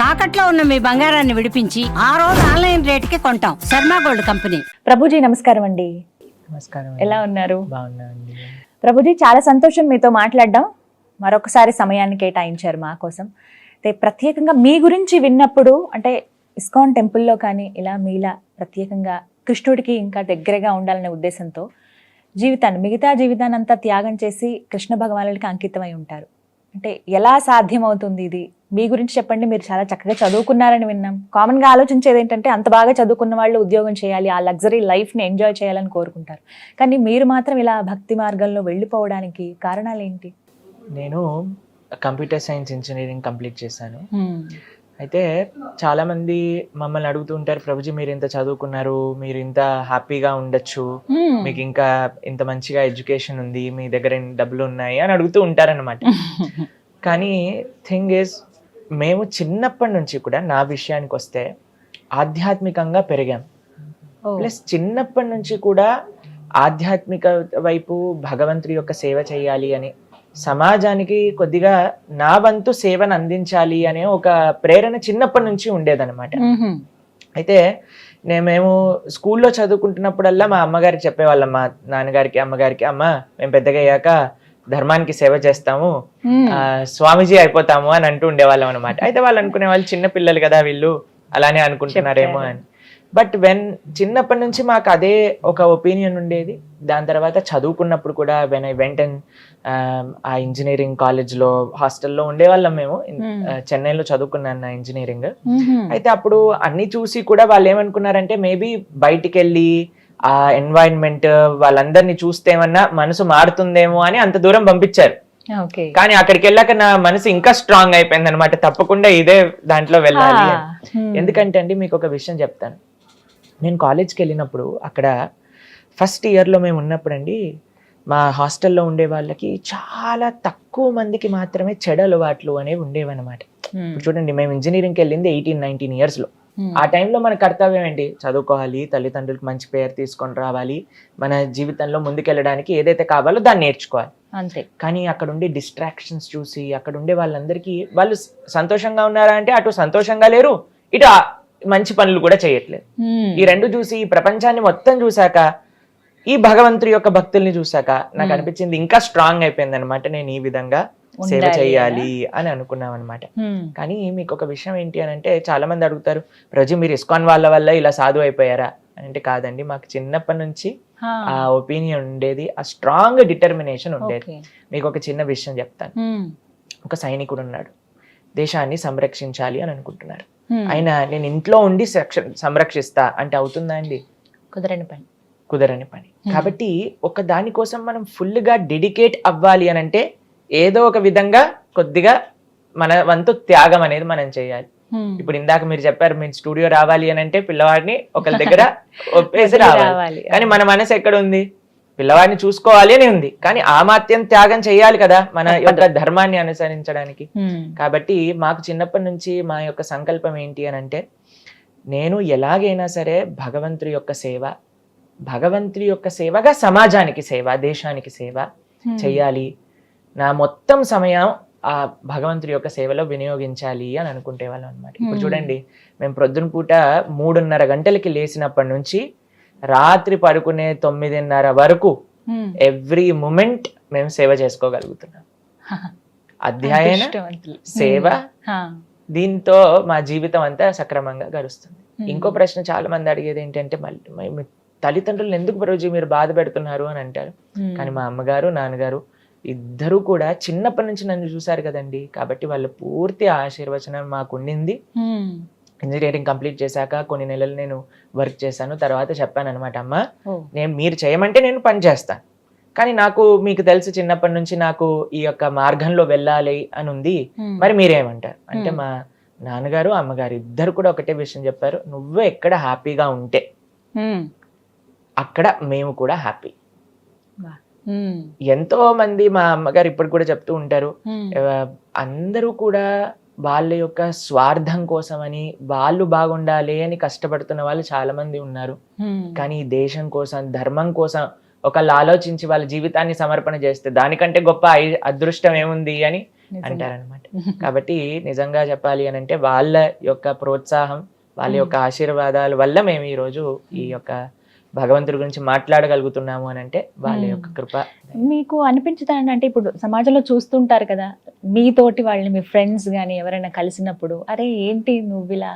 తాకట్లో ఉన్న మీ బంగారాన్ని విడిపించి ఆ రోజు ఆన్లైన్ రేటుకి కొంటాం. Sharma gold company. ప్రభుజీ నమస్కారం అండి. నమస్కారం. ఎలా ఉన్నారు? బాగున్నానండి. ప్రభుజీ చాలా సంతోషం మీతో మాట్లాడడం. మరొకసారి సమయాన్ని కేటాయించారు మా కోసం. అయితే ప్రత్యేకంగా మీ గురించి విన్నప్పుడు అంటే ఇస్కాన్ టెంపుల్లో కానీ ఇలా మీలా ప్రత్యేకంగా కృష్ణుడికి ఇంకా దగ్గరగా ఉండాలనే ఉద్దేశంతో మిగతా జీవితాన్ని అంతా త్యాగం చేసి కృష్ణ భగవానుడికి అంకితమై ఉంటారు. అంటే ఎలా సాధ్యమవుతుంది ఇది? మీ గురించి చెప్పండి. మీరు చాలా చక్కగా చదువుకున్నారని విన్నాం. కామన్గా ఆలోచించేది ఏంటంటే అంత బాగా చదువుకున్న వాళ్ళు ఉద్యోగం చేయాలి, ఆ లగ్జరీ లైఫ్ని ఎంజాయ్ చేయాలని కోరుకుంటారు. కానీ మీరు మాత్రం ఇలా భక్తి మార్గంలో వెళ్ళిపోవడానికి కారణాలు ఏంటి? నేను కంప్యూటర్ సైన్స్ ఇంజనీరింగ్ కంప్లీట్ చేశాను. అయితే చాలామంది మమ్మల్ని అడుగుతూ ఉంటారు, ప్రభుజీ మీరు ఇంత చదువుకున్నారు, మీరు ఇంత హ్యాపీగా ఉండొచ్చు, మీకు ఇంకా ఇంత మంచిగా ఎడ్యుకేషన్ ఉంది, మీ దగ్గర డబ్బులు ఉన్నాయి అని అడుగుతూ ఉంటారనమాట. కానీ థింగ్ ఈజ్, మేము చిన్నప్పటి నుంచి కూడా నా విషయానికి వస్తే ఆధ్యాత్మికంగా పెరిగాం. ప్లస్ చిన్నప్పటి నుంచి కూడా ఆధ్యాత్మిక వైపు భగవంతుడి యొక్క సేవ చేయాలి అని, సమాజానికి కొద్దిగా నా వంతు సేవను అందించాలి అనే ఒక ప్రేరణ చిన్నప్పటి నుంచి ఉండేదన్నమాట. అయితే మేము స్కూల్లో చదువుకుంటున్నప్పుడల్లా మా అమ్మగారికి చెప్పేవాళ్ళం, మా నాన్నగారికి అమ్మగారికి, అమ్మ మేము పెద్దగా అయ్యాక ధర్మానికి సేవ చేస్తాము, స్వామీజీ అయిపోతాము అని అంటూ ఉండేవాళ్ళం అనమాట. అయితే వాళ్ళు అనుకునే వాళ్ళు చిన్న పిల్లలు కదా వీళ్ళు అలానే అనుకుంటున్నారేమో అని. బట్ చిన్నప్పటి నుంచి మాకు అదే ఒక ఒపీనియన్ ఉండేది. దాని తర్వాత చదువుకున్నప్పుడు కూడా వెన్ ఐ వెంట ఆ ఇంజనీరింగ్ కాలేజ్లో హాస్టల్లో ఉండేవాళ్ళం మేము. చెన్నైలో చదువుకున్నాను నా ఇంజనీరింగ్. అయితే అప్పుడు అన్ని చూసి కూడా వాళ్ళు ఏమనుకున్నారంటే మేబీ బయటికి వెళ్ళి ఆ ఎన్వైరన్మెంట్ వాళ్ళందరినీ చూస్తే ఏమన్నా మనసు మారుతుందేమో అని అంత దూరం పంపించారు. కానీ అక్కడికి వెళ్ళాక నా మనసు ఇంకా స్ట్రాంగ్ అయిపోయింది అనమాట, తప్పకుండా ఇదే దాంట్లో వెళ్ళాలి. ఎందుకంటే అండి మీకు ఒక విషయం చెప్తాను. నేను కాలేజ్కి వెళ్ళినప్పుడు అక్కడ ఫస్ట్ ఇయర్లో మేము ఉన్నప్పుడు అండి, మా హాస్టల్లో ఉండే వాళ్ళకి చాలా తక్కువ మందికి మాత్రమే చెడు అలవాట్లు అనేవి ఉండేవన్నమాట. ఇప్పుడు చూడండి, మేము ఇంజనీరింగ్కి వెళ్ళింది 18-19 ఇయర్స్లో. ఆ టైంలో మన కర్తవ్యం ఏంటి? చదువుకోవాలి, తల్లిదండ్రులకు మంచి పేరు తీసుకొని రావాలి, మన జీవితంలో ముందుకెళ్ళడానికి ఏదైతే కావాలో దాన్ని నేర్చుకోవాలి అంతే. కానీ అక్కడ ఉండే డిస్ట్రాక్షన్స్ చూసి అక్కడ ఉండే వాళ్ళందరికీ వాళ్ళు సంతోషంగా ఉన్నారా అంటే అటు సంతోషంగా లేరు, ఇటు మంచి పనులు కూడా చేయట్లేదు. ఈ రెండు చూసి ఈ ప్రపంచాన్ని మొత్తం చూసాక, ఈ భగవంతుడి యొక్క భక్తుల్ని చూసాక నాకు అనిపించింది ఇంకా స్ట్రాంగ్ అయిపోయింది అనమాట, నేను ఈ విధంగా సేవ చేయాలి అని అనుకున్నాం అనమాట. కానీ మీకు ఒక విషయం ఏంటి అని అంటే, చాలా మంది అడుగుతారు, ప్రజు మీరు ఇస్కాన్ వాళ్ళ వల్ల ఇలా సాధు అయిపోయారా అని అంటే, కాదండి, మాకు చిన్నప్పటి నుంచి ఆ ఒపీనియన్ ఉండేది, ఆ స్ట్రాంగ్ డిటర్మినేషన్ ఉండేది. మీకు ఒక చిన్న విషయం చెప్తాను. ఒక సైనికుడు ఉన్నాడు, దేశాన్ని సంరక్షించాలి అని అనుకుంటున్నారు. ఆయన నేను ఇంట్లో ఉండి సంరక్షిస్తా అంటే అవుతుందా అండి? కుదరని పని. కాబట్టి ఒక దానికోసం మనం ఫుల్ గా డెడికేట్ అవ్వాలి అని అంటే ఏదో ఒక విధంగా కొద్దిగా మన వంతు త్యాగం అనేది మనం చేయాలి. ఇప్పుడు ఇందాక మీరు చెప్పారు, మీరు స్టూడియో రావాలి అని అంటే పిల్లవాడిని ఒకరి దగ్గర ఒప్పేసి రావాలి. కానీ మన మనసు ఎక్కడ ఉంది? పిల్లవాడిని చూసుకోవాలి అని ఉంది. కానీ ఆ మాత్యం త్యాగం చేయాలి కదా మన యొక్క ధర్మాన్ని అనుసరించడానికి. కాబట్టి మాకు చిన్నప్పటి నుంచి మా యొక్క సంకల్పం ఏంటి అని అంటే, నేను ఎలాగైనా సరే భగవంతుడి యొక్క సేవగా సమాజానికి సేవ, దేశానికి సేవ చెయ్యాలి, నా మొత్తం సమయం ఆ భగవంతుడి యొక్క సేవలో వినియోగించాలి అని అనుకుంటే వాళ్ళం అనమాట. ఇప్పుడు చూడండి, మేము ప్రొద్దున పూట 3:30 గంటలకి లేచినప్పటి నుంచి రాత్రి పడుకునే 9:30 వరకు ఎవ్రీ మూమెంట్ మేము సేవ చేసుకోగలుగుతున్నాం. అధ్యయన సేవ, దీంతో మా జీవితం అంతా సక్రమంగా గడుస్తుంది. ఇంకో ప్రశ్న చాలా మంది అడిగేది ఏంటంటే, మళ్ళీ తల్లిదండ్రులను ఎందుకు ప్రభుజీ మీరు బాధ పెడుతున్నారు అని అంటారు. కానీ మా అమ్మగారు నాన్నగారు ఇద్దరు కూడా చిన్నప్పటి నుంచి నన్ను చూశారు కదండి, కాబట్టి వాళ్ళ పూర్తి ఆశీర్వచనం మాకు ఉండింది. ఇంజనీరింగ్ కంప్లీట్ చేశాక కొన్ని నెలలు నేను వర్క్ చేశాను. తర్వాత చెప్పాను అనమాట, అమ్మ మీరు చేయమంటే నేను పని చేస్తాను, కానీ నాకు మీకు తెలుసు చిన్నప్పటి నుంచి నాకు ఈ యొక్క మార్గంలో వెళ్ళాలి అని ఉంది, మరి మీరేమంటారు అంటే, మా నాన్నగారు అమ్మగారు ఇద్దరు కూడా ఒకటే విషయం చెప్పారు, నువ్వు ఎక్కడ హ్యాపీగా ఉంటే అక్కడ మేము కూడా హ్యాపీ. ఎంతో మంది మా అమ్మగారు ఇప్పుడు కూడా చెప్తూ ఉంటారు, అందరూ కూడా వాళ్ళ యొక్క స్వార్థం కోసం అని, వాళ్ళు బాగుండాలి అని కష్టపడుతున్న వాళ్ళు చాలా మంది ఉన్నారు. కానీ దేశం కోసం, ధర్మం కోసం ఒకళ్ళు ఆలోచించి వాళ్ళ జీవితాన్ని సమర్పణ చేస్తే దానికంటే గొప్ప అదృష్టం ఏముంది అని అంటారనమాట. కాబట్టి నిజంగా చెప్పాలి అని అంటే వాళ్ళ యొక్క ప్రోత్సాహం, వాళ్ళ యొక్క ఆశీర్వాదాల వల్ల మేము ఈ రోజు ఈ యొక్క భగవంతుడి గురించి మాట్లాడగలుగుతున్నాము అని అంటే వాళ్ళ యొక్క కృప. మీకు అనిపించుతా అంటే ఇప్పుడు సమాజంలో చూస్తుంటారు కదా, మీతోటి వాళ్ళని మీ ఫ్రెండ్స్ కానీ ఎవరైనా కలిసినప్పుడు అరే ఏంటి నువ్వు ఇలా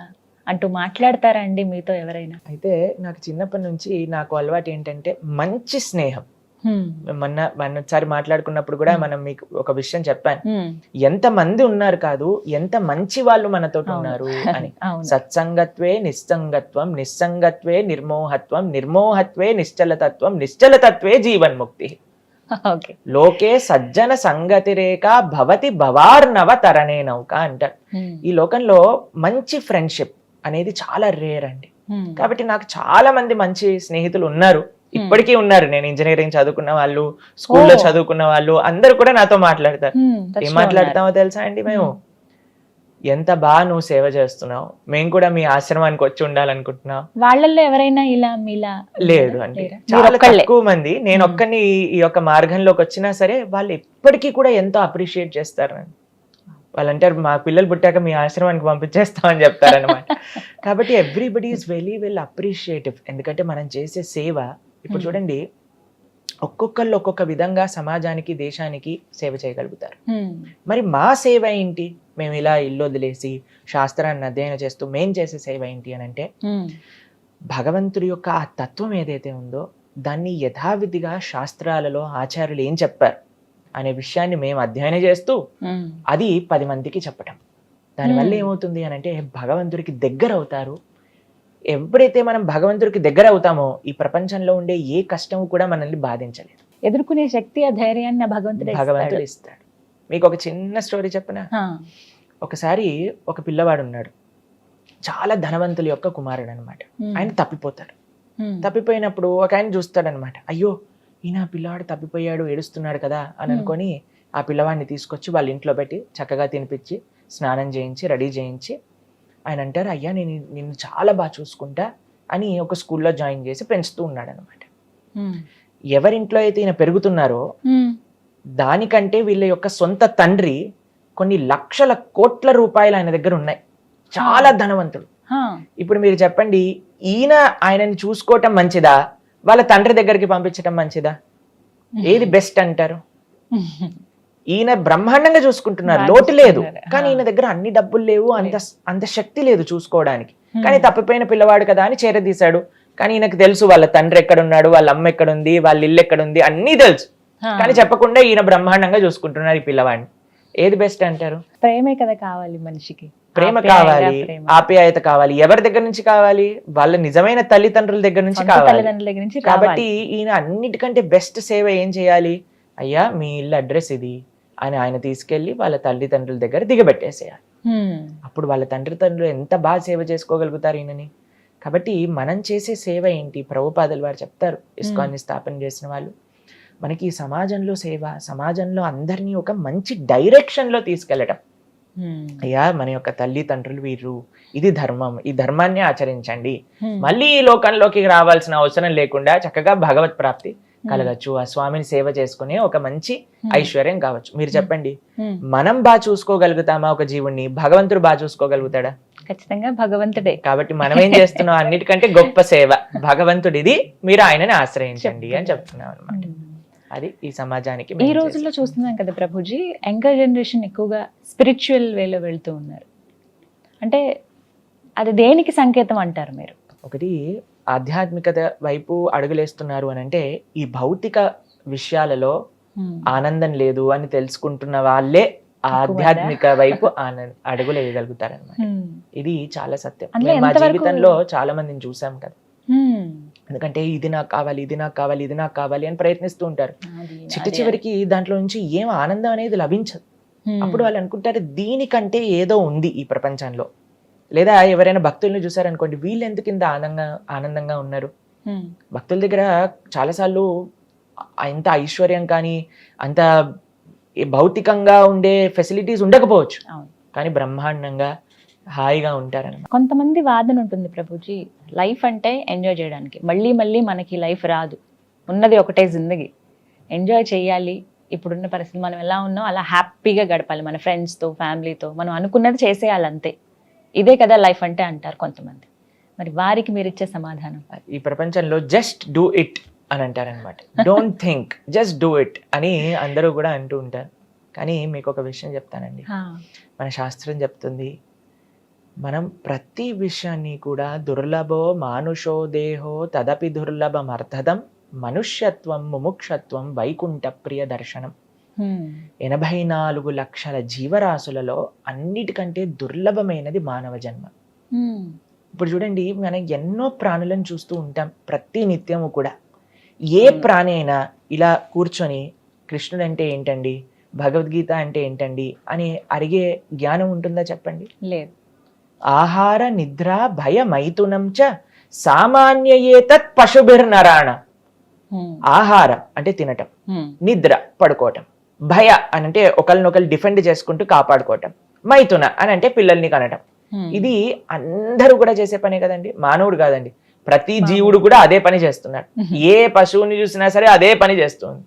అంటూ మాట్లాడతారా అండి మీతో ఎవరైనా? అయితే నాకు చిన్నప్పటి నుంచి నాకు అలవాటు ఏంటంటే మంచి స్నేహం. మొన్నసారి మాట్లాడుకున్నప్పుడు కూడా మనం మీకు ఒక విషయం చెప్పాను, ఎంత మంది ఉన్నారు కాదు, ఎంత మంచి వాళ్ళు మనతో ఉన్నారు అని. సత్సంగత్వే నిస్సంగత్వం, నిస్సంగత్వే నిర్మోహత్వం, నిర్మోహత్వే నిశ్చలతత్వం, నిశ్చలతత్వే జీవన్ముక్తి. లోకే సజ్జన సంగతిరేక భవతి భవార్నవ తరణే నౌక అంటారు. ఈ లోకంలో మంచి ఫ్రెండ్షిప్ అనేది చాలా రేర్ అండి. కాబట్టి నాకు చాలా మంది మంచి స్నేహితులు ఉన్నారు, ఇప్పటికీ ఉన్నారు. నేను ఇంజనీరింగ్ చదువుకున్న వాళ్ళు, స్కూల్లో చదువుకున్న వాళ్ళు అందరూ కూడా నాతో మాట్లాడతారు. ఏం మాట్లాడతామో తెలుసా అండి, మేము ఎంత బాగా నువ్వు సేవ చేస్తున్నావు, మేము కూడా మీ ఆశ్రమానికి వచ్చి ఉండాలనుకుంటున్నాం. వాళ్ళల్లో ఎవరైనా ఇలా మీలా? లేదు అండి, చాలా తక్కువ మంది. నేను ఒక్కని ఈ యొక్క మార్గంలోకి వచ్చినా సరే వాళ్ళు ఇప్పటికీ కూడా ఎంతో అప్రిషియేట్ చేస్తారు. వాళ్ళు అంటారు మా పిల్లలు పుట్టాక మీ ఆశ్రమానికి పంపించేస్తామని చెప్తారనమాట. కాబట్టి everybody is very well appreciative. ఎందుకంటే మనం చేసే సేవ ఇప్పుడు చూడండి, ఒక్కొక్కళ్ళు ఒక్కొక్క విధంగా సమాజానికి, దేశానికి సేవ చేయగలుగుతారు. మరి మా సేవ ఏంటి? మేము ఇలా ఇల్లు వదిలేసి శాస్త్రాన్ని అధ్యయనం చేస్తూ మేం చేసే సేవ ఏంటి అని అంటే, భగవంతుడి యొక్క ఆ తత్వం ఏదైతే ఉందో దాన్ని యథావిధిగా శాస్త్రాలలో ఆచార్యులు ఏం చెప్పారు అనే విషయాన్ని మేము అధ్యయనం చేస్తూ అది 10 మందికి చెప్పటం. దానివల్ల ఏమవుతుంది అని అంటే భగవంతుడికి దగ్గర అవుతారు. ఎప్పుడైతే మనం భగవంతుడికి దగ్గర అవుతామో ఈ ప్రపంచంలో ఉండే ఏ కష్టము కూడా మనల్ని బాధించలేదు. ఎదుర్కొనే శక్తి, ఆ ధైర్యాన్ని భగవంతుడు ఇస్తాడు. మీకు ఒక చిన్న స్టోరీ చెప్పనా? ఒకసారి ఒక పిల్లవాడు ఉన్నాడు, చాలా ధనవంతుల యొక్క కుమారుడు అనమాట. ఆయన తప్పిపోతాడు. తప్పిపోయినప్పుడు ఒక ఆయన చూస్తాడనమాట, అయ్యో ఈయన పిల్లవాడు తప్పిపోయాడు, ఏడుస్తున్నాడు కదా అని అనుకొని ఆ పిల్లవాడిని తీసుకొచ్చి వాళ్ళ ఇంట్లో పెట్టి చక్కగా తినిపించి స్నానం చేయించి రెడీ చేయించి ఆయన అంటారు, అయ్యా నేను నిన్ను చాలా బాగా చూసుకుంటా అని ఒక స్కూల్లో జాయిన్ చేసి పెంచుతూ ఉన్నాడు అనమాట. ఎవరింట్లో అయితే ఈయన పెరుగుతున్నారో దానికంటే వీళ్ళ యొక్క సొంత తండ్రి కొన్ని లక్షల కోట్ల రూపాయలు ఆయన దగ్గర ఉన్నాయి, చాలా ధనవంతుడు. ఇప్పుడు మీరు చెప్పండి, ఈయన ఆయనని చూసుకోవటం మంచిదా, వాళ్ళ తండ్రి దగ్గరికి పంపించడం మంచిదా? ఏది బెస్ట్ అంటారు? ఈయన బ్రహ్మాండంగా చూసుకుంటున్నారు, లోటు లేదు. కానీ ఈయన దగ్గర అన్ని డబ్బులు లేవు, అంత శక్తి లేదు చూసుకోవడానికి. కానీ తప్పిపోయిన పిల్లవాడు కదా అని చేరదీశాడు. కానీ ఈయనకు తెలుసు వాళ్ళ తండ్రి ఎక్కడున్నాడు, వాళ్ళ అమ్మ ఎక్కడుంది, వాళ్ళ ఇల్లు ఎక్కడుంది, అన్నీ తెలుసు. కానీ చెప్పకుండా ఈయన బ్రహ్మాండంగా చూసుకుంటున్నారు ఈ పిల్లవాడిని. ఏది బెస్ట్ అంటారు? ప్రేమే కదా కావాలి మనిషికి. ప్రేమ కావాలి, ఆప్యాయత కావాలి. ఎవరి దగ్గర నుంచి కావాలి? వాళ్ళ నిజమైన తల్లిదండ్రుల దగ్గర నుంచి కావాలి. కాబట్టి ఈయన అన్నిటికంటే బెస్ట్ సేవ ఏం చేయాలి? అయ్యా మీ ఇల్లు అడ్రస్ ఇది అని ఆయన తీసుకెళ్లి వాళ్ళ తల్లిదండ్రుల దగ్గర దిగబెట్టేసేయాలి. అప్పుడు వాళ్ళ తండ్రులు ఎంత బాగా సేవ చేసుకోగలుగుతారు ఈయనని. కాబట్టి మనం చేసే సేవ ఏంటి? ప్రభుపాదులు వారు చెప్తారు, ఇస్కాన్ని స్థాపన చేసిన వాళ్ళు, మనకి సమాజంలో సేవ, సమాజంలో అందరినీ ఒక మంచి డైరెక్షన్ లో తీసుకెళ్లడం. అయ్యా మన యొక్క తల్లిదండ్రులు వీరు, ఇది ధర్మం, ఈ ధర్మాన్ని ఆచరించండి. మళ్ళీ ఈ లోకంలోకి రావాల్సిన అవసరం లేకుండా చక్కగా భగవత్ ప్రాప్తి కలగచ్చు, ఆ స్వామిని సేవ చేసుకునే ఒక మంచి ఐశ్వర్యం కావచ్చు. మీరు చెప్పండి, మనం బాగా చూసుకోగలుగుతామా ఒక జీవుణ్ణి? భగవంతుడు బాగా చూసుకోగలుగుతాడా? ఖచ్చితంగా భగవంతుడే. కాబట్టి మనం ఏం చేస్తున్నాం? అన్నిటికంటే గొప్ప సేవ భగవంతుడిది, మీరు ఆయనని ఆశ్రయించండి అని చెప్తున్నాం అనమాట. అది ఈ సమాజానికి. ఈ రోజుల్లో చూస్తున్నాం కదా ప్రభుజీ, యంగర్ జనరేషన్ ఎక్కువగా స్పిరిచువల్ వేలో వెళ్తూ ఉన్నారు. అంటే అది దేనికి సంకేతం అంటారు మీరు? ఒకటి, ఆధ్యాత్మికత వైపు అడుగులేస్తున్నారు అని అంటే ఈ భౌతిక విషయాలలో ఆనందం లేదు అని తెలుసుకుంటున్న వాళ్ళే ఆధ్యాత్మిక వైపు అడుగులు వేయగలుగుతారు అన్నమాట. ఇది చాలా సత్యం. మా జీవితంలో చాలా మందిని చూసాం కదా. ఎందుకంటే ఇది నాకు కావాలి, ఇది నాకు కావాలి, ఇది నాకు కావాలి అని ప్రయత్నిస్తూ ఉంటారు. చివరికి దాంట్లో నుంచి ఏం ఆనందం అనేది లభించదు. అప్పుడు వాళ్ళు అనుకుంటారు దీనికంటే ఏదో ఉంది ఈ ప్రపంచంలో. లేదా ఎవరైనా భక్తుల్ని చూసారనుకోండి, వీళ్ళు ఎందుకు ఇంత ఆనందంగా ఉన్నారు? భక్తుల దగ్గర చాలాసార్లు అంత ఐశ్వర్యం కానీ అంత భౌతికంగా ఉండే ఫెసిలిటీస్ ఉండకపోవచ్చు, కానీ బ్రహ్మాండంగా హాయిగా ఉంటారన్నమాట. కొంతమంది వాదన ఉంటుంది ప్రభుజీ, లైఫ్ అంటే ఎంజాయ్ చేయడానికి, మళ్ళీ మళ్ళీ మనకి లైఫ్ రాదు, ఉన్నది ఒకటే జిందగీ, ఎంజాయ్ చేయాలి, ఇప్పుడున్న పరిస్థితి మనం ఎలా ఉన్నాం అలా హ్యాపీగా గడపాలి మన ఫ్రెండ్స్తో ఫ్యామిలీతో, మనం అనుకున్నది చేసేయాలి అంతే, ఇదే కదా లైఫ్ అంటే అంటారు కొంతమంది. మరి వారికి మీరు ఇచ్చే సమాధానం? ఈ ప్రపంచంలో జస్ట్ డూ ఇట్ అని అంటారనమాట. Don't think, just do it అని అందరూ కూడా అంటూ ఉంటారు. కానీ మీకు ఒక విషయం చెప్తానండి, మన శాస్త్రం చెప్తుంది మనం ప్రతి విషయాన్ని కూడా దుర్లభో మానుషో దేహో తదపి దుర్లభమర్థదం మనుష్యత్వం ముముక్షత్వం వైకుంఠ ప్రియ దర్శనం. 84 లక్షల జీవరాశులలో అన్నిటికంటే దుర్లభమైనది మానవ జన్మ. ఇప్పుడు చూడండి, మనం ఎన్నో ప్రాణులను చూస్తూ ఉంటాం ప్రతి నిత్యము కూడా. ఏ ప్రాణి అయినా ఇలా కూర్చొని కృష్ణుడు అంటే ఏంటండి, భగవద్గీత అంటే ఏంటండి అని అడిగే జ్ఞానం ఉంటుందా చెప్పండి? లేదు. ఆహార నిద్ర భయ మైథునం చ సామాన్యయేతత్ పశుభిర్నరాణ. ఆహారం అంటే తినటం, నిద్ర పడుకోవటం, భయ అని అంటే ఒకరినొకరు డిఫెండ్ చేసుకుంటూ కాపాడుకోవటం, మైథున అని అంటే పిల్లల్ని కనటం. ఇది అందరూ కూడా చేసే పనే కదండి, మానవుడు కాదండి, ప్రతి జీవుడు కూడా అదే పని చేస్తున్నాడు. ఏ పశువుని చూసినా సరే అదే పని చేస్తుంది.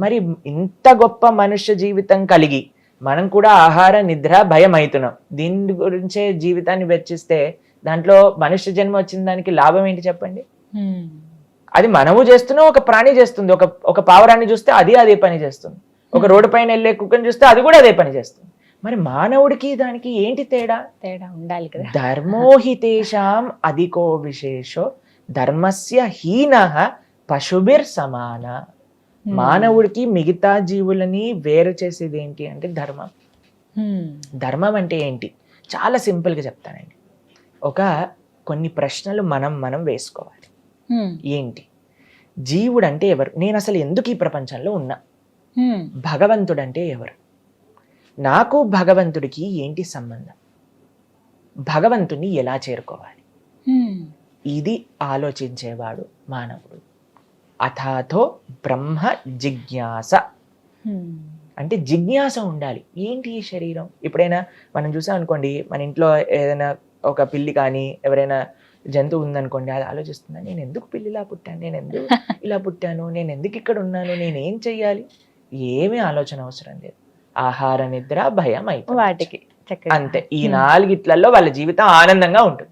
మరి ఇంత గొప్ప మనుష్య జీవితం కలిగి మనం కూడా ఆహార నిద్ర భయం అవుతున్నాం, దీని గురించే జీవితాన్ని వెచ్చిస్తే దాంట్లో మనుష్య జన్మ వచ్చిన దానికి లాభం ఏంటి చెప్పండి? అది మనము చేస్తున్నాం, ఒక ప్రాణి చేస్తుంది. ఒక పావురాన్ని చూస్తే అదే పని చేస్తుంది. ఒక రోడ్డు పైన వెళ్ళే కుక్కని చూస్తే అది కూడా అదే పని చేస్తుంది. మరి మానవుడికి దానికి ఏంటి తేడా? ఉండాలి కదా. ధర్మోహితేషాం అధికో విశేషో ధర్మస్య హీనః పశుభిర్ సమాన. మానవుడికి మిగతా జీవులని వేరు చేసేది ఏంటి అంటే ధర్మం. ధర్మం అంటే ఏంటి? చాలా సింపుల్గా చెప్తానండి. కొన్ని ప్రశ్నలు మనం వేసుకోవాలి. ఏంటి జీవుడు అంటే ఎవరు? నేను అసలు ఎందుకు ఈ ప్రపంచంలో ఉన్నా? భగవంతుడు అంటే ఎవరు? నాకు భగవంతుడికి ఏంటి సంబంధం? భగవంతుని ఎలా చేరుకోవాలి? ఇది ఆలోచించేవాడు మానవుడు. అథాతో బ్రహ్మ జిజ్ఞాస అంటే జిజ్ఞాస ఉండాలి. ఏంటి ఈ శరీరం? ఎప్పుడైనా మనం చూసాం అనుకోండి, మన ఇంట్లో ఏదైనా ఒక పిల్లి కానీ ఎవరైనా జంతువు ఉందనుకోండి, అది ఆలోచిస్తుందా, నేను ఎందుకు పిల్లిలా పుట్టాను, నేను ఎందుకు ఇలా పుట్టాను, నేను ఎందుకు ఇక్కడ ఉన్నాను, నేనేం చెయ్యాలి? ఏమీ ఆలోచన అవసరం లేదు. ఆహార నిద్ర భయం అయిపోయి వాటికి అంతే. ఈ 4 వాళ్ళ జీవితం ఆనందంగా ఉంటుంది.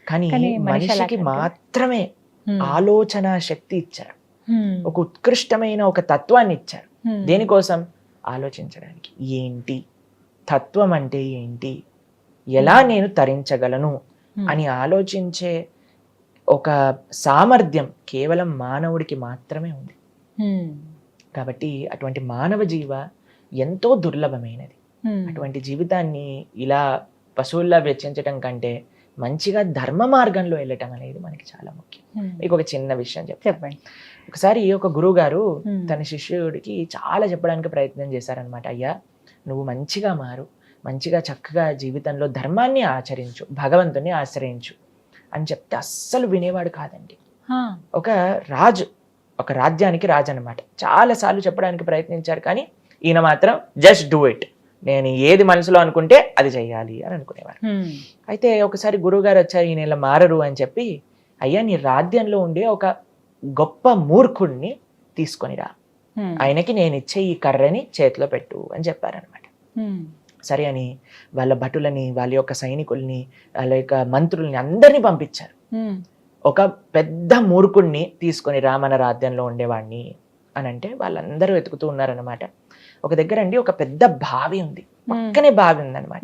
కానీ మనిషికి మాత్రమే ఆలోచన శక్తి ఇచ్చారు, ఒక ఉత్కృష్టమైన ఒక తత్వాన్ని ఇచ్చారు. దేనికోసం? ఆలోచించడానికి. ఏంటి తత్వం అంటే ఏంటి, ఎలా నేను తరించగలను అని ఆలోచించే ఒక సామర్థ్యం కేవలం మానవుడికి మాత్రమే ఉంది. కాబట్టి అటువంటి మానవ జీవ ఎంతో దుర్లభమైనది. అటువంటి జీవితాన్ని ఇలా పశువుల్లా వెచ్చించడం కంటే మంచిగా ధర్మ మార్గంలో వెళ్ళటం అనేది మనకి చాలా ముఖ్యం. మీకు ఒక చిన్న విషయం చెప్పండి. ఒకసారి ఒక గురువు గారు తన శిష్యుడికి చాలా చెప్పడానికి ప్రయత్నం చేశారనమాట. అయ్యా, నువ్వు మంచిగా మారు, మంచిగా చక్కగా జీవితంలో ధర్మాన్ని ఆచరించు, భగవంతుని ఆశ్రయించు అని చెప్తే అస్సలు వినేవాడు కాదండి. ఒక రాజ్యానికి రాజు అనమాట. చాలాసార్లు చెప్పడానికి ప్రయత్నించారు, కానీ ఈయన మాత్రం జస్ట్ డూ ఇట్, నేను ఏది మనసులో అనుకుంటే అది చెయ్యాలి అని అనుకునేవారు. అయితే ఒకసారి గురువుగారు వచ్చారు, ఈయన ఇలా మారరు అని చెప్పి, అయ్యా నీ రాజ్యంలో ఉండే ఒక గొప్ప మూర్ఖుడిని తీసుకొనిరా, ఆయనకి నేను ఇచ్చే ఈ కర్రని చేతిలో పెట్టు అని చెప్పారనమాట. సరే అని వాళ్ళ భటులని, వాళ్ళ యొక్క సైనికుల్ని, వాళ్ళ యొక్క మంత్రుల్ని అందరినీ పంపించారు. ఒక పెద్ద మూర్ఖుడిని తీసుకొని రా మన రాజ్యంలో ఉండేవాడిని అని అంటే వాళ్ళందరూ వెతుకుతూ ఉన్నారనమాట. ఒక దగ్గర అండి ఒక పెద్ద బావి ఉంది, పక్కనే బావి ఉందన్నమాట.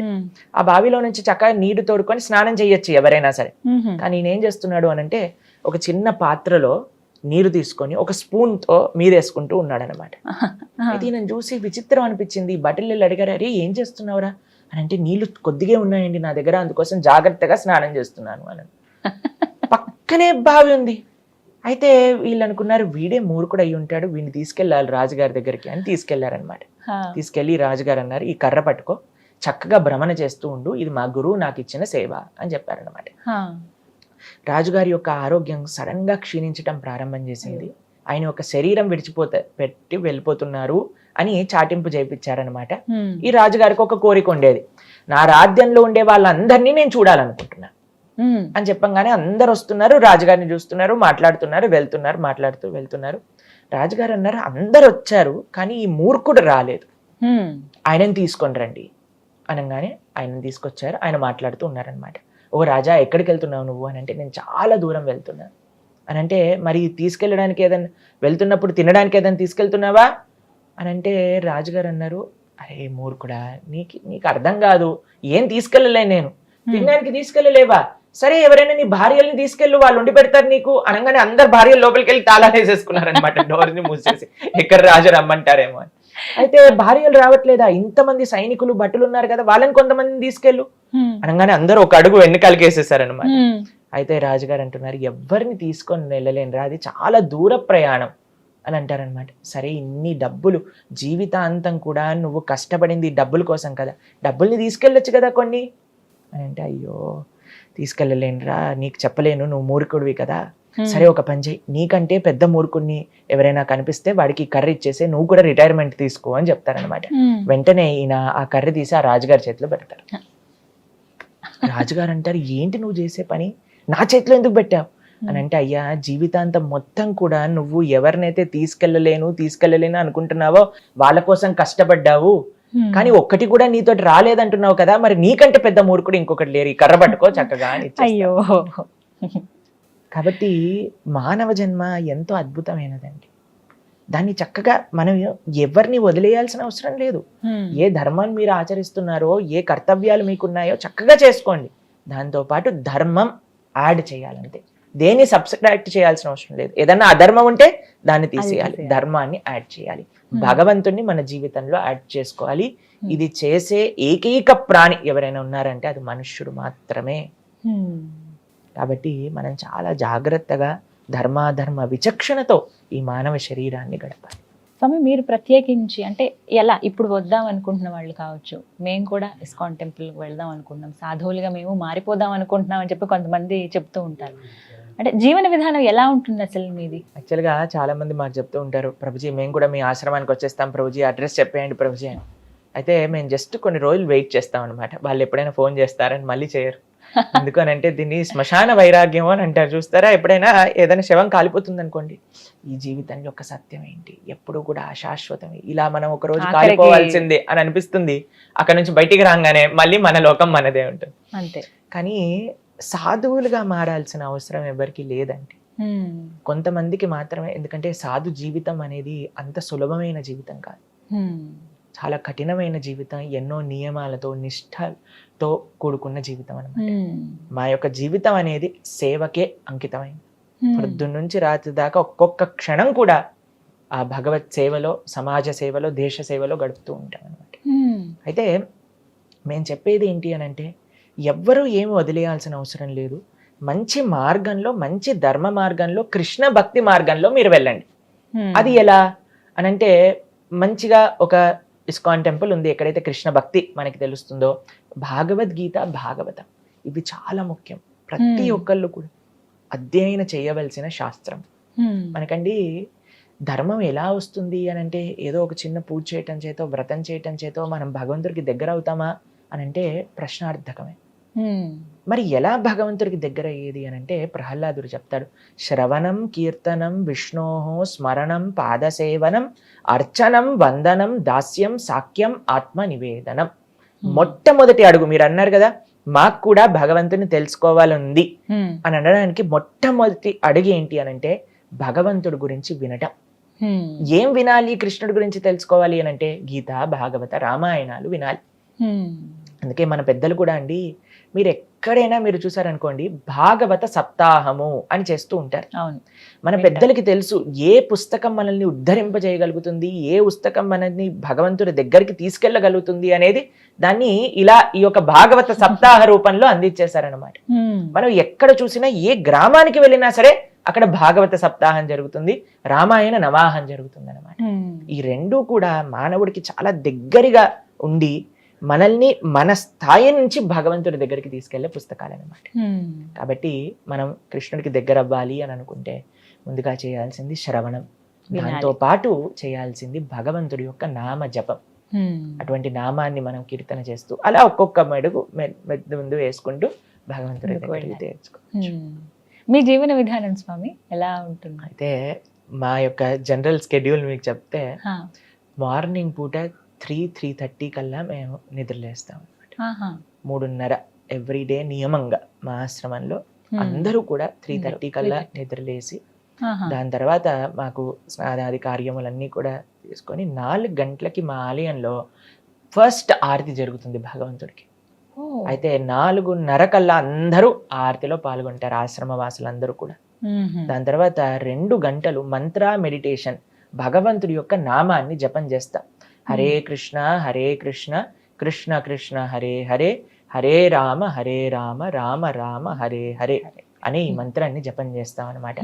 ఆ బావిలో నుంచి చక్కగా నీరు తోడుకొని స్నానం చేయొచ్చు ఎవరైనా సరే. కానీ ఈయన ఏం చేస్తున్నాడు అని అంటే, ఒక చిన్న పాత్రలో నీరు తీసుకొని ఒక స్పూన్తో మీదేసుకుంటూ ఉన్నాడు అనమాట. అయితే ఈయన చూసి విచిత్రం అనిపించింది. బట్టలు అడిగారు, అరే ఏం చేస్తున్నావురా అని అంటే, నీళ్లు కొద్దిగా ఉన్నాయండి నా దగ్గర, అందుకోసం జాగ్రత్తగా స్నానం చేస్తున్నాను అని. పక్కనే బావి ఉంది. అయితే వీళ్ళు అనుకున్నారు, వీడే మూర్ఖుడు అయి ఉంటాడు, వీడిని తీసుకెళ్ళాలి రాజుగారి దగ్గరికి అని తీసుకెళ్లారనమాట. తీసుకెళ్లి రాజుగారు అన్నారు, ఈ కర్ర పట్టుకో, చక్కగా భ్రమణ చేస్తూ ఉండు, ఇది మా గురువు నాకు ఇచ్చిన సేవ అని చెప్పారనమాట. రాజుగారి యొక్క ఆరోగ్యం సడన్ గా క్షీణించడం ప్రారంభం చేసింది. ఆయన ఒక శరీరం పెట్టి వెళ్ళిపోతున్నారు అని చాటింపు చేయించారనమాట. ఈ రాజుగారికి ఒక కోరిక ఉండేది, నా రాజ్యంలో ఉండే వాళ్ళందరినీ నేను చూడాలనుకుంటున్నా అని చెప్పంగానే అందరు వస్తున్నారు, రాజుగారిని చూస్తున్నారు, మాట్లాడుతున్నారు, వెళ్తున్నారు, మాట్లాడుతూ వెళ్తున్నారు. రాజుగారు అన్నారు, అందరు వచ్చారు కానీ ఈ మూర్ఖుడు రాలేదు, ఆయనని తీసుకొని రండి అనగానే ఆయనని తీసుకొచ్చారు. ఆయన మాట్లాడుతూ ఉన్నారనమాట. ఓ రాజా, ఎక్కడికి వెళ్తున్నావు నువ్వు అని అంటే, నేను చాలా దూరం వెళ్తున్నాను అని అంటే, మరి తీసుకెళ్ళడానికి ఏదైనా వెళ్తున్నప్పుడు తినడానికి ఏదైనా తీసుకెళ్తున్నావా అని అంటే, రాజుగారు అన్నారు, అరే మూర్ఖుడా, నీకు అర్థం కాదు, ఏం తీసుకెళ్ళలే నేను, తినడానికి తీసుకెళ్ళలేవా, సరే ఎవరైనా నీ భార్యల్ని తీసుకెళ్ళు, వాళ్ళు ఉండి పెడతారు నీకు అనగానే అందరు భార్యలు లోపలికి వెళ్ళి తాళాలు వేసేసుకున్నారనమాట, డోర్ని మూసేసి, ఎక్కడ రాజు రమ్మంటారేమో అని. అయితే భార్యలు రావట్లేదా, ఇంతమంది సైనికులు భటులు ఉన్నారు కదా, వాళ్ళని కొంతమందిని తీసుకెళ్ళు అనగానే అందరూ ఒక అడుగు వెన్నుకాలకి వేసేసారనమాట. అయితే రాజుగారు అంటున్నారు, ఎవరిని తీసుకొని వెళ్ళలేనురా, అది చాలా దూర ప్రయాణం అని అంటారనమాట. సరే ఇన్ని డబ్బులు, జీవితాంతం కూడా నువ్వు కష్టపడింది డబ్బుల కోసం కదా, డబ్బుల్ని తీసుకెళ్ళొచ్చు కదా కొన్ని అని అంటే, అయ్యో తీసుకెళ్ళలేనురా, నీకు చెప్పలేను, నువ్వు మూర్ఖుడివి కదా, సరే ఒక పని చేయి, నీకంటే పెద్ద మూర్ఖుడిని ఎవరైనా కనిపిస్తే వాడికి కర్రీ ఇచ్చేసి నువ్వు కూడా రిటైర్మెంట్ తీసుకో అని చెప్తారనమాట. వెంటనే ఈయన ఆ కర్రీ తీసి ఆ రాజుగారి చేతిలో పెడతారు. రాజుగారు అంటారు, ఏంటి నువ్వు చేసే పని, నా చేతిలో ఎందుకు పెట్టావు అని అంటే, అయ్యా జీవితాంతం మొత్తం కూడా నువ్వు ఎవరినైతే తీసుకెళ్ళలేను అనుకుంటున్నావో వాళ్ళ కోసం కష్టపడ్డావు, కానీ ఒక్కటి కూడా నీతో రాలేదంటున్నావు కదా, మరి నీకంటే పెద్ద మూర్ఖుడు ఇంకొకటి లేరు, ఈ కర్ర పట్టుకో చక్కగా అని అయ్యో. కాబట్టి మానవ జన్మ ఎంతో అద్భుతమైనదండి. దాన్ని చక్కగా మనం ఎవరిని వదిలేయాల్సిన అవసరం లేదు. ఏ ధర్మాన్ని మీరు ఆచరిస్తున్నారో, ఏ కర్తవ్యాలు మీకున్నాయో చక్కగా చేసుకోండి. దాంతోపాటు ధర్మం యాడ్ చేయాలంతే, దేన్ని సబ్స్ట్రాక్ట్ చేయాల్సిన అవసరం లేదు. ఏదన్నా అధర్మం ఉంటే దాన్ని తీసేయాలి, ధర్మాన్ని యాడ్ చేయాలి, భగవంతుణ్ణి మన జీవితంలో యాడ్ చేసుకోవాలి. ఇది చేసే ఏకైక ప్రాణి ఎవరైనా ఉన్నారంటే అది మనుష్యుడు మాత్రమే. కాబట్టి మనం చాలా జాగ్రత్తగా ధర్మాధర్మ విచక్షణతో ఈ మానవ శరీరాన్ని గడపాలి. స్వామి, మీరు ప్రత్యేకించి అంటే ఎలా ఇప్పుడు వద్దాం అనుకుంటున్న వాళ్ళు కావచ్చు, మేము కూడా ఇస్కాన్ టెంపుల్కి వెళ్దాం అనుకుంటున్నాం, సాధువులుగా మేము మారిపోదాం అనుకుంటున్నాం అని చెప్పి కొంతమంది చెప్తూ ఉంటారు. అంటే జీవన విధానం ఎలా ఉంటుంది అసలు మీది? యాక్చువల్గా చాలా మంది మాకు చెప్తూ ఉంటారు, ప్రభుజీ మేము కూడా మీ ఆశ్రమానికి వచ్చేస్తాం ప్రభుజీ, అడ్రస్ చెప్పేయండి ప్రభుజీ అని. అయితే మేము జస్ట్ కొన్ని రోజులు వెయిట్ చేస్తాం అనమాట. వాళ్ళు ఎప్పుడైనా ఫోన్ చేస్తారని మళ్ళీ చేయరు. ఎందుకనంటే దీన్ని శ్మశాన వైరాగ్యం అని అంటారు, చూస్తారా? ఎప్పుడైనా ఏదైనా శవం కాలిపోతుంది అనుకోండి, ఈ జీవితంలో ఒక సత్యం ఏంటి, ఎప్పుడు కూడా అశాశ్వతమే, ఇలా మనం ఒక రోజు కాలిపోవాల్సిందే అని అనిపిస్తుంది. అక్కడ నుంచి బయటికి రాగానే మళ్ళీ మన లోకం మనదే ఉంటుంది అంతే. కానీ సాధువులుగా మారాల్సిన అవసరం ఎవరికి లేదండి, కొంతమందికి మాత్రమే. ఎందుకంటే సాధు జీవితం అనేది అంత సులభమైన జీవితం కాదు, చాలా కఠినమైన జీవితం, ఎన్నో నియమాలతో నిష్ఠతో కూడుకున్న జీవితం అన్నమాట. మా యొక్క జీవితం అనేది సేవకే అంకితమైంది. పొద్దున్న నుంచి రాత్రి దాకా ఒక్కొక్క క్షణం కూడా ఆ భగవత్ సేవలో, సమాజ సేవలో, దేశ సేవలో గడుపుతూ ఉంటాం అనమాట. అయితే మేము చెప్పేది ఏంటి అని అంటే, ఎవ్వరూ ఏమి వదిలేయాల్సిన అవసరం లేదు. మంచి మార్గంలో, మంచి ధర్మ మార్గంలో, కృష్ణ భక్తి మార్గంలో మీరు వెళ్ళండి. అది ఎలా అనంటే, మంచిగా ఒక ఇస్కాన్ టెంపుల్ ఉంది, ఎక్కడైతే కృష్ణ భక్తి మనకి తెలుస్తుందో, భగవద్గీత, భాగవతం ఇవి చాలా ముఖ్యం. ప్రతి ఒక్కళ్ళు కూడా అధ్యయనం చేయవలసిన శాస్త్రం. మనకండి ధర్మం ఎలా వస్తుంది అని అంటే, ఏదో ఒక చిన్న పూజ చేయటం చేతో, వ్రతం చేయటం చేతో మనం భగవంతుడికి దగ్గర అవుతామా అని అంటే ప్రశ్నార్థకమే. మరి ఎలా భగవంతుడికి దగ్గర అయ్యేది అని అంటే, ప్రహ్లాదుడు చెప్తాడు, శ్రవణం కీర్తనం విష్ణోహో స్మరణం పాదసేవనం అర్చనం వందనం దాస్యం సాఖ్యం ఆత్మ నివేదనం. మొట్టమొదటి అడుగు, మీరు అన్నారు కదా మాకు కూడా భగవంతుని తెలుసుకోవాలని అని అనడానికి మొట్టమొదటి అడుగు ఏంటి అని అంటే, భగవంతుడి గురించి వినటం. ఏం వినాలి కృష్ణుడి గురించి తెలుసుకోవాలి అని అంటే, గీత, భాగవత, రామాయణాలు వినాలి. అందుకే మన పెద్దలు కూడా అండి, మీరు ఎక్కడైనా మీరు చూసారనుకోండి, భాగవత సప్తాహము అని చేస్తూ ఉంటారు. మన పెద్దలకి తెలుసు ఏ పుస్తకం మనల్ని ఉద్ధరింపజేయగలుగుతుంది, ఏ పుస్తకం మనల్ని భగవంతుడి దగ్గరికి తీసుకెళ్ళగలుగుతుంది అనేది దాన్ని ఇలా ఈ యొక్క భాగవత సప్తాహ రూపంలో అందించేశారనమాట. మనం ఎక్కడ చూసినా, ఏ గ్రామానికి వెళ్ళినా సరే అక్కడ భాగవత సప్తాహం జరుగుతుంది, రామాయణ నవాహం జరుగుతుంది అనమాట. ఈ రెండూ కూడా మానవుడికి చాలా దగ్గరగా ఉండి మనల్ని మన స్థాయి నుంచి భగవంతుడి దగ్గరికి తీసుకెళ్లే పుస్తకాలు అనమాట. కాబట్టి మనం కృష్ణుడికి దగ్గర అవ్వాలి అని అనుకుంటే ముందుగా చేయాల్సింది శ్రవణం, దాంతో పాటు చేయాల్సింది భగవంతుడి యొక్క నామ జపం. అటువంటి నామాన్ని మనం కీర్తన చేస్తూ అలా ఒక్కొక్క మెడుగు ముందు వేసుకుంటూ భగవంతుడి దగ్గరికి తెచ్చుకోవచ్చు. మీ జీవన విధానం స్వామి ఎలా ఉంటుంది? అయితే మా యొక్క జనరల్ స్కెడ్యూల్ మీకు చెప్తే మార్నింగ్ పూట 3:30 కల్లా మేము నిద్రలేస్తాం అన్నమాట. 3:30 ఎవ్రీడే నియమంగా మా ఆశ్రమంలో అందరూ కూడా 3:30 కల్లా నిద్రలేసి దాని తర్వాత మాకు స్నానాది కార్యములన్నీ కూడా తీసుకొని 4 గంటలకి మా ఆలయంలో ఫస్ట్ ఆరతి జరుగుతుంది భగవంతుడికి. అయితే 4:30 కల్లా అందరూ ఆరతిలో పాల్గొంటారు, ఆశ్రమ వాసులందరూ కూడా. దాని తర్వాత 2 గంటలు మంత్ర మెడిటేషన్, భగవంతుడి యొక్క నామాన్ని జపం చేస్తాం. హరే కృష్ణ కృష్ణ కృష్ణ హరే హరే, హరే రామ రామ రామ హరే హరే అనే ఈ మంత్రాన్ని జపం చేస్తాం అనమాట.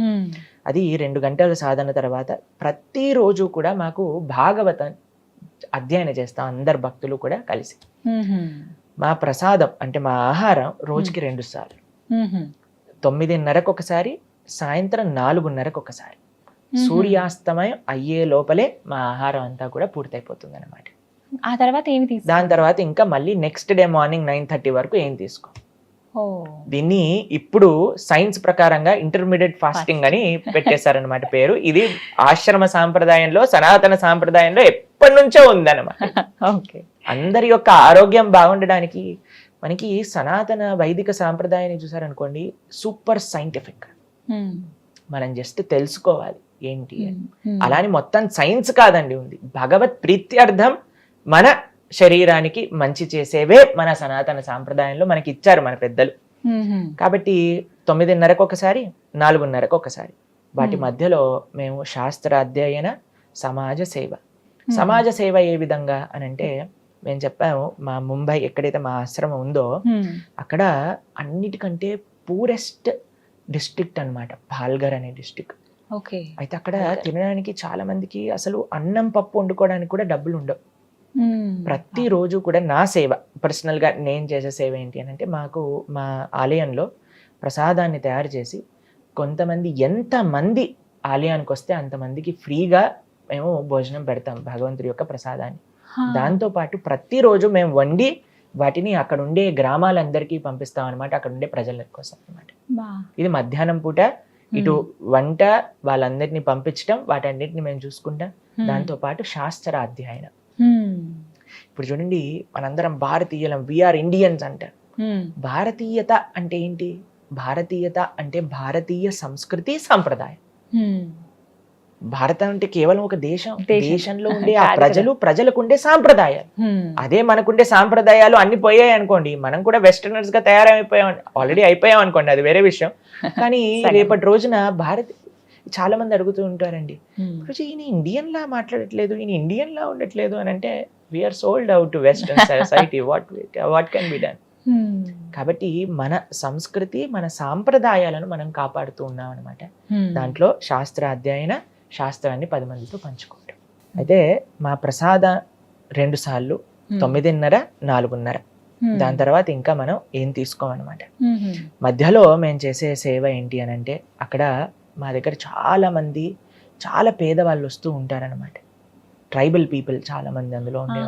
అది 2 గంటల సాధన తర్వాత ప్రతిరోజు కూడా మాకు భాగవతం అధ్యయనం చేస్తాం అందరు భక్తులు కూడా కలిసి. మా ప్రసాదం అంటే మా ఆహారం రోజుకి 2 సార్లు, 9:30కు ఒకసారి, సాయంత్రం 4:30కు ఒకసారి. సూర్యాస్తమయం అయ్యే లోపలే మా ఆహారం అంతా కూడా పూర్తయిపోతుంది అనమాట. ఆ తర్వాత ఏమి తీసుకో? దాని తర్వాత ఇంకా మళ్ళీ నెక్స్ట్ డే మార్నింగ్ 9:30 వరకు ఏం తీసుకో. దీన్ని ఇప్పుడు సైన్స్ ప్రకారంగా ఇంటర్మీడియట్ ఫాస్టింగ్ అని పెట్టేశారనమాట పేరు. ఇది ఆశ్రమ సాంప్రదాయంలో, సనాతన సాంప్రదాయంలో ఎప్పటి నుంచో ఉందన్నమాట. అందరి యొక్క ఆరోగ్యం బాగుండడానికి మనకి సనాతన వైదిక సాంప్రదాయాన్ని చూసారనుకోండి, సూపర్ సైంటిఫిక్. మనం జస్ట్ తెలుసుకోవాలి ఏంటి అని. అలాని మొత్తం సైన్స్ కాదండి ఉంది, భగవత్ ప్రీత్యర్థం మన శరీరానికి మంచి చేసేవే మన సనాతన సాంప్రదాయంలో మనకి ఇచ్చారు మన పెద్దలు. కాబట్టి 9:30కు ఒకసారి, 4:30కు ఒకసారి, వాటి మధ్యలో మేము శాస్త్ర అధ్యయన, సమాజ సేవ. సమాజ సేవ ఏ విధంగా అని అంటే, మేము చెప్పాము మా ముంబై ఎక్కడైతే మా ఆశ్రమం ఉందో అక్కడ అన్నిటికంటే పూరెస్ట్ డిస్ట్రిక్ట్ అన్నమాట, పాల్ఘర్ అనే డిస్ట్రిక్ట్. అయితే అక్కడ తినడానికి చాలా మందికి అసలు అన్నం పప్పు వండుకోవడానికి కూడా డబ్బులు ఉండవు. ప్రతిరోజు కూడా నా సేవ, పర్సనల్ గా నేను చేసే సేవ ఏంటి అని అంటే, మాకు మా ఆలయంలో ప్రసాదాన్ని తయారు చేసి కొంతమంది, ఎంతమంది ఆలయానికి వస్తే అంతమందికి ఫ్రీగా మేము భోజనం పెడతాం భగవంతుడి యొక్క ప్రసాదాన్ని. దాంతో పాటు ప్రతిరోజు మేము వండి వాటిని అక్కడ ఉండే గ్రామాలందరికీ పంపిస్తాం అనమాట, అక్కడ ఉండే ప్రజల కోసం అనమాట. ఇది మధ్యాహ్నం పూట ఇటు వంట వాళ్ళందరినీ పంపించడం, వాటన్నిటిని మేము చూసుకుంటాం. దాంతో పాటు శాస్త్ర అధ్యయనం. ఇప్పుడు చూడండి, మనందరం భారతీయులం, వీఆర్ ఇండియన్స్ అంటారు. భారతీయత అంటే ఏంటి? భారతీయత అంటే భారతీయ సంస్కృతి సంప్రదాయం. భారతం అంటే కేవలం ఒక దేశం, దేశంలో ఉండే ఆ ప్రజలకు ఉండే సాంప్రదాయాలు. అదే మనకుండే సాంప్రదాయాలు అన్ని పోయాయి అనుకోండి, మనం కూడా వెస్టర్నర్స్ గా తయారైపోయాం, ఆల్రెడీ అయిపోయాం అనుకోండి, అది వేరే విషయం. కానీ రేపటి రోజున చాలా మంది అడుగుతూ ఉంటారండి, ఈయన ఇండియన్ లా మాట్లాడట్లేదు, ఈయన ఇండియన్ లా ఉండట్లేదు అని అంటే, we're sold out to western society, what can be done. కాబట్టి మన సంస్కృతి, మన సాంప్రదాయాలను మనం కాపాడుతూ ఉన్నాం అనమాట. దాంట్లో శాస్త్ర అధ్యయన, శాస్త్రాన్ని 10 మందితో పంచుకుంటాం. అయితే మా ప్రసాద 2 సార్లు, 9:30, 4:30. దాని తర్వాత ఇంకా మనం ఏం తీసుకోమన్నమాట. మధ్యలో మేము చేసే సేవ ఏంటి అని అంటే, అక్కడ మా దగ్గర చాలా మంది చాలా పేదవాళ్ళు వస్తూ ఉంటారనమాట. ట్రైబల్ పీపుల్ చాలా మంది అందులో ఉండే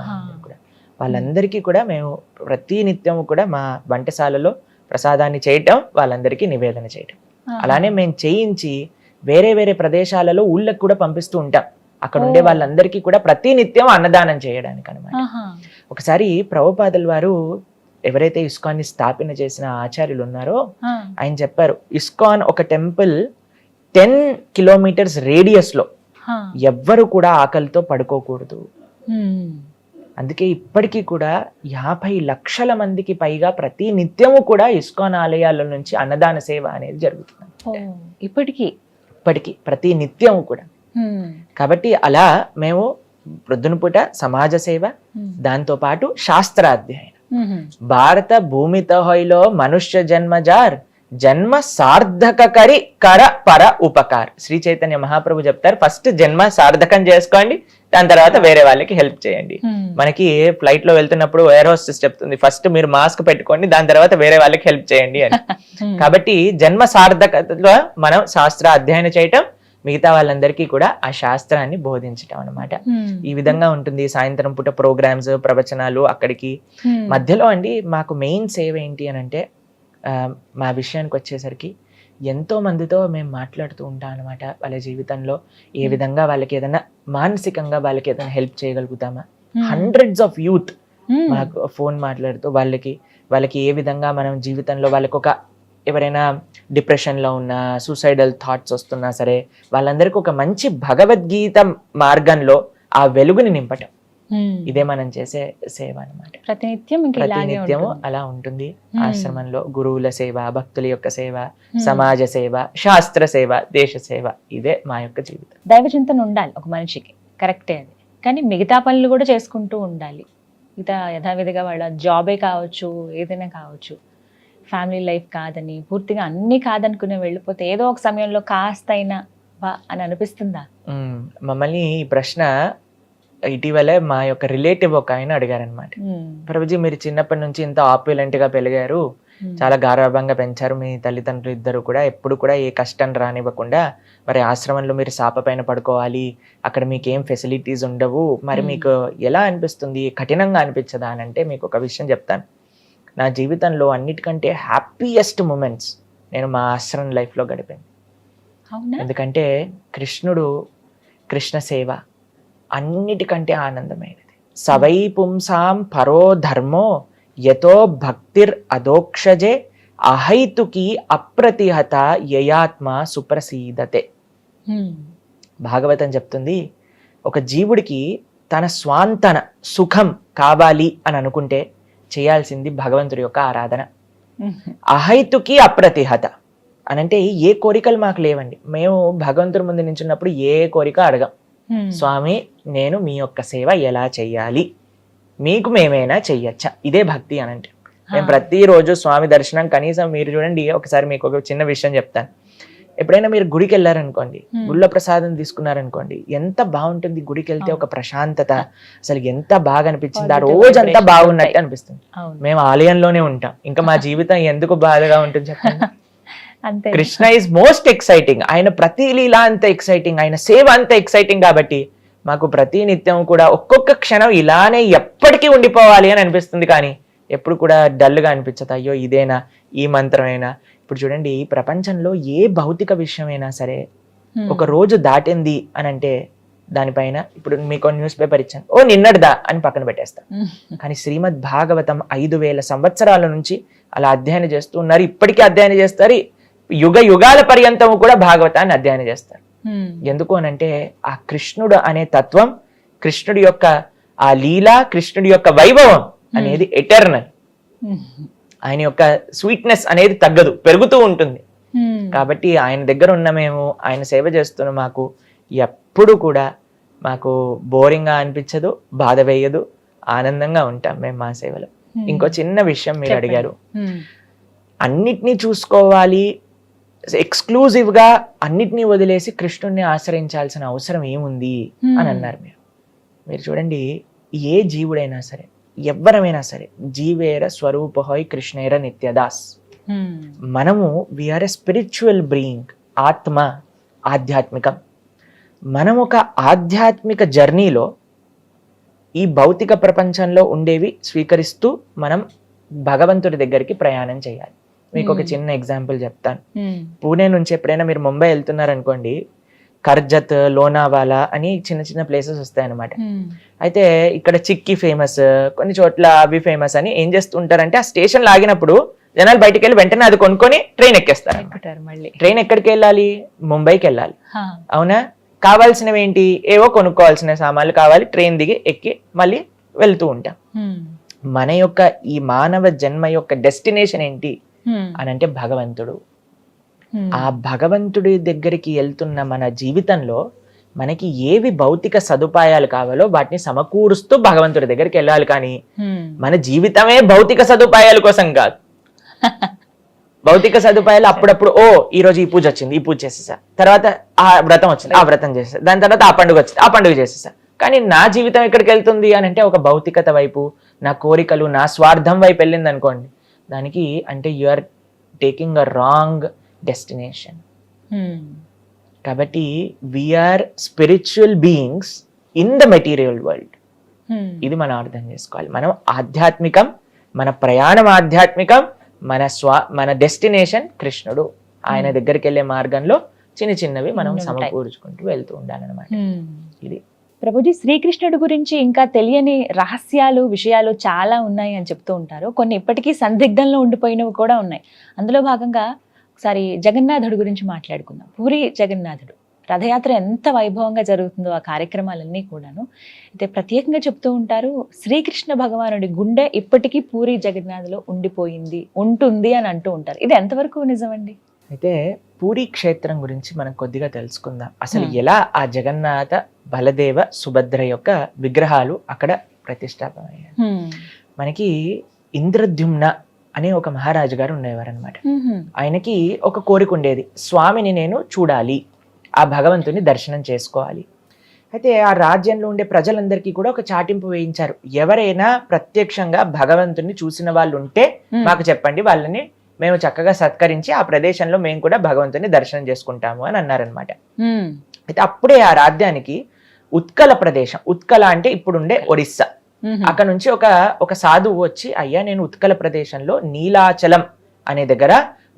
కూడా, వాళ్ళందరికీ కూడా మేము ప్రతి నిత్యము కూడా మా వంటశాలలో ప్రసాదాన్ని చేయటం, వాళ్ళందరికీ నివేదన చేయటం. అలానే మేము చేయించి వేరే వేరే ప్రదేశాలలో ఊళ్ళకి కూడా పంపిస్తూ ఉంటాం. అక్కడ ఉండే వాళ్ళందరికీ కూడా ప్రతి నిత్యం అన్నదానం చేయడానికి అనమాట. ఒకసారి ప్రభుపాదుల వారు ఎవరైతే ఇస్కాన్ ని స్థాపన చేసిన ఆచార్యులు ఉన్నారో ఆయన చెప్పారు, ఇస్కాన్ ఒక టెంపుల్ 10 కిలోమీటర్స్ రేడియస్ లో ఎవ్వరు కూడా ఆకలితో పడుకోకూడదు. అందుకే ఇప్పటికీ కూడా 50 లక్షల మందికి పైగా ప్రతి నిత్యము కూడా ఇస్కాన్ ఆలయాల నుంచి అన్నదాన సేవ అనేది జరుగుతుంది. ఇప్పటికీ ప్రతి నిత్యము కూడా. కాబట్టి అలా మేము ప్రొద్దున పూట సమాజ సేవ, దాంతో పాటు శాస్త్రాధ్యయనం. భారత భూమితో హైలో మనుష్య జన్మజార్, జన్మ సార్థక కరి కర పర ఉపకార్. శ్రీ చైతన్య మహాప్రభు చెప్తారు, ఫస్ట్ జన్మ సార్థకం చేసుకోండి, దాని తర్వాత వేరే వాళ్ళకి హెల్ప్ చేయండి. మనకి ఫ్లైట్ లో వెళ్తున్నప్పుడు ఎయిర్ హోస్టెస్ చెప్తుంది, ఫస్ట్ మీరు మాస్క్ పెట్టుకోండి, దాని తర్వాత వేరే వాళ్ళకి హెల్ప్ చేయండి అని. కాబట్టి జన్మ సార్థకతలో మనం శాస్త్ర అధ్యయనం చేయటం, మిగతా వాళ్ళందరికీ కూడా ఆ శాస్త్రాన్ని బోధించటం అనమాట. ఈ విధంగా ఉంటుంది. సాయంత్రం పూట ప్రోగ్రామ్స్, ప్రవచనాలు. అక్కడికి మధ్యలో అండి మాకు మెయిన్ సేవ ఏంటి అని అంటే, మా విషయానికి వచ్చేసరికి ఎంతో మందితో మేము మాట్లాడుతూ ఉంటాం అనమాట. వాళ్ళ జీవితంలో ఏ విధంగా వాళ్ళకి ఏదైనా మానసికంగా వాళ్ళకి ఏదైనా హెల్ప్ చేయగలుగుతామా. హండ్రెడ్స్ ఆఫ్ యూత్ మాకు ఫోన్ మాట్లాడుతూ వాళ్ళకి ఏ విధంగా మనం జీవితంలో వాళ్ళకి ఒక ఎవరైనా డిప్రెషన్లో ఉన్నా, సూసైడల్ థాట్స్ వస్తున్నా సరే, వాళ్ళందరికీ ఒక మంచి భగవద్గీత మార్గంలో ఆ వెలుగుని నింపటం, ఇదే మనం చేసే సేవ అనమాట. ప్రతినిత్యము అలా ఉంటుంది. ఆశ్రమంలో గురువుల సేవ, భక్తుల యొక్క సేవ, సమాజ సేవ, శాస్త్ర సేవ, దేశ సేవ, ఇదే మా యొక్క జీవితం. దైవ చింతన ఉండాలి ఒక మనిషికి, కరెక్టే అది. కానీ మిగతా పనులు కూడా చేసుకుంటూ ఉండాలి. యథావిధిగా వాళ్ళ జాబే కావచ్చు, ఏదైనా కావచ్చు, ఫ్యామిలీ లైఫ్ కాదని పూర్తిగా అన్ని కాదనుకునే వెళ్ళిపోతే ఏదో ఒక సమయంలో కాస్త అయినా బా అని అనిపిస్తుందా? మమ్మల్ని ఈ ప్రశ్న ఇటీవలే మా యొక్క రిలేటివ్ ఒక ఆయన అడిగారనమాట. ప్రభుజీ, మీరు చిన్నప్పటి నుంచి ఇంత ఆప్యులెంట్ గా పెరిగారు, చాలా గారాభంగా పెంచారు మీ తల్లిదండ్రులు ఇద్దరు కూడా, ఎప్పుడు కూడా ఏ కష్టం రానివ్వకుండా, మరి ఆశ్రమంలో మీరు సాప పైన పడుకోవాలి, అక్కడ మీకు ఏం ఫెసిలిటీస్ ఉండవు, మరి మీకు ఎలా అనిపిస్తుంది, కఠినంగా అనిపించదా అని అంటే, మీకు ఒక విషయం చెప్తాను. నా జీవితంలో అన్నిటికంటే హ్యాపీయెస్ట్ మూమెంట్స్ నేను మా ఆశ్రమం లైఫ్లో గడిపాను. ఎందుకంటే కృష్ణ సేవ అన్నిటికంటే ఆనందమైనది. సవై పుంసాం పరో ధర్మో యతో భక్తిర్ అదోక్షజే అహైతుకి అప్రతిహత యయాత్మ సుప్రసీదతే. భాగవతం చెప్తుంది, ఒక జీవుడికి తన స్వాంతన సుఖం కావాలి అని అనుకుంటే చేయాల్సింది భగవంతుడి యొక్క ఆరాధన. అహైతుకి అప్రతిహత అనంటే ఏ కోరికలు మాకు లేవండి. మేము భగవంతుడి ముందు నించున్నప్పుడు ఏ కోరిక అడగం. స్వామి, నేను మీ యొక్క సేవ ఎలా చెయ్యాలి, మీకు మేమైనా చెయ్యొచ్చా, ఇదే భక్తి అనంటే. మేము ప్రతిరోజు స్వామి దర్శనం, కనీసం మీరు చూడండి, ఒకసారి మీకు ఒక చిన్న విషయం చెప్తాను. ఎప్పుడైనా మీరు గుడికి వెళ్ళారనుకోండి, గుళ్ళ ప్రసాదం తీసుకున్నారనుకోండి, ఎంత బాగుంటుంది గుడికి వెళ్తే, ఒక ప్రశాంతత, అసలు ఎంత బాగా అనిపించింది, ఆ రోజంతా బాగున్నట్టు అనిపిస్తుంది. మేము ఆలయంలోనే ఉంటాం, ఇంకా మా జీవితం ఎందుకు బాధగా ఉంటుంది చెప్పండి. Krishna is most exciting. ఆయన ప్రతి లీలా అంత ఎక్సైటింగ్, ఆయన సేవ అంత ఎక్సైటింగ్ కాబట్టి మాకు ప్రతి నిత్యం కూడా ఒక్కొక్క క్షణం ఇలానే ఎప్పటికీ ఉండిపోవాలి అని అనిపిస్తుంది. కానీ ఎప్పుడు కూడా డల్గా అనిపించదు. అయ్యో ఇదేనా, ఈ మంత్రమైనా. ఇప్పుడు చూడండి, ప్రపంచంలో ఏ భౌతిక విషయమైనా సరే ఒక రోజు దాటింది అని అంటే దానిపైన, ఇప్పుడు మీకు న్యూస్ పేపర్ ఇచ్చాను, ఓ నిన్నటిదా అని పక్కన పెట్టేస్తాం. కానీ శ్రీమద్ భాగవతం 5000 సంవత్సరాల నుంచి అలా అధ్యయనం చేస్తూ ఉన్నారు, ఇప్పటికీ అధ్యయనం చేస్తారు, యుగ యుగాల పర్యంతము కూడా భాగవతాన్ని అధ్యయనం చేస్తారు. ఎందుకు అనంటే ఆ కృష్ణుడు అనే తత్వం, కృష్ణుడి యొక్క ఆ లీల, కృష్ణుడి యొక్క వైభవం అనేది ఎటర్నల్. ఆయన యొక్క స్వీట్నెస్ అనేది తగ్గదు, పెరుగుతూ ఉంటుంది. కాబట్టి ఆయన దగ్గర ఉన్న మేము, ఆయన సేవ చేస్తున్న మాకు ఎప్పుడు కూడా మాకు బోరింగ్ గా అనిపించదు, బాధ వేయదు, ఆనందంగా ఉంటాం మేము మా సేవలో. ఇంకో చిన్న విషయం మీరు అడిగారు, అన్నిటినీ చూసుకోవాలి, ఎక్స్క్లూజివ్ గా అన్నిటినీ వదిలేసి కృష్ణుడిని ఆశ్రయించాల్సిన అవసరం ఏముంది అని అన్నారు మీరు చూడండి, ఏ జీవుడైనా సరే, ఎవ్వరమైనా సరే, జీవేర స్వరూపహోయ్ కృష్ణేర నిత్యదాస్. మనము వీఆర్ ఎ స్పిరిచువల్ బీయింగ్, ఆత్మ ఆధ్యాత్మికం. మనం ఒక ఆధ్యాత్మిక జర్నీలో ఈ భౌతిక ప్రపంచంలో ఉండేవి స్వీకరిస్తూ మనం భగవంతుడి దగ్గరికి ప్రయాణం చేయాలి. మీకు ఒక చిన్న ఎగ్జాంపుల్ చెప్తాను. పూణే నుంచి ఎప్పుడైనా మీరు ముంబై వెళ్తున్నారనుకోండి, కర్జత్, లోనావాలా అని చిన్న చిన్న ప్లేసెస్ వస్తాయన్నమాట. అయితే ఇక్కడ చిక్కీ ఫేమస్, కొన్ని చోట్ల అవి ఫేమస్ అని ఏం చేస్తుంటారంటే, ఆ స్టేషన్ లాగినప్పుడు జనాలు బయటకు వెళ్ళి వెంటనే అది కొనుక్కొని ట్రైన్ ఎక్కేస్తారు. ట్రైన్ ఎక్కడికి వెళ్ళాలి? ముంబైకి వెళ్ళాలి, అవునా? కావాల్సినవి ఏంటి? ఏవో కొనుక్కోవాల్సిన సామాన్లు కావాలి, ట్రైన్ దిగి ఎక్కి మళ్ళీ వెళ్తూ ఉంటాం. మన యొక్క ఈ మానవ జన్మ యొక్క డెస్టినేషన్ ఏంటి అని అంటే భగవంతుడు. ఆ భగవంతుడి దగ్గరికి వెళ్తున్న మన జీవితంలో మనకి ఏవి భౌతిక సదుపాయాలు కావాలో వాటిని సమకూరుస్తూ భగవంతుడి దగ్గరికి వెళ్ళాలి. కానీ మన జీవితమే భౌతిక సదుపాయాల కోసం కాదు. భౌతిక సదుపాయాలు అప్పుడప్పుడు, ఓ ఈ రోజు ఈ పూజ వచ్చింది, ఈ పూజ చేసేసా, తర్వాత ఆ వ్రతం వచ్చింది, ఆ వ్రతం చేసేసా, దాని తర్వాత ఆ పండుగ వచ్చింది, ఆ పండుగ చేసేసా. కానీ నా జీవితం ఎక్కడికి వెళ్తుంది అని అంటే ఒక భౌతికత వైపు, నా కోరికలు, నా స్వార్థం వైపు వెళ్ళింది అనుకోండి, దానికి అంటే you are taking a wrong destination. కాబట్టి we are spiritual beings in the material world. ఇది మనం అర్థం చేసుకోవాలి. మనం ఆధ్యాత్మికం, మన ప్రయాణం ఆధ్యాత్మికం, మన డెస్టినేషన్ కృష్ణుడు. ఆయన దగ్గరికి వెళ్ళే మార్గంలో చిన్న చిన్నవి మనం ఉంటాయి. సమకూర్చుకుంటూ వెళ్తూ ఉండాలన్నమాట. ఇది ప్రభుజీ, శ్రీకృష్ణుడి గురించి ఇంకా తెలియని రహస్యాలు విషయాలు చాలా ఉన్నాయి అని చెప్తూ ఉంటారు. కొన్ని ఇప్పటికీ సందిగ్ధంలో ఉండిపోయినవి కూడా ఉన్నాయి. అందులో భాగంగా ఒకసారి జగన్నాథుడి గురించి మాట్లాడుకుందాం. పూరి జగన్నాథుడు రథయాత్ర ఎంత వైభవంగా జరుగుతుందో ఆ కార్యక్రమాలన్నీ కూడాను. అయితే ప్రత్యేకంగా చెప్తూ ఉంటారు, శ్రీకృష్ణ భగవానుడి గుండె ఇప్పటికీ పూరి జగన్నాథ్లో ఉండిపోయింది, ఉంటుంది అని అంటూ ఉంటారు. ఇది ఎంతవరకు నిజమండి? అయితే పూరి క్షేత్రం గురించి మనం కొద్దిగా తెలుసుకుందాం. అసలు ఎలా ఆ జగన్నాథ బలదేవ సుభద్ర యొక్క విగ్రహాలు అక్కడ ప్రతిష్టాపన అయ్యాయి. మనకి ఇంద్రద్యుమ్న అనే ఒక మహారాజు గారు ఉండేవారు అనమాట. ఆయనకి ఒక కోరిక ఉండేది, స్వామిని నేను చూడాలి, ఆ భగవంతుని దర్శనం చేసుకోవాలి. అయితే ఆ రాజ్యంలో ఉండే ప్రజలందరికీ కూడా ఒక చాటింపు వేయించారు, ఎవరైనా ప్రత్యక్షంగా భగవంతుని చూసిన వాళ్ళు ఉంటే మాకు చెప్పండి, వాళ్ళని మేము చక్కగా సత్కరించి ఆ ప్రదేశంలో మేము కూడా భగవంతుని దర్శనం చేసుకుంటాము అని అన్నారనమాట. అయితే అప్పుడే ఆ రాజ్యానికి ఉత్కల ప్రదేశం, ఉత్కల అంటే ఇప్పుడుండే ఒడిస్సా, అక్కడ నుంచి ఒక సాధువు వచ్చి, అయ్యా నేను ఉత్కల ప్రదేశంలో నీలాచలం అనే దగ్గర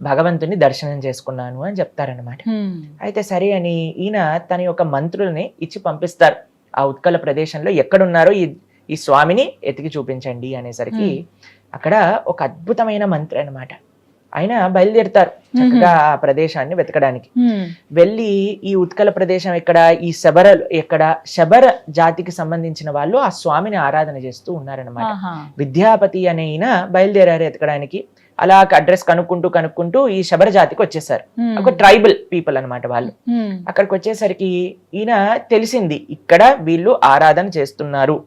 భగవంతుని దర్శనం చేసుకున్నాను అని చెప్తారనమాట. అయితే సరే అని ఈయన తన యొక్క మంత్రుల్ని ఇచ్చి పంపిస్తారు, ఆ ఉత్కల ప్రదేశంలో ఎక్కడున్నారో ఈ స్వామిని ఎతికి చూపించండి అనేసరికి అక్కడ ఒక అద్భుతమైన మంత్రి అనమాట. ఆయన బయలుదేరుతారు చక్కగా ఆ ప్రదేశాన్ని వెతకడానికి. వెళ్ళి ఈ ఉత్కల ప్రదేశం ఎక్కడ, ఈ శబర జాతికి సంబంధించిన వాళ్ళు ఆ స్వామిని ఆరాధన చేస్తూ ఉన్నారనమాట. విద్యాపతి అనే ఈయన బయలుదేరారు ఎతకడానికి. అలా అడ్రస్ కనుక్కుంటూ ఈ శబర జాతికి వచ్చేసారు. ఒక ట్రైబల్ పీపుల్ అనమాట వాళ్ళు. అక్కడికి వచ్చేసరికి ఈయన తెలిసింది ఇక్కడ వీళ్ళు ఆరాధన చేస్తున్నారు,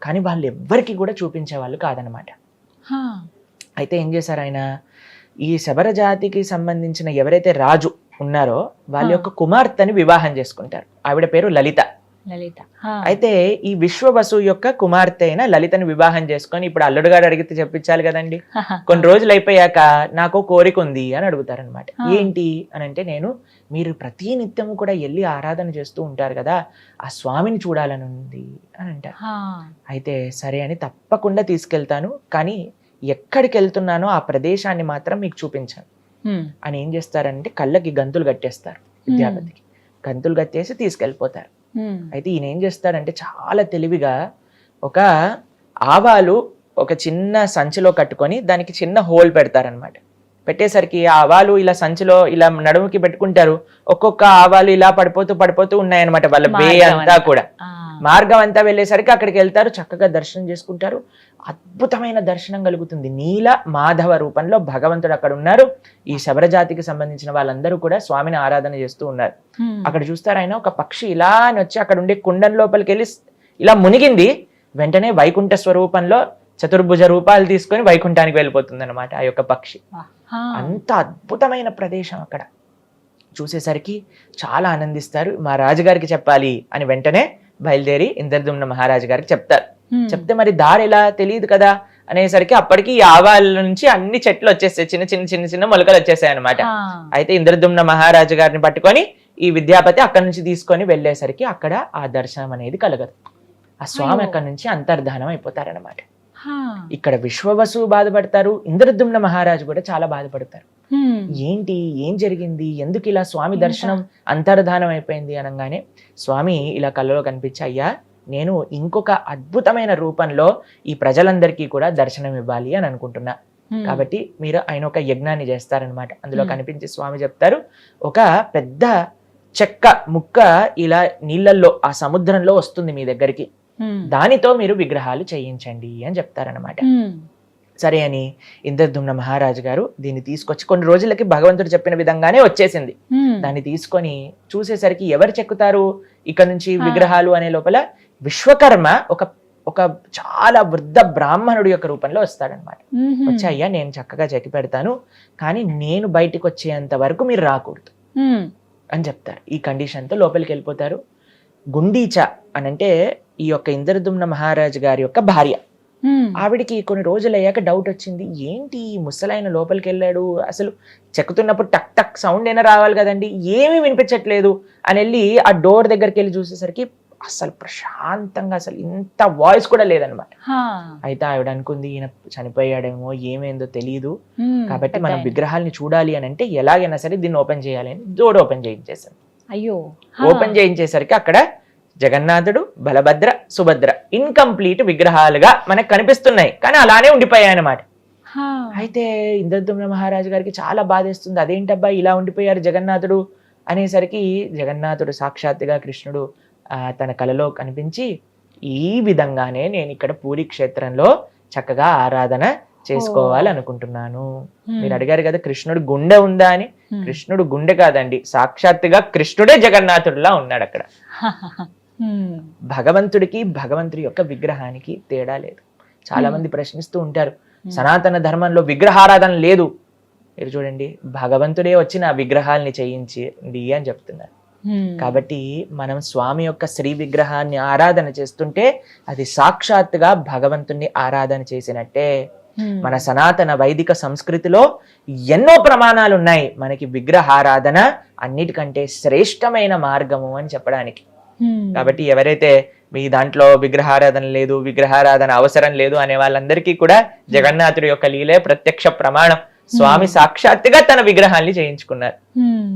కానీ వాళ్ళు ఎవ్వరికి కూడా చూపించే వాళ్ళు కాదనమాట. అయితే ఏం చేశారు ఆయన, ఈ శబర జాతికి సంబంధించిన ఎవరైతే రాజు ఉన్నారో వాళ్ళ యొక్క కుమార్తెని వివాహం చేసుకుంటారు. ఆవిడ పేరు లలిత. అయితే ఈ విశ్వవసు యొక్క కుమార్తె అయిన లలితని వివాహం చేసుకొని, ఇప్పుడు అల్లుడు గారు అడిగితే చెప్పించాలి కదండి, కొన్ని రోజులు అయిపోయాక నాకు కోరిక ఉంది అని అడుగుతారనమాట. ఏంటి అని అంటే, మీరు ప్రతి నిత్యము కూడా వెళ్ళి ఆరాధన చేస్తూ ఉంటారు కదా, ఆ స్వామిని చూడాలని ఉంది అని అంటారు. అయితే సరే అని తప్పకుండా తీసుకెళ్తాను, కానీ ఎక్కడికి వెళ్తున్నానో ఆ ప్రదేశాన్ని మాత్రం మీకు చూపించాను అని ఏం చేస్తారంటే కళ్ళకి గంతులు కట్టేస్తారు. విద్యాపతికి గంతులు కట్టేసి తీసుకెళ్ళిపోతారు. అయితే ఈయన ఏం చేస్తాడంటే చాలా తెలివిగా ఒక ఆవాలు ఒక చిన్న సంచిలో కట్టుకొని దానికి చిన్న హోల్ పెడతారనమాట. పెట్టేసరికి ఆ ఆవాలు ఇలా సంచిలో ఇలా నడుముకి పెట్టుకుంటారు. ఒక్కొక్క ఆవాలు ఇలా పడిపోతూ ఉన్నాయన్నమాట. వాళ్ళ వే అంతా కూడా మార్గం అంతా వెళ్ళేసరికి అక్కడికి వెళ్తారు, చక్కగా దర్శనం చేసుకుంటారు. అద్భుతమైన దర్శనం కలుగుతుంది. నీల మాధవ రూపంలో భగవంతుడు అక్కడ ఉన్నారు. ఈ శబర జాతికి సంబంధించిన వాళ్ళందరూ కూడా స్వామిని ఆరాధన చేస్తూ ఉన్నారు. అక్కడ చూస్తారు, ఆయన ఒక పక్షి ఇలా అని వచ్చి అక్కడ ఉండే కుండం లోపలికి వెళ్ళి ఇలా మునిగింది. వెంటనే వైకుంఠ స్వరూపంలో చతుర్భుజ రూపాలు తీసుకొని వైకుంఠానికి వెళ్ళిపోతుంది అనమాట ఆ యొక్క పక్షి. అంత అద్భుతమైన ప్రదేశం అక్కడ. చూసేసరికి చాలా ఆనందిస్తారు. మా రాజుగారికి చెప్పాలి అని వెంటనే బయలుదేరి ఇంద్రద్యుమ్న మహారాజు గారికి చెప్తారు. చెప్తే మరి దారి ఎలా తెలియదు కదా అనేసరికి అప్పటికి ఈ ఆవాల నుంచి అన్ని చెట్లు వచ్చేస్తాయి, చిన్న మొలకలు వచ్చేసాయి అనమాట. అయితే ఇంద్రద్యుమ్న మహారాజు గారిని పట్టుకొని ఈ విద్యాపతి అక్కడి నుంచి తీసుకొని వెళ్ళేసరికి అక్కడ ఆ దర్శనం అనేది కలగదు. ఆ స్వామి అక్కడి నుంచి అంతర్ధానం అయిపోతారనమాట. ఇక్కడ విశ్వవసు బాధపడతారు, ఇంద్రద్యుమ్న మహారాజు కూడా చాలా బాధపడతారు. ఏంటి, ఏం జరిగింది, ఎందుకు ఇలా స్వామి దర్శనం అంతర్ధానం అయిపోయింది అనగానే స్వామి ఇలా కళ్ళలో కనిపించి, అయ్యా నేను ఇంకొక అద్భుతమైన రూపంలో ఈ ప్రజలందరికీ కూడా దర్శనం ఇవ్వాలి అని అనుకుంటున్నా, కాబట్టి మీరు ఆయన ఒక యజ్ఞాన్ని చేస్తారనమాట. అందులో కనిపించి స్వామి చెప్తారు, ఒక పెద్ద చెక్క ముక్క ఇలా నీళ్ళల్లో ఆ సముద్రంలో వస్తుంది మీ దగ్గరికి, దానితో మీరు విగ్రహాలు చేయించండి అని చెప్తారనమాట. సరే అని ఇంద్రద్యుమ్న మహారాజు గారు దీన్ని తీసుకొచ్చి కొన్ని రోజులకి భగవంతుడు చెప్పిన విధంగానే వచ్చేసింది. దాన్ని తీసుకొని చూసేసరికి ఎవరు చెక్కుతారు ఇక్కడ నుంచి విగ్రహాలు అనే లోపల విశ్వకర్మ ఒక చాలా వృద్ధ బ్రాహ్మణుడి యొక్క రూపంలో వస్తాడనమాట. వచ్చి, అయ్యా నేను చక్కగా చెక్కి పెడతాను, కానీ నేను బయటికి వచ్చేంత వరకు మీరు రాకూడదు అని చెప్తారు. ఈ కండిషన్తో లోపలికి వెళ్ళిపోతారు. గుండీచ అని అంటే ఈ యొక్క ఇంద్రద్యుమ్న మహారాజు గారి యొక్క భార్య. ఆవిడికి కొన్ని రోజులు అయ్యాక డౌట్ వచ్చింది, ఏంటి ముసలాయన లోపలికి వెళ్ళాడు, అసలు చెక్కుతున్నప్పుడు టక్ టక్ సౌండ్ అయినా రావాలి కదండి, ఏమీ వినిపించట్లేదు అని వెళ్ళి ఆ డోర్ దగ్గరికి వెళ్ళి చూసేసరికి అసలు ప్రశాంతంగా, అసలు ఇంత వాయిస్ కూడా లేదనమాట. అయితే ఆవిడ అనుకుంది ఈయన చనిపోయాడేమో, ఏమైందో తెలియదు, కాబట్టి మనం విగ్రహాల్ని చూడాలి అని అంటే ఎలాగైనా సరే దీన్ని ఓపెన్ చేయాలి అని డోర్ ఓపెన్ చేయించేసాను. అయ్యో, ఓపెన్ చేయించేసరికి అక్కడ జగన్నాథుడు, బలభద్ర, సుభద్ర ఇన్కంప్లీట్ విగ్రహాలుగా మనకు కనిపిస్తున్నాయి, కానీ అలానే ఉండిపోయాయి అన్నమాట. అయితే ఇంద్రద్యుమ్న మహారాజు గారికి చాలా బాధేస్తుంది, అదేంటబ్బా ఇలా ఉండిపోయారు జగన్నాథుడు అనేసరికి జగన్నాథుడు సాక్షాత్తుగా కృష్ణుడు తన కలలో కనిపించి, ఈ విధంగానే నేను ఇక్కడ పూరి క్షేత్రంలో చక్కగా ఆరాధన చేసుకోవాలి అనుకుంటున్నాను. మీరు అడిగారు కదా కృష్ణుడు గుండె ఉందా అని, కృష్ణుడు గుండె కాదండి, సాక్షాత్తుగా కృష్ణుడే జగన్నాథుడిలా ఉన్నాడు అక్కడ. భగవంతుడికి భగవంతుడి యొక్క విగ్రహానికి తేడా లేదు. చాలా మంది ప్రశ్నిస్తూ ఉంటారు, సనాతన ధర్మంలో విగ్రహారాధన లేదు. మీరు చూడండి, భగవంతుడే వచ్చి నా విగ్రహాల్ని చేయించింది అని చెప్తున్నారు. కాబట్టి మనం స్వామి యొక్క శ్రీ విగ్రహాన్ని ఆరాధన చేస్తుంటే అది సాక్షాత్తుగా భగవంతుణ్ణి ఆరాధన చేసినట్టే. మన సనాతన వైదిక సంస్కృతిలో ఎన్నో ప్రమాణాలు ఉన్నాయి మనకి విగ్రహారాధన అన్నిటికంటే శ్రేష్టమైన మార్గము అని చెప్పడానికి. కాబట్టి ఎవరైతే మీ దాంట్లో విగ్రహారాధన లేదు, విగ్రహారాధన అవసరం లేదు అనే వాళ్ళందరికీ కూడా జగన్నాథుడి యొక్క లీలే ప్రత్యక్ష ప్రమాణం. స్వామి సాక్షాత్తుగా తన విగ్రహాన్ని చేయించుకున్నారు.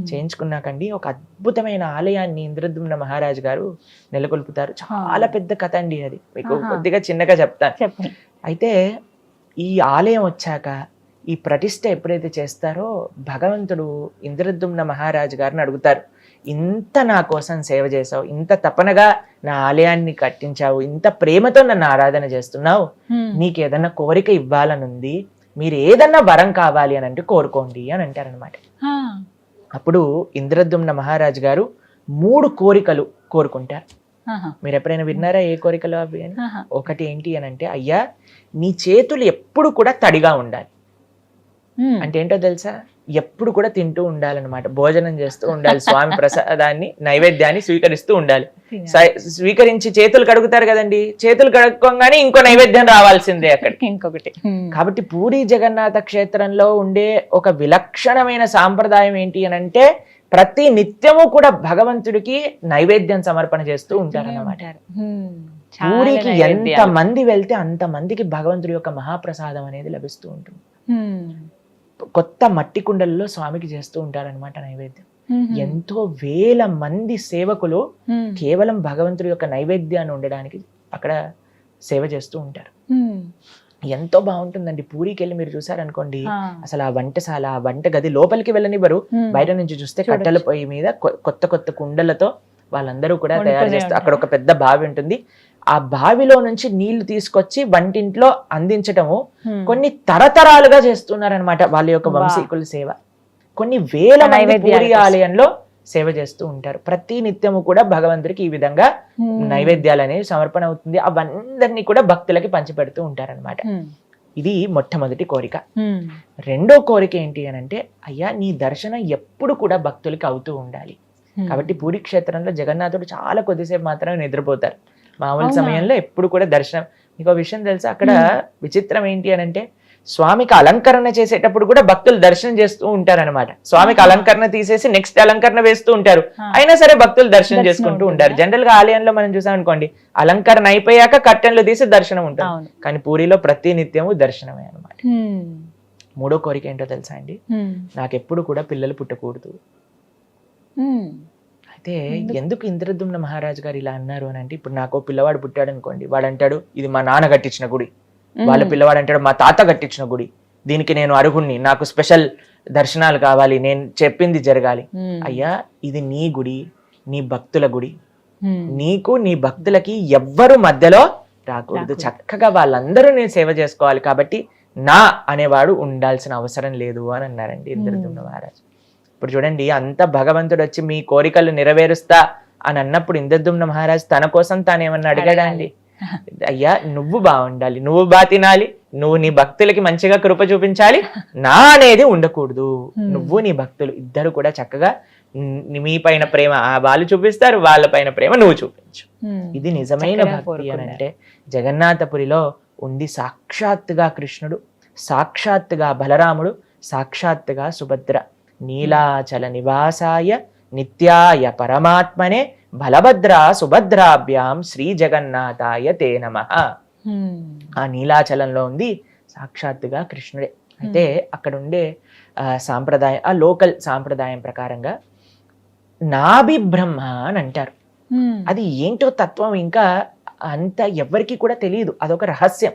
చేయించుకున్నాకండి ఒక అద్భుతమైన ఆలయాన్ని ఇంద్రద్యుమ్న మహారాజు గారు నెలకొల్పుతారు. చాలా పెద్ద కథ అండి అది, మీకు కొద్దిగా చిన్నగా చెప్తాను. అయితే ఈ ఆలయం వచ్చాక ఈ ప్రతిష్ఠ ఎప్పుడైతే చేస్తారో భగవంతుడు ఇంద్రద్యుమ్న మహారాజు గారిని అడుగుతారు, ఇంత నా కోసం సేవ చేసావు, ఇంత తపనగా నా ఆలయాన్ని కట్టించావు, ఇంత ప్రేమతో నన్ను ఆరాధన చేస్తున్నావు, నీకు ఏదన్నా కోరిక ఇవ్వాలనుంది, మీరు ఏదన్నా వరం కావాలి అని అంటే కోరుకోండి అని అంటారనమాట. అప్పుడు ఇంద్రద్యుమ్న మహారాజు గారు 3 కోరికలు కోరుకుంటారు. మీరు ఎప్పుడైనా విన్నారా ఏ కోరికలు అవి అని? ఒకటి ఏంటి అని అంటే, అయ్యా నీ చేతులు ఎప్పుడు కూడా తడిగా ఉండాలి. అంటే ఏంటో తెలుసా, ఎప్పుడు కూడా తింటూ ఉండాలన్నమాట, భోజనం చేస్తూ ఉండాలి, స్వామి ప్రసాదాన్ని నైవేద్యాన్ని స్వీకరిస్తూ ఉండాలి. స్వీకరించి చేతులు కడుగుతారు కదండి, చేతులు కడుక్కోగానే ఇంకో నైవేద్యం రావాల్సిందే అక్కడికి ఇంకొకటి. కాబట్టి పూరి జగన్నాథ క్షేత్రంలో ఉండే ఒక విలక్షణమైన సాంప్రదాయం ఏంటి అని అంటే, ప్రతి నిత్యము కూడా భగవంతుడికి నైవేద్యం సమర్పణ చేస్తూ ఉంటారన్నమాట. పూరికి ఎంత మంది వెళ్తే అంత మందికి భగవంతుడి యొక్క మహాప్రసాదం అనేది లభిస్తూ ఉంటుంది. కొత్త మట్టి కుండలలో స్వామికి చేస్తూ ఉంటారనమాట నైవేద్యం. ఎంతో వేల మంది సేవకులు కేవలం భగవంతుడి యొక్క నైవేద్యాన్ని ఉండడానికి అక్కడ సేవ చేస్తూ ఉంటారు. ఎంతో బాగుంటుందండి. పూరికి వెళ్ళి మీరు చూసారనుకోండి, అసలు ఆ వంటశాల, ఆ వంట గది లోపలికి వెళ్ళనివ్వరు, బయట నుంచి చూస్తే కట్టెల పొయ్యి మీద కొత్త కొత్త కుండలతో వాళ్ళందరూ కూడా తయారు చేస్తారు. అక్కడ ఒక పెద్ద బావి ఉంటుంది, ఆ బావిలో నుంచి నీళ్లు తీసుకొచ్చి వంటింట్లో అందించటము కొన్ని తరతరాలుగా చేస్తున్నారనమాట వాళ్ళ యొక్క వంశీకుల సేవ. కొన్ని వేల మంది పూరి ఆలయంలో సేవ చేస్తూ ఉంటారు. ప్రతి నిత్యము కూడా భగవంతుడికి ఈ విధంగా నైవేద్యాలు అనేవి సమర్పణ అవుతుంది. అవందరినీ కూడా భక్తులకి పంచిపెడుతూ ఉంటారనమాట. ఇది మొట్టమొదటి కోరిక. రెండో కోరిక ఏంటి అని అంటే, అయ్యా నీ దర్శనం ఎప్పుడు కూడా భక్తులకి అవుతూ ఉండాలి. కాబట్టి పూరి క్షేత్రంలో జగన్నాథుడు చాలా కొద్దిసేపు మాత్రమే నిద్రపోతారు, మామూలు సమయంలో ఎప్పుడు కూడా దర్శనం. మీకు విషయం తెలుసా, అక్కడ విచిత్రం ఏంటి అని అంటే, స్వామికి అలంకరణ చేసేటప్పుడు కూడా భక్తులు దర్శనం చేస్తూ ఉంటారనమాట. స్వామికి అలంకరణ తీసేసి నెక్స్ట్ అలంకరణ వేస్తూ ఉంటారు, అయినా సరే భక్తులు దర్శనం చేసుకుంటూ ఉంటారు. జనరల్ గా ఆలయంలో మనం చూసాం అనుకోండి, అలంకరణ అయిపోయాక కర్టెన్లు తీసి దర్శనం ఉంటుంది, కానీ పూరిలో ప్రతి నిత్యము దర్శనమే అనమాట. మూడో కోరిక ఏంటో తెలుసా అండి, నాకెప్పుడు కూడా పిల్లలు పుట్టకూడదు. అయితే ఎందుకు ఇంద్రద్యుమ్న మహారాజు గారు ఇలా అన్నారు అని అంటే, ఇప్పుడు నాకు పిల్లవాడు పుట్టాడు అనుకోండి, వాడు అంటాడు ఇది మా నాన్న కట్టించిన గుడి, వాళ్ళ పిల్లవాడు అంటాడు మా తాత కట్టించిన గుడి, దీనికి నేను అర్హుణ్ణి, నాకు స్పెషల్ దర్శనాలు కావాలి, నేను చెప్పింది జరగాలి. అయ్యా ఇది నీ గుడి, నీ భక్తుల గుడి, నీకు నీ భక్తులకి ఎవ్వరు మధ్యలో రాకూడదు, చక్కగా వాళ్ళందరూ నేను సేవ చేసుకోవాలి, కాబట్టి నా అనేవాడు ఉండాల్సిన అవసరం లేదు అని అన్నారండి ఇంద్రద్యుమ్న మహారాజు. ఇప్పుడు చూడండి, అంత భగవంతుడు వచ్చి మీ కోరికలు నెరవేరుస్తా అని అన్నప్పుడు ఇంద్రద్యుమ్న మహారాజు తన కోసం తానేమన్నా అడిగాడా అండి? అయ్యా నువ్వు బాగుండాలి, నువ్వు బాగా తినాలి, నువ్వు నీ భక్తులకి మంచిగా కృప చూపించాలి, నా అనేది ఉండకూడదు. నువ్వు నీ భక్తులు ఇద్దరు కూడా చక్కగా మీ పైన ప్రేమ వాళ్ళు చూపిస్తారు, వాళ్ళ పైన ప్రేమ నువ్వు చూపించు. ఇది నిజమైన భక్తి అని అంటే జగన్నాథపురిలో ఉంది. సాక్షాత్తుగా కృష్ణుడు, సాక్షాత్తుగా బలరాముడు, సాక్షాత్తుగా సుభద్ర. నీలాచల నివాసాయ నిత్యాయ పరమాత్మనే బలభద్ర సుభద్రాభ్యాం శ్రీ జగన్నాథాయ తే నమః. ఆ నీలాచలంలో ఉంది సాక్షాత్తుగా కృష్ణుడే. అయితే అక్కడ ఉండే సాంప్రదాయం, ఆ లోకల్ సాంప్రదాయం ప్రకారంగా నాభి బ్రహ్మ అని అంటారు. అది ఏంటో తత్వం ఇంకా అంత ఎవ్వరికి కూడా తెలియదు, అదొక రహస్యం.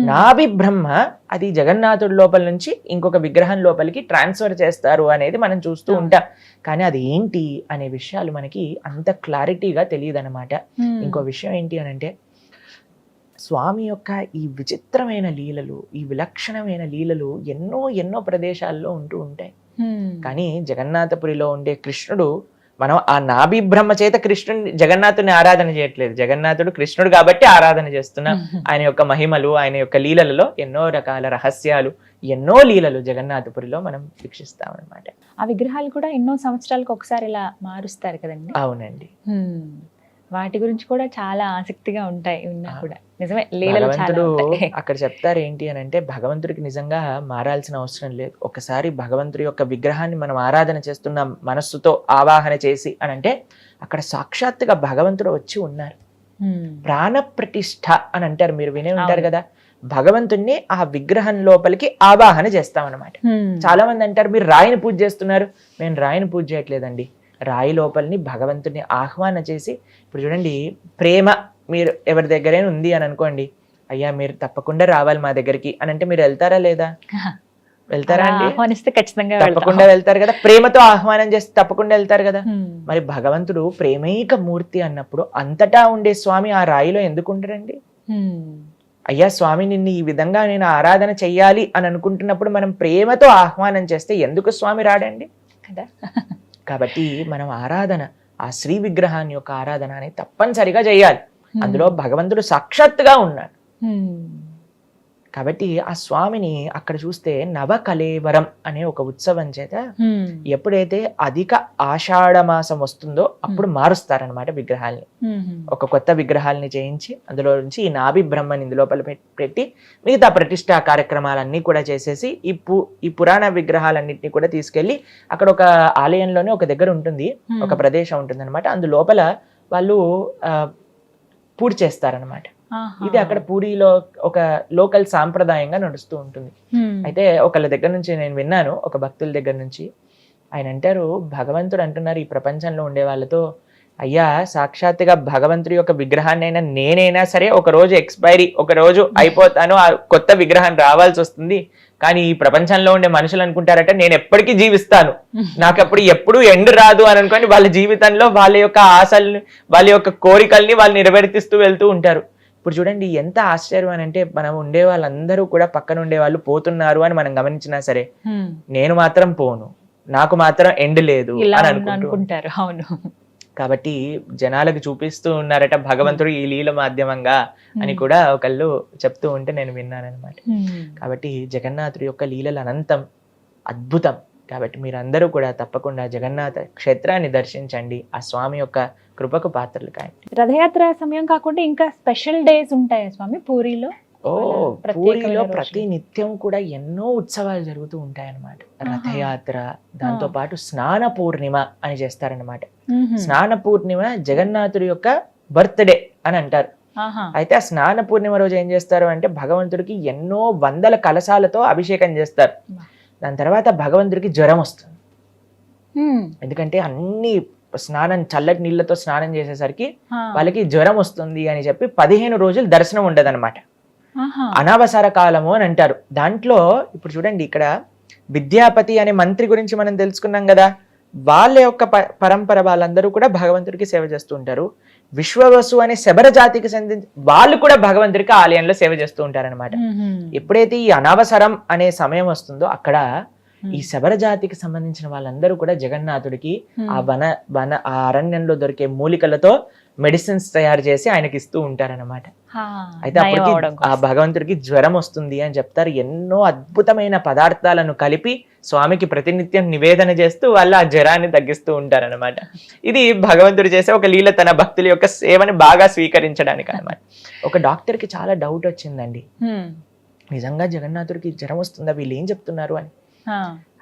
నాభి బ్రహ్మ అది జగన్నాథుడి లోపల నుంచి ఇంకొక విగ్రహం లోపలికి ట్రాన్స్ఫర్ చేస్తారు అనేది మనం చూస్తూ ఉంటాం. కానీ అది ఏంటి అనే విషయాలు మనకి అంత క్లారిటీగా తెలియదు అనమాట. ఇంకో విషయం ఏంటి అని అంటే, స్వామి యొక్క ఈ విచిత్రమైన లీలలు, ఈ విలక్షణమైన లీలలు ఎన్నో ఎన్నో ప్రదేశాల్లో ఉంటూ ఉంటాయి. కానీ జగన్నాథపురిలో ఉండే కృష్ణుడు, మనం ఆ నాభి బ్రహ్మ చేత కృష్ణుని జగన్నాథుని ఆరాధన చేయట్లేదు, జగన్నాథుడు కృష్ణుడు కాబట్టి ఆరాధన చేస్తున్నాం. ఆయన యొక్క మహిమలు, ఆయన యొక్క లీలలలో ఎన్నో రకాల రహస్యాలు, ఎన్నో లీలలు జగన్నాథపురిలో మనం వీక్షిస్తాం అనమాట. ఆ విగ్రహాలు కూడా ఎన్నో సంవత్సరాలకు ఒకసారి ఇలా మారుస్తారు కదండి. అవునండి. వాటి గురించి కూడా చాలా ఆసక్తిగా ఉంటాయి ఉన్నా కూడా. నిజమే, లీలలు చాలా భగవంతుడు ఉంటాయి. అక్కడ చెప్తారు ఏంటి అని అంటే, భగవంతుడికి నిజంగా మారాల్సిన అవసరం లేదు. ఒకసారి భగవంతుడి యొక్క విగ్రహాన్ని మనం ఆరాధన చేస్తున్నాం మనస్సుతో ఆవాహన చేసి అని అంటే, అక్కడ సాక్షాత్తుగా భగవంతుడు వచ్చి ఉన్నారు. ప్రాణ ప్రతిష్ఠ అని అంటారు, మీరు వినే ఉంటారు కదా. భగవంతుణ్ణి ఆ విగ్రహం లోపలికి ఆవాహన చేస్తామన్నమాట. చాలా మంది అంటారు మీరు రాయిని పూజ చేస్తున్నారు. మేము రాయిని పూజ చేయట్లేదండి, రాయి లోపలిని భగవంతుని ఆహ్వాన చేసి, ఇప్పుడు చూడండి ప్రేమ మీరు ఎవరి దగ్గరైనా ఉంది అని అనుకోండి, అయ్యా మీరు తప్పకుండా రావాలి మా దగ్గరికి అని అంటే మీరు వెళ్తారా లేదా? వెళ్తారా అండి? ఆహ్వానిస్తే ఖచ్చితంగా తప్పకుండా వెళ్తారు కదా. ప్రేమతో ఆహ్వానం చేస్తే తప్పకుండా వెళ్తారు కదా. మరి భగవంతుడు ప్రేమైక మూర్తి అన్నప్పుడు అంతటా ఉండే స్వామి ఆ రాయిలో ఎందుకు ఉండరండి? అయ్యా స్వామి నిన్ను ఈ విధంగా నేను ఆరాధన చెయ్యాలి అని అనుకుంటున్నప్పుడు మనం ప్రేమతో ఆహ్వానం చేస్తే ఎందుకు స్వామి రాడండి కదా. కాబట్టి మనం ఆరాధన, ఆ శ్రీ విగ్రహాన్ని యొక్క ఆరాధన అనేది తప్పనిసరిగా చేయాలి. అందులో భగవంతుడు సాక్షాత్తుగా ఉన్నాడు. కాబట్టి ఆ స్వామిని అక్కడ చూస్తే నవకలేవరం అనే ఒక ఉత్సవం చేత ఎప్పుడైతే అధిక ఆషాఢ మాసం వస్తుందో అప్పుడు మారుస్తారనమాట విగ్రహాల్ని. ఒక కొత్త విగ్రహాలని చేయించి అందులో నుంచి ఈ నాభి బ్రహ్మని ఇందులోపల పెట్టి మిగతా ప్రతిష్టా కార్యక్రమాలన్నీ కూడా చేసేసి ఈ పురాణ విగ్రహాలన్నింటినీ కూడా తీసుకెళ్లి అక్కడ ఒక ఆలయంలోనే ఒక దగ్గర ఉంటుంది, ఒక ప్రదేశం ఉంటుంది అనమాట. అందులోపల వాళ్ళు పూజ చేస్తారనమాట. ఇది అక్కడ పూరిలో ఒక లోకల్ సాంప్రదాయంగా నడుస్తూ ఉంటుంది. అయితే ఒకళ్ళ దగ్గర నుంచి నేను విన్నాను, ఒక భక్తుల దగ్గర నుంచి. ఆయన అంటారు, భగవంతుడు అంటున్నారు ఈ ప్రపంచంలో ఉండే వాళ్ళతో, అయ్యా సాక్షాత్తుగా భగవంతుడి యొక్క విగ్రహాన్ని అయినా నేనైనా సరే ఒక రోజు ఎక్స్పైరీ, ఒక రోజు అయిపోతాను, ఆ కొత్త విగ్రహం రావాల్సి వస్తుంది. కానీ ఈ ప్రపంచంలో ఉండే మనుషులు అనుకుంటారట నేను ఎప్పటికీ జీవిస్తాను, నాకు అప్పుడు ఎప్పుడు ఎండ్ రాదు అని అనుకోని వాళ్ళ జీవితంలో వాళ్ళ యొక్క ఆశల్ని, వాళ్ళ యొక్క కోరికల్ని వాళ్ళు నెరవేర్తిస్తూ వెళ్తూ ఉంటారు. ఇప్పుడు చూడండి ఎంత ఆశ్చర్యం అని అంటే, మనం ఉండే వాళ్ళందరూ కూడా పక్కన ఉండే వాళ్ళు పోతున్నారు అని మనం గమనించినా సరే నేను మాత్రం పోను, నాకు మాత్రం ఎండ్ లేదు అని అనుకుంటారు. అవును. కాబట్టి జనాలకు చూపిస్తూ ఉన్నారట భగవంతుడు ఈ లీల మాధ్యమంగా అని కూడా ఒకళ్ళు చెప్తూ ఉంటే నేను విన్నానమాట. కాబట్టి జగన్నాథుడి యొక్క లీలలు అనంతం, అద్భుతం. కాబట్టి మీరందరూ కూడా తప్పకుండా జగన్నాథ క్షేత్రాన్ని దర్శించండి, ఆ స్వామి యొక్క కృపకు పాత్రలు కాయండి. రథయాత్ర సమయం కాకుండా ఇంకా స్పెషల్ డేస్ ఉంటాయా స్వామి పూరిలో? పూరిలో ప్రతి నిత్యం కూడా ఎన్నో ఉత్సవాలు జరుగుతూ ఉంటాయన్నమాట. రథయాత్ర, దాంతో పాటు స్నాన పూర్ణిమ అని చేస్తారనమాట. స్నాన పూర్ణిమ జగన్నాథుడి యొక్క బర్త్డే అని అంటారు. అయితే ఆ స్నాన పూర్ణిమ రోజు ఏం చేస్తారు అంటే, భగవంతుడికి ఎన్నో వందల కలశాలతో అభిషేకం చేస్తారు. దాని తర్వాత భగవంతుడికి జ్వరం వస్తుంది. ఎందుకంటే అన్ని స్నానం, చల్లటి నీళ్ళతో స్నానం చేసేసరికి వాళ్ళకి జ్వరం వస్తుంది అని చెప్పి 15 రోజులు దర్శనం ఉండదు అనమాట. అనవసర కాలము అని అంటారు. దాంట్లో ఇప్పుడు చూడండి, ఇక్కడ విద్యాపతి అనే మంత్రి గురించి మనం తెలుసుకున్నాం కదా. వాళ్ళ యొక్క పరంపర వాళ్ళందరూ కూడా భగవంతుడికి సేవ చేస్తూ ఉంటారు. విశ్వవసు అనే శబర జాతికి చెందిన వాళ్ళు కూడా భగవంతుడికి ఆలయంలో సేవ చేస్తూ ఉంటారనమాట. ఎప్పుడైతే ఈ అనవసరం అనే సమయం వస్తుందో అక్కడ ఈ శబర జాతికి సంబంధించిన వాళ్ళందరూ కూడా జగన్నాథుడికి ఆ అరణ్యంలో దొరికే మూలికలతో మెడిసిన్స్ తయారు చేసి ఆయనకి ఇస్తూ ఉంటారనమాట. అయితే అప్పటికి ఆ భగవంతుడికి జ్వరం వస్తుంది అని చెప్తారు. ఎన్నో అద్భుతమైన పదార్థాలను కలిపి స్వామికి ప్రతినిత్యం నివేదన చేస్తూ వాళ్ళు ఆ జ్వరాన్ని తగ్గిస్తూ ఉంటారనమాట. ఇది భగవంతుడు చేసే ఒక లీల, తన భక్తుల యొక్క సేవని బాగా స్వీకరించడానికి అనమాట. ఒక డాక్టర్ కి చాలా డౌట్ వచ్చిందండి, నిజంగా జగన్నాథుడికి జ్వరం వస్తుందా, వీళ్ళు ఏం చెప్తున్నారు అని.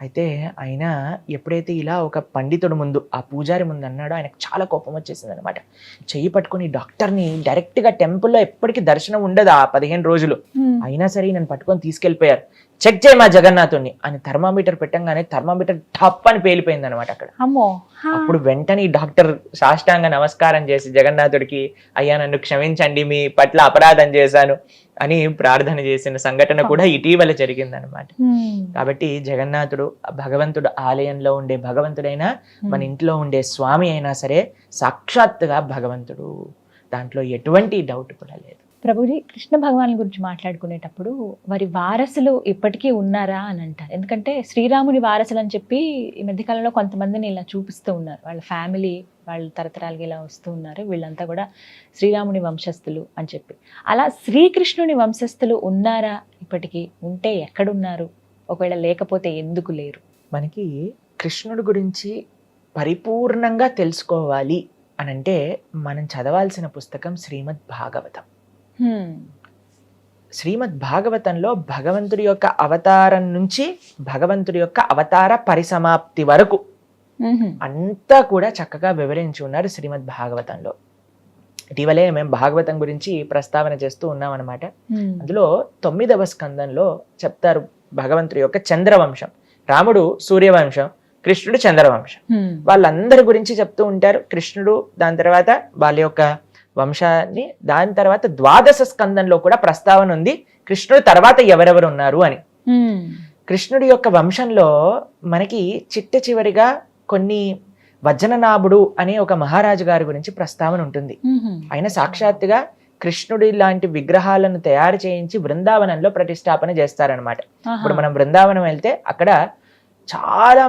అయితే ఆయన ఎప్పుడైతే ఇలా ఒక పండితుడు ముందు, ఆ పూజారి ముందు అన్నాడో ఆయనకు చాలా కోపం వచ్చేసింది అనమాట. చెయ్యి పట్టుకుని డాక్టర్ని డైరెక్ట్గా టెంపుల్లో ఎప్పటికీ దర్శనం ఉండదు ఆ 15 రోజులు, అయినా సరే నన్ను పట్టుకొని తీసుకెళ్ళిపోయారు. చెక్ చేయి మా జగన్నాథుని అని థర్మామీటర్ పెట్టంగానే థర్మామీటర్ టప్ అని పేలిపోయింది అనమాట అక్కడ. అప్పుడు వెంటనే ఈ డాక్టర్ సాష్టాంగ నమస్కారం చేసి జగన్నాథుడికి, అయ్యా నన్ను క్షమించండి, మీ పట్ల అపరాధం చేశాను అని ప్రార్థన చేసిన సంఘటన కూడా ఇటీవల జరిగిందనమాట. కాబట్టి జగన్నాథుడు భగవంతుడు ఆలయంలో ఉండే భగవంతుడైనా మన ఇంట్లో ఉండే స్వామి అయినా సరే సాక్షాత్తుగా భగవంతుడు, దాంట్లో ఎటువంటి డౌట్ కూడా లేదు. ప్రభుజీ, కృష్ణ భగవాన్ గురించి మాట్లాడుకునేటప్పుడు వారి వారసులు ఇప్పటికీ ఉన్నారా అని అంటారు. ఎందుకంటే శ్రీరాముని వారసులు అని చెప్పి ఈ మధ్యకాలంలో కొంతమందిని ఇలా చూపిస్తూ ఉన్నారు. వాళ్ళ ఫ్యామిలీ వాళ్ళు తరతరాలుగా ఇలా వస్తూ ఉన్నారు, వీళ్ళంతా కూడా శ్రీరాముని వంశస్థులు అని చెప్పి. అలా శ్రీకృష్ణుని వంశస్థులు ఉన్నారా ఇప్పటికీ? ఉంటే ఎక్కడున్నారు? ఒకవేళ లేకపోతే ఎందుకు లేరు? మనకి కృష్ణుడి గురించి పరిపూర్ణంగా తెలుసుకోవాలి అని అంటే మనం చదవాల్సిన పుస్తకం శ్రీమద్ భాగవతం. శ్రీమద్ భాగవతంలో భగవంతుడి యొక్క అవతారం నుంచి భగవంతుడి యొక్క అవతార పరిసమాప్తి వరకు అంతా కూడా చక్కగా వివరించి ఉన్నారు శ్రీమద్ భాగవతంలో. ఇటీవలే మేము భాగవతం గురించి ప్రస్తావన చేస్తూ ఉన్నాం అనమాట. అందులో 9వ స్కందంలో చెప్తారు భగవంతుడి యొక్క చంద్రవంశం. రాముడు సూర్యవంశం, కృష్ణుడు చంద్రవంశం. వాళ్ళందరి గురించి చెప్తూ ఉంటారు. కృష్ణుడు, దాని తర్వాత వాళ్ళ యొక్క వంశాన్ని, దాని తర్వాత 12వ స్కందంలో కూడా ప్రస్తావన ఉంది కృష్ణుడు తర్వాత ఎవరెవరు ఉన్నారు అని. కృష్ణుడి యొక్క వంశంలో మనకి చిట్ట చివరిగా కొన్ని వజ్రనాభుడు అనే ఒక మహారాజు గారి గురించి ప్రస్తావన ఉంటుంది. ఆయన సాక్షాత్తుగా కృష్ణుడి లాంటి విగ్రహాలను తయారు చేయించి బృందావనంలో ప్రతిష్టాపన చేస్తారనమాట. ఇప్పుడు మనం బృందావనం వెళ్తే అక్కడ చాలా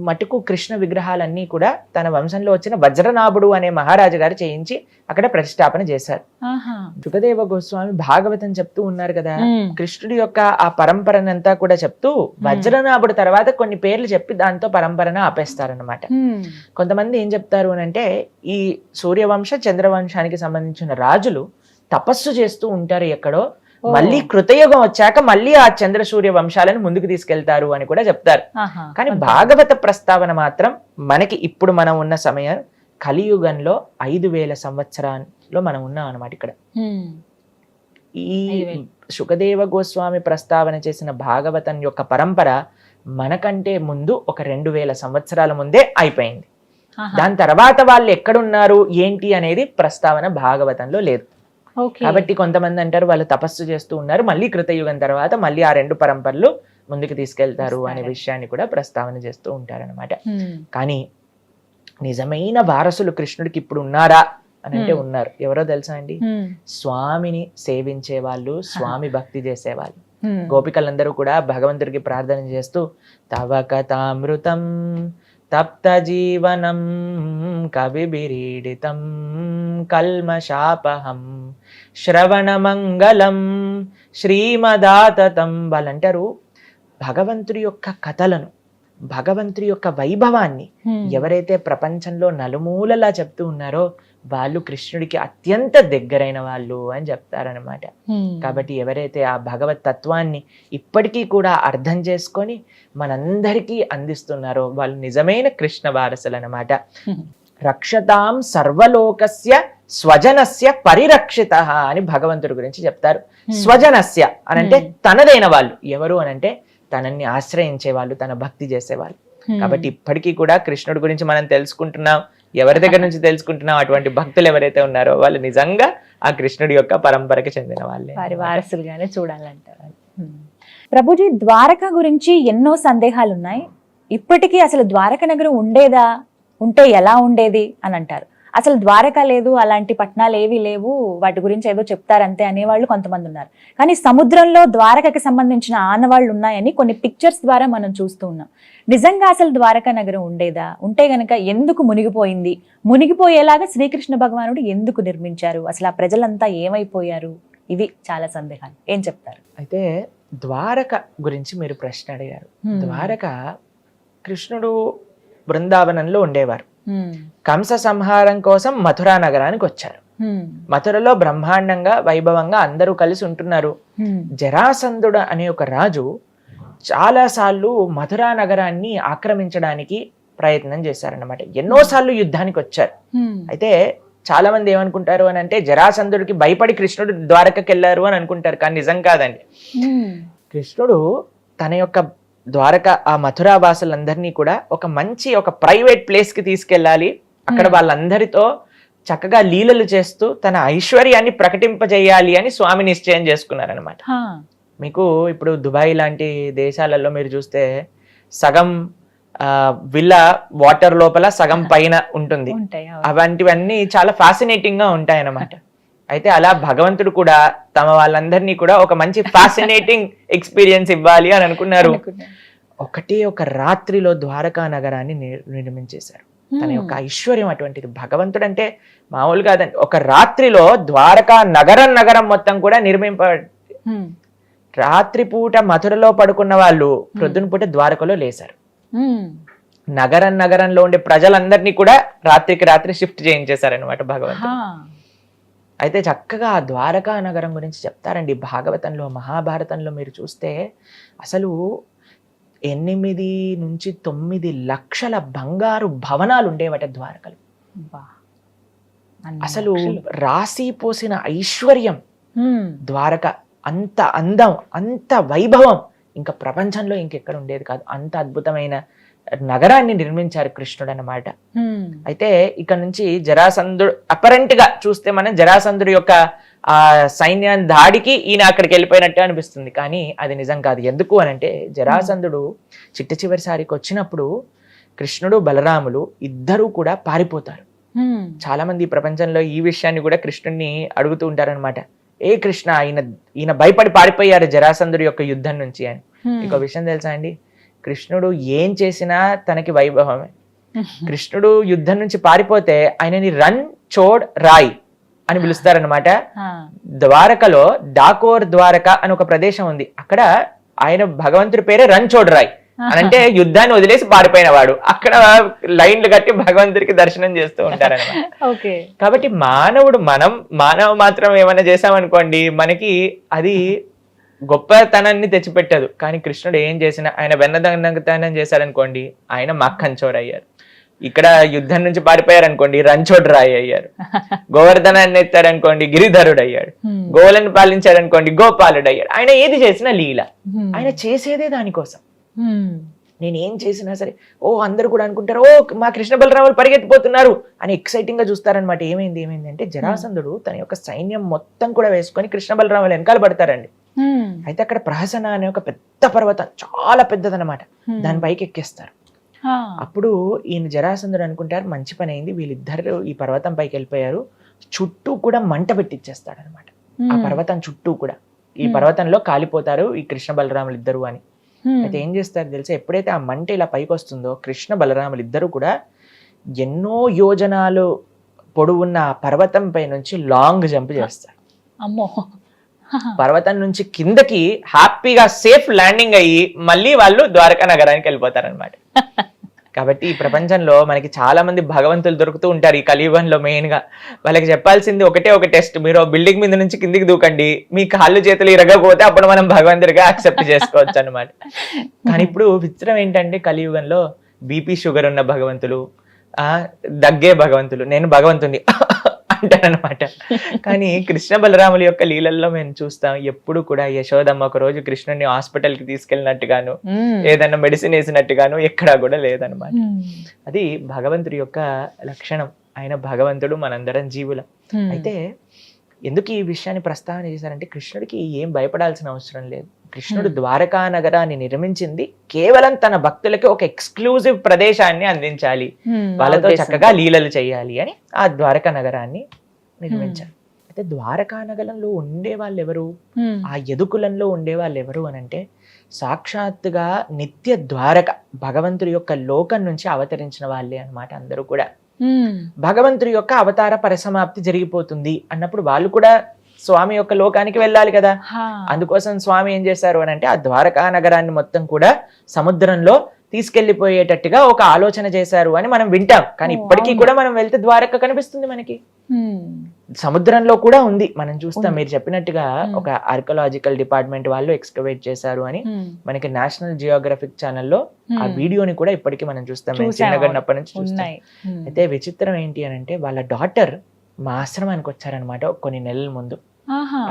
మటుకు కృష్ణ విగ్రహాలన్నీ కూడా తన వంశంలో వచ్చిన వజ్రనాభుడు అనే మహారాజు గారు చేయించి అక్కడ ప్రతిష్టాపన చేశారు. శుకదేవ గోస్వామి భాగవతం చెప్తూ ఉన్నారు కదా, కృష్ణుడి యొక్క ఆ పరంపరనంతా కూడా చెప్తూ వజ్రనాభుడు తర్వాత కొన్ని పేర్లు చెప్పి దాంతో పరంపరను ఆపేస్తారనమాట. కొంతమంది ఏం చెప్తారు అని అంటే, ఈ సూర్యవంశ చంద్రవంశానికి సంబంధించిన రాజులు తపస్సు చేస్తూ ఉంటారు ఎక్కడో, మళ్ళీ కృతయుగం వచ్చాక మళ్ళీ ఆ చంద్ర సూర్య వంశాలను ముందుకు తీసుకెళ్తారు అని కూడా చెప్తారు. కానీ భాగవత ప్రస్తావన మాత్రం మనకి ఇప్పుడు మనం ఉన్న సమయం కలియుగంలో 5000 సంవత్సరాల్లో మనం ఉన్నాం అనమాట. ఇక్కడ ఈ శుకదేవ గోస్వామి ప్రస్తావన చేసిన భాగవతం యొక్క పరంపర మనకంటే ముందు ఒక 2000 సంవత్సరాల ముందే అయిపోయింది. దాని తర్వాత వాళ్ళు ఎక్కడున్నారు ఏంటి అనేది ప్రస్తావన భాగవతంలో లేదు. కాబట్టి కొంతమంది అంటారు వాళ్ళు తపస్సు చేస్తూ ఉన్నారు, మళ్ళీ కృతయుగం తర్వాత మళ్ళీ ఆ 2 పరంపరలు ముందుకు తీసుకెళ్తారు అనే విషయాన్ని కూడా ప్రస్తావన చేస్తూ ఉంటారనమాట. కానీ నిజమైన వారసులు కృష్ణుడికి ఇప్పుడు ఉన్నారా అని అంటే ఉన్నారు. ఎవరో తెలుసా అండి? స్వామిని సేవించే వాళ్ళు, స్వామి భక్తి చేసేవాళ్ళు. గోపికలందరూ కూడా భగవంతుడికి ప్రార్థన చేస్తూ తవ కథామృతం తప్త జీవనం కవిభిరీడితం కల్మషాపహం శ్రవణమంగళం శ్రీమదాతతం వాళ్ళంటారు. భగవంతుడి యొక్క కథలను, భగవంతుడి యొక్క వైభవాన్ని ఎవరైతే ప్రపంచంలో నలుమూలలా చెప్తూ ఉన్నారో వాళ్ళు కృష్ణుడికి అత్యంత దగ్గరైన వాళ్ళు అని చెప్తారనమాట. కాబట్టి ఎవరైతే ఆ భగవత్ తత్వాన్ని ఇప్పటికీ కూడా అర్థం చేసుకొని మనందరికీ అందిస్తున్నారో వాళ్ళు నిజమైన కృష్ణ వారసులు అనమాట. రక్షతాం సర్వలోకస్య స్వజనస్య పరిరక్షిత అని భగవంతుడి గురించి చెప్తారు. స్వజనస్య అనంటే తనదైన వాళ్ళు. ఎవరు అనంటే తనని ఆశ్రయించే వాళ్ళు, తన భక్తి చేసేవాళ్ళు. కాబట్టి ఇప్పటికీ కూడా కృష్ణుడి గురించి మనం తెలుసుకుంటున్నాం. ఎవరి దగ్గర నుంచి తెలుసుకుంటున్నాం? అటువంటి భక్తులు ఎవరైతే ఉన్నారో వాళ్ళు నిజంగా ఆ కృష్ణుడి యొక్క పరంపరకి చెందిన వాళ్ళే, వారి వారసులుగానే చూడాలంటారు. ప్రభుజీ, ద్వారక గురించి ఎన్నో సందేహాలు ఉన్నాయి. ఇప్పటికీ అసలు ద్వారక నగరం ఉండేదా, ఉంటే ఎలా ఉండేది అని అంటారు. అసలు ద్వారక లేదు, అలాంటి పట్టణాలు ఏవి లేవు, వాటి గురించి ఏదో చెప్తారంతే అనేవాళ్ళు కొంతమంది ఉన్నారు. కానీ సముద్రంలో ద్వారకకి సంబంధించిన ఆనవాళ్ళు ఉన్నాయని కొన్ని పిక్చర్స్ ద్వారా మనం చూస్తూ ఉన్నాం. నిజంగా అసలు ద్వారకా నగరం ఉండేదా? ఉంటే గనక ఎందుకు మునిగిపోయింది? మునిగిపోయేలాగా శ్రీకృష్ణ భగవానుడు ఎందుకు నిర్మించారు? అసలు ఆ ప్రజలంతా ఏమైపోయారు? ఇవి చాలా సందేహాలు. ఏం చెప్తారు? అయితే ద్వారక గురించి మీరు ప్రశ్న అడిగారు. ద్వారక కృష్ణుడు బృందావనంలో ఉండేవారు. కంస సంహారం కోసం మథురా నగరానికి వచ్చారు. మథురలో బ్రహ్మాండంగా వైభవంగా అందరూ కలిసి ఉంటున్నారు. జరాసంధుడు అనే ఒక రాజు చాలాసార్లు మధురా నగరాన్ని ఆక్రమించడానికి ప్రయత్నం చేశారన్నమాట. ఎన్నోసార్లు యుద్ధానికి వచ్చారు. అయితే చాలా మంది ఏమనుకుంటారు అని అంటే జరాసంధుడికి భయపడి కృష్ణుడు ద్వారకకి వెళ్ళారు అని అనుకుంటారు, కానీ నిజం కాదండి. కృష్ణుడు తన యొక్క ద్వారక ఆ మథురా వాసులందరినీ కూడా ఒక ప్రైవేట్ ప్లేస్ కి తీసుకెళ్ళాలి, అక్కడ వాళ్ళందరితో చక్కగా లీలలు చేస్తూ తన ఐశ్వర్యాన్ని ప్రకటింపజేయాలి అని స్వామి నిశ్చయం చేసుకున్నారనమాట. మీకు ఇప్పుడు దుబాయ్ లాంటి దేశాలలో మీరు చూస్తే సగం విల్లా వాటర్ లోపల సగం పైన ఉంటుంది. అలాంటివన్నీ చాలా ఫ్యాసినేటింగ్ గా ఉంటాయి అన్నమాట. అయితే అలా భగవంతుడు కూడా తమ వాళ్ళందరినీ కూడా ఒక మంచి ఫ్యాసినేటింగ్ ఎక్స్పీరియన్స్ ఇవ్వాలి అని అనుకున్నారు. ఒక రాత్రిలో ద్వారకా నగరాన్ని నిర్మించేశారు. తన యొక్క ఐశ్వర్యం అటువంటిది. భగవంతుడు అంటే మామూలు కాదండి. ఒక రాత్రిలో ద్వారకా నగరం మొత్తం కూడా రాత్రి పూట మధురలో పడుకున్న వాళ్ళు ప్రొద్దున పూట ద్వారకలో లేశారు. నగరంలో ఉండే ప్రజలందరినీ కూడా రాత్రికి రాత్రి షిఫ్ట్ చేయించేశారనమాట భగవంతుడు. అయితే చక్కగా ఆ ద్వారకా నగరం గురించి చెప్తారండి భాగవతంలో, మహాభారతంలో. మీరు చూస్తే అసలు 8 నుంచి 9 లక్షల బంగారు భవనాలు ఉండేవట ద్వారకలు. అసలు రాసి పోసిన ఐశ్వర్యం ద్వారక. అంత అందం, అంత వైభవం ఇంకా ప్రపంచంలో ఇంకెక్కడ ఉండేది కాదు. అంత అద్భుతమైన నగరాన్ని నిర్మించారు కృష్ణుడు అన్నమాట. అయితే ఇక్కడ నుంచి జరాసంధుడు అపరెంట్ గా చూస్తే మనం జరాసంధుడి యొక్క ఆ సైన్యాన్ని దాడికి ఈయన అక్కడికి వెళ్ళిపోయినట్టే అనిపిస్తుంది, కానీ అది నిజం కాదు. ఎందుకు అని అంటే జరాసంధుడు చివరిసారికి వచ్చినప్పుడు కృష్ణుడు బలరాములు ఇద్దరూ కూడా పారిపోతారు. చాలా మంది ఈ ప్రపంచంలో ఈ విషయాన్ని కూడా కృష్ణుడిని అడుగుతూ ఉంటారనమాట. ఏ కృష్ణ, ఈయన భయపడి పారిపోయారు జరాసంధుడి యొక్క యుద్ధం నుంచి అని. ఇంకో విషయం తెలుసా అండి, కృష్ణుడు ఏం చేసినా తనకి వైభవమే. కృష్ణుడు యుద్ధం నుంచి పారిపోతే ఆయనని రన్ చోడ్ రాయ్ అని పిలుస్తారనమాట. ద్వారకలో డాకోర్ ద్వారక అని ఒక ప్రదేశం ఉంది. అక్కడ ఆయన భగవంతుడి పేరే రన్ చోడ్ రాయ్ అని, అంటే యుద్ధాన్ని వదిలేసి పారిపోయిన వాడు. అక్కడ లైన్లు కట్టి భగవంతుడికి దర్శనం చేస్తూ ఉంటారనమాట. కాబట్టి మానవ మాత్రం ఏమైనా చేసామనుకోండి మనకి అది గొప్పతనాన్ని తెచ్చిపెట్టదు. కానీ కృష్ణుడు ఏం చేసినా, ఆయన వెన్నదంగతనం చేశారనుకోండి ఆయన మక్కన్చోడ్ అయ్యారు. ఇక్కడ యుద్ధం నుంచి పారిపోయారు అనుకోండి రంచోడ్ రాయ్ అయ్యారు. గోవర్ధనాన్ని ఎత్తారనుకోండి గిరిధరుడు అయ్యాడు. గోవులను పాలించారనుకోండి గోపాలుడు అయ్యాడు. ఆయన ఏది చేసినా లీల, ఆయన చేసేదే దానికోసం. నేనేం చేసినా సరే అందరూ కూడా అనుకుంటారు మా కృష్ణ బలరాములు పరిగెత్తిపోతున్నారు అని ఎక్సైటింగ్ గా చూస్తారనమాట. ఏమైంది అంటే జరాసంధుడు తన యొక్క సైన్యం మొత్తం కూడా వేసుకొని కృష్ణ బలరాములు వెనకాల పడతారండి. అయితే అక్కడ ప్రహసన అనే ఒక పెద్ద పర్వతం, చాలా పెద్దదనమాట, దాని పైకి ఎక్కేస్తారు. అప్పుడు ఈయన జరాసంధుడు అనుకుంటారు మంచి పని అయింది, వీళ్ళిద్దరు ఈ పర్వతం పైకి వెళ్ళిపోయారు, చుట్టూ కూడా మంట పెట్టిచ్చేస్తాడు అనమాట. ఆ పర్వతం చుట్టూ కూడా ఈ పర్వతంలో కాలిపోతారు ఈ కృష్ణ బలరాములు ఇద్దరు అని. అయితే ఏం చేస్తారు తెలుసా, ఎప్పుడైతే ఆ మంట ఇలా పైకి వస్తుందో కృష్ణ బలరాములు ఇద్దరు కూడా ఎన్నో యోజనాలు పొడవున్న ఆ పర్వతం పై నుంచి లాంగ్ జంప్ చేస్తారు. అమ్మో, పర్వతం నుంచి కిందకి హ్యాపీగా సేఫ్ ల్యాండింగ్ అయ్యి మళ్ళీ వాళ్ళు ద్వారకా నగరానికి వెళ్ళిపోతారనమాట. కాబట్టి ఈ ప్రపంచంలో మనకి చాలా మంది భగవంతులు దొరుకుతూ ఉంటారు ఈ కలియుగంలో. మెయిన్ గా వాళ్ళకి చెప్పాల్సింది ఒక టెస్ట్, మీరు బిల్డింగ్ మీద నుంచి కిందికి దూకండి, మీ కాళ్ళు చేతులు ఇరగకపోతే అప్పుడు మనం భగవంతుడిగా యాక్సెప్ట్ చేసుకోవచ్చు అనమాట. కానీ ఇప్పుడు విచిత్రం ఏంటంటే కలియుగంలో బీపీ షుగర్ ఉన్న భగవంతులు, దగ్గే భగవంతులు, నేను భగవంతుని అంటారనమాట. కానీ కృష్ణ బలరాముల యొక్క లీలల్లో మేము చూస్తాం ఎప్పుడు కూడా యశోదమ్మ ఒక రోజు కృష్ణుని హాస్పిటల్ కి తీసుకెళ్ళినట్టుగాను, ఏదన్నా మెడిసిన్ వేసినట్టుగాను ఎక్కడా కూడా లేదనమాట. అది భగవంతుడి యొక్క లక్షణం. ఆయన భగవంతుడు, మనందరం జీవులం. అయితే ఎందుకు ఈ విషయాన్ని ప్రస్తావన చేశారంటే కృష్ణుడికి ఏం భయపడాల్సిన అవసరం లేదు. కృష్ణుడు ద్వారకా నగరాన్ని నిర్మించింది కేవలం తన భక్తులకి ఒక ఎక్స్క్లూజివ్ ప్రదేశాన్ని అందించాలి, వాళ్ళతో చక్కగా లీలలు చేయాలి అని ఆ ద్వారకా నగరాన్ని నిర్మించారు. అయితే ద్వారకా నగరంలో ఉండే వాళ్ళు ఎవరు, ఆ యదుకులంలో ఉండే వాళ్ళు ఎవరు అని అంటే సాక్షాత్తుగా నిత్య ద్వారక భగవంతుడి యొక్క లోకం నుంచి అవతరించిన వాళ్ళే అన్నమాట. అందరూ కూడా భగవంతుడి యొక్క అవతార పరిసమాప్తి జరిగిపోతుంది అన్నప్పుడు వాళ్ళు కూడా స్వామి యొక్క లోకానికి వెళ్ళాలి కదా. అందుకోసం స్వామి ఏం చేశారు అని అంటే ఆ ద్వారకా నగరాన్ని మొత్తం కూడా సముద్రంలో తీసుకెళ్లిపోయేటట్టుగా ఒక ఆలోచన చేశారు అని మనం వింటాం. కానీ ఇప్పటికీ కూడా మనం వెళ్తే ద్వారక కనిపిస్తుంది మనకి. సముద్రంలో కూడా ఉంది, మనం చూస్తాం. మీరు చెప్పినట్టుగా ఒక ఆర్కియలాజికల్ డిపార్ట్మెంట్ వాళ్ళు ఎక్స్కవేట్ చేశారు అని మనకి నేషనల్ జియోగ్రఫిక్ ఛానల్లో ఆ వీడియోని కూడా ఇప్పటికీ మనం చూస్తాం. మేము చిన్నగన్నప్పటి నుంచి చూస్తాం. అయితే విచిత్రం ఏంటి అని అంటే, వాళ్ళ డాటర్ మా ఆశ్రమానికి వచ్చారనమాట కొన్ని నెలల ముందు.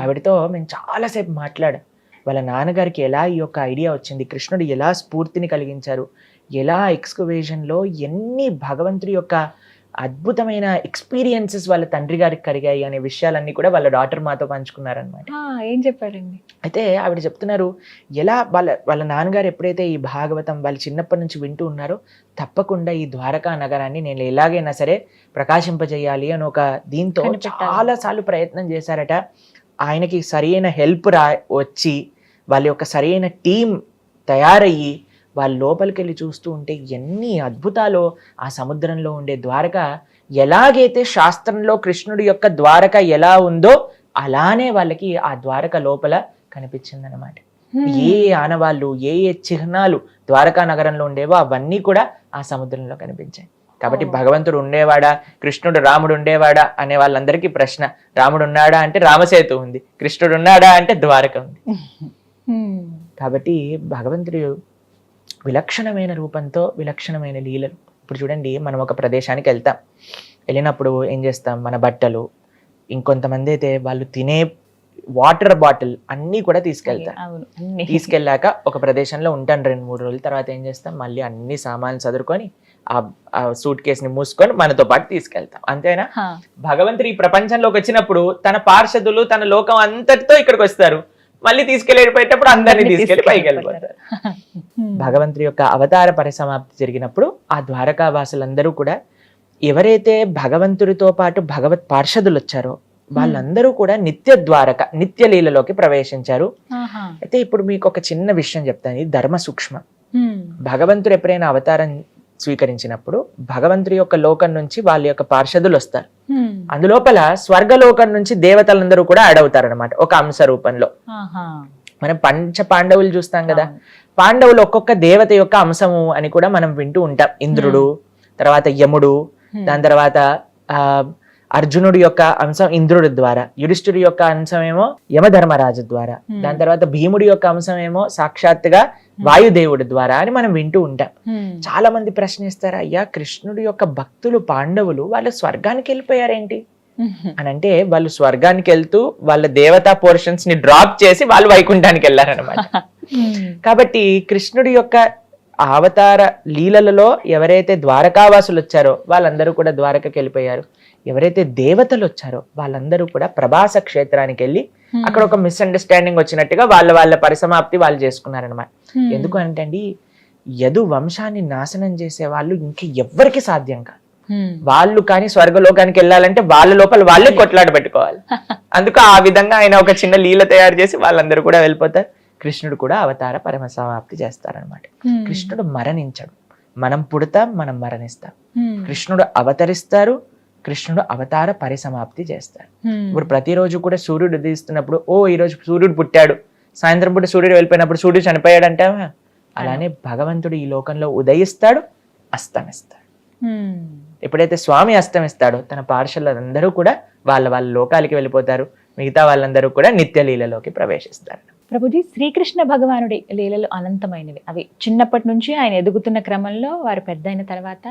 ఆవిడతో మేము చాలాసేపు మాట్లాడాం. వాళ్ళ నాన్నగారికి ఎలా ఈ యొక్క ఐడియా వచ్చింది, కృష్ణుడు ఎలా స్ఫూర్తిని కలిగించారు, ఎలా ఎక్స్కవేషన్లో ఎన్ని భగవంతుడి యొక్క అద్భుతమైన ఎక్స్పీరియన్సెస్ వాళ్ళ తండ్రి గారికి కలిగాయి అనే విషయాలన్నీ కూడా వాళ్ళ డాటర్ మాతో పంచుకున్నారనమాట. ఏం చెప్పారండి? అయితే ఆవిడ చెప్తున్నారు, ఎలా వాళ్ళ నాన్నగారు ఎప్పుడైతే ఈ భాగవతం వాళ్ళు చిన్నప్పటి నుంచి వింటూ ఉన్నారో, తప్పకుండా ఈ ద్వారకా నగరాన్ని నేను ఎలాగైనా సరే ప్రకాశింపజేయాలి అని ఒక దీంతో చాలాసార్లు ప్రయత్నం చేశారట. ఆయనకి సరైన హెల్ప్ వచ్చి వాళ్ళ యొక్క సరైన టీం తయారయ్యి వాళ్ళ లోపలికి వెళ్ళి చూస్తూ ఉంటే ఎన్ని అద్భుతాలు ఆ సముద్రంలో ఉండే ద్వారక. ఎలాగైతే శాస్త్రంలో కృష్ణుడి యొక్క ద్వారక ఎలా ఉందో అలానే వాళ్ళకి ఆ ద్వారక లోపల కనిపించిందనమాట. ఏ ఆనవాళ్ళు, ఏ చిహ్నాలు ద్వారకా నగరంలో ఉండేవో అవన్నీ కూడా ఆ సముద్రంలో కనిపించాయి. కాబట్టి భగవంతుడు ఉండేవాడా, కృష్ణుడు రాముడు ఉండేవాడా అనే వాళ్ళందరికీ ప్రశ్న. రాముడు ఉన్నాడా అంటే రామసేతు ఉంది, కృష్ణుడు ఉన్నాడా అంటే ద్వారక ఉంది. కాబట్టి భగవంతుడు విలక్షణమైన రూపంతో విలక్షణమైన లీలలు. ఇప్పుడు చూడండి, మనం ఒక ప్రదేశానికి వెళ్తాం, వెళ్ళినప్పుడు ఏం చేస్తాం, మన బట్టలు, ఇంకొంతమంది అయితే వాళ్ళు తినే వాటర్ బాటిల్ అన్నీ కూడా తీసుకెళ్తారు. తీసుకెళ్ళాక ఒక ప్రదేశంలో ఉంటాను 2-3 రోజుల తర్వాత ఏం చేస్తాం, మళ్ళీ అన్ని సామాన్లు చదువుకొని ఆ సూట్ కేసుని మూసుకొని మనతో పాటు తీసుకెళ్తాం. అంతేనా? భగవంతుడు ఈ ప్రపంచంలోకి వచ్చినప్పుడు తన పార్షదులు తన లోకం అంతటితో ఇక్కడికి వస్తారు, మళ్ళీ తీసుకెళ్ళిపోయేటప్పుడు అందరినీ తీసుకెళ్లి పైకి వెళ్ళిపోతారు. భగవంతుడి యొక్క అవతార పరిసమాప్తి జరిగినప్పుడు ఆ ద్వారకా వాసులందరూ కూడా ఎవరైతే భగవంతుడితో పాటు భగవత్ పార్షదులు వచ్చారో వాళ్ళందరూ కూడా నిత్య ద్వారక నిత్య లీలలోకి ప్రవేశించారు. అయితే ఇప్పుడు మీకు ఒక చిన్న విషయం చెప్తాను, ఇది ధర్మ సూక్ష్మం. భగవంతుడు ఎప్పుడైనా అవతారం స్వీకరించినప్పుడు భగవంతుడి యొక్క లోకం నుంచి వాళ్ళ యొక్క పార్షదులు వస్తారు. అందులోపల స్వర్గలోకం నుంచి దేవతలందరూ కూడా యాడ్ అవుతారు అనమాట, ఒక అంశ రూపంలో. మనం పంచ పాండవులు చూస్తాం కదా, పాండవులు ఒక్కొక్క దేవత యొక్క అంశము అని కూడా మనం వింటూ ఉంటాం. ఇంద్రుడు, తర్వాత యముడు, దాని తర్వాత అర్జునుడి యొక్క అంశం ఇంద్రుడి ద్వారా, యుధిష్ఠుడి యొక్క అంశం ఏమో యమధర్మరాజు ద్వారా, దాని తర్వాత భీముడి యొక్క అంశం ఏమో సాక్షాత్తుగా వాయుదేవుడి ద్వారా అని మనం వింటూ ఉంటాం. చాలా మంది ప్రశ్నిస్తారు, అయ్యా కృష్ణుడి యొక్క భక్తులు పాండవులు వాళ్ళు స్వర్గానికి వెళ్ళిపోయారేంటి అని. అంటే వాళ్ళు స్వర్గానికి వెళ్తూ వాళ్ళ దేవతా పోర్షన్స్ ని డ్రాప్ చేసి వాళ్ళు వైకుంఠానికి వెళ్ళారనమాట. కాబట్టి కృష్ణుడి యొక్క అవతార లీలలలో ఎవరైతే ద్వారకావాసులు వచ్చారో వాళ్ళందరూ కూడా ద్వారకకి వెళ్ళిపోయారు. ఎవరైతే దేవతలు వచ్చారో వాళ్ళందరూ కూడా ప్రభాస క్షేత్రానికి వెళ్ళి అక్కడ ఒక మిస్అండర్స్టాండింగ్ వచ్చినట్టుగా వాళ్ళ పరిసమాప్తి వాళ్ళు చేసుకున్నారనమాట. ఎందుకు అంటే అండి, యదు వంశాన్ని నాశనం చేసే వాళ్ళు ఇంక ఎవ్వరికి సాధ్యం కాదు. వాళ్ళు కానీ స్వర్గలోకానికి వెళ్ళాలంటే వాళ్ళ లోపల వాళ్ళే కొట్లాట పెట్టుకోవాలి. అందుకు ఆ విధంగా ఆయన ఒక చిన్న లీల తయారు చేసి వాళ్ళందరూ కూడా వెళ్ళిపోతారు. కృష్ణుడు కూడా అవతార పరమసమాప్తి చేస్తారనమాట. కృష్ణుడు మరణించడు, మనం పుడతాం, మనం మరణిస్తాం. కృష్ణుడు అవతరిస్తారు, కృష్ణుడు అవతార పరిసమాప్తి చేస్తారు. ఇప్పుడు ప్రతిరోజు కూడా సూర్యుడు ఉదయిస్తున్నప్పుడు ఈ రోజు సూర్యుడు పుట్టాడు, సాయంత్రం పూట సూర్యుడు వెళ్ళిపోయినప్పుడు సూర్యుడు చనిపోయాడు అంటావా? అలానే భగవంతుడు ఈ లోకంలో ఉదయిస్తాడు, అస్తమిస్తాడు. ఎప్పుడైతే స్వామి అస్తమిస్తాడో తన పార్షదులందరూ కూడా వాళ్ళ లోకాలకి వెళ్ళిపోతారు, మిగతా వాళ్ళందరూ కూడా నిత్య లీలలోకి ప్రవేశిస్తారు. ప్రభుజీ, శ్రీకృష్ణ భగవానుడి లీలలు అనంతమైనవి. అవి చిన్నప్పటి నుంచి ఆయన ఎదుగుతున్న క్రమంలో వారు పెద్ద అయిన తర్వాత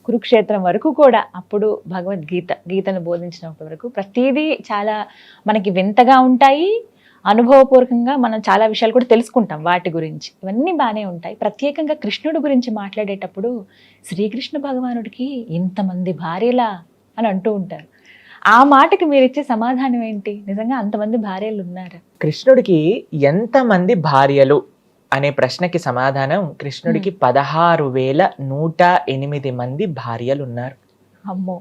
కురుక్షేత్రం వరకు కూడా, అప్పుడు గీతను బోధించినప్పటి వరకు ప్రతిదీ చాలా మనకి వింతగా ఉంటాయి. అనుభవపూర్వకంగా మనం చాలా విషయాలు కూడా తెలుసుకుంటాం వాటి గురించి. ఇవన్నీ బాగానే ఉంటాయి. ప్రత్యేకంగా కృష్ణుడి గురించి మాట్లాడేటప్పుడు శ్రీకృష్ణ భగవానుడికి ఇంతమంది భార్యలా అని అంటూ ఉంటారు. ఆ మాటకి మీరు ఇచ్చే సమాధానం ఏంటి? నిజంగా అంతమంది భార్యలు ఉన్నారా? కృష్ణుడికి ఎంతమంది భార్యలు అనే ప్రశ్నకి సమాధానం, కృష్ణుడికి 16,108 మంది భార్యలు ఉన్నారు. అమ్మో!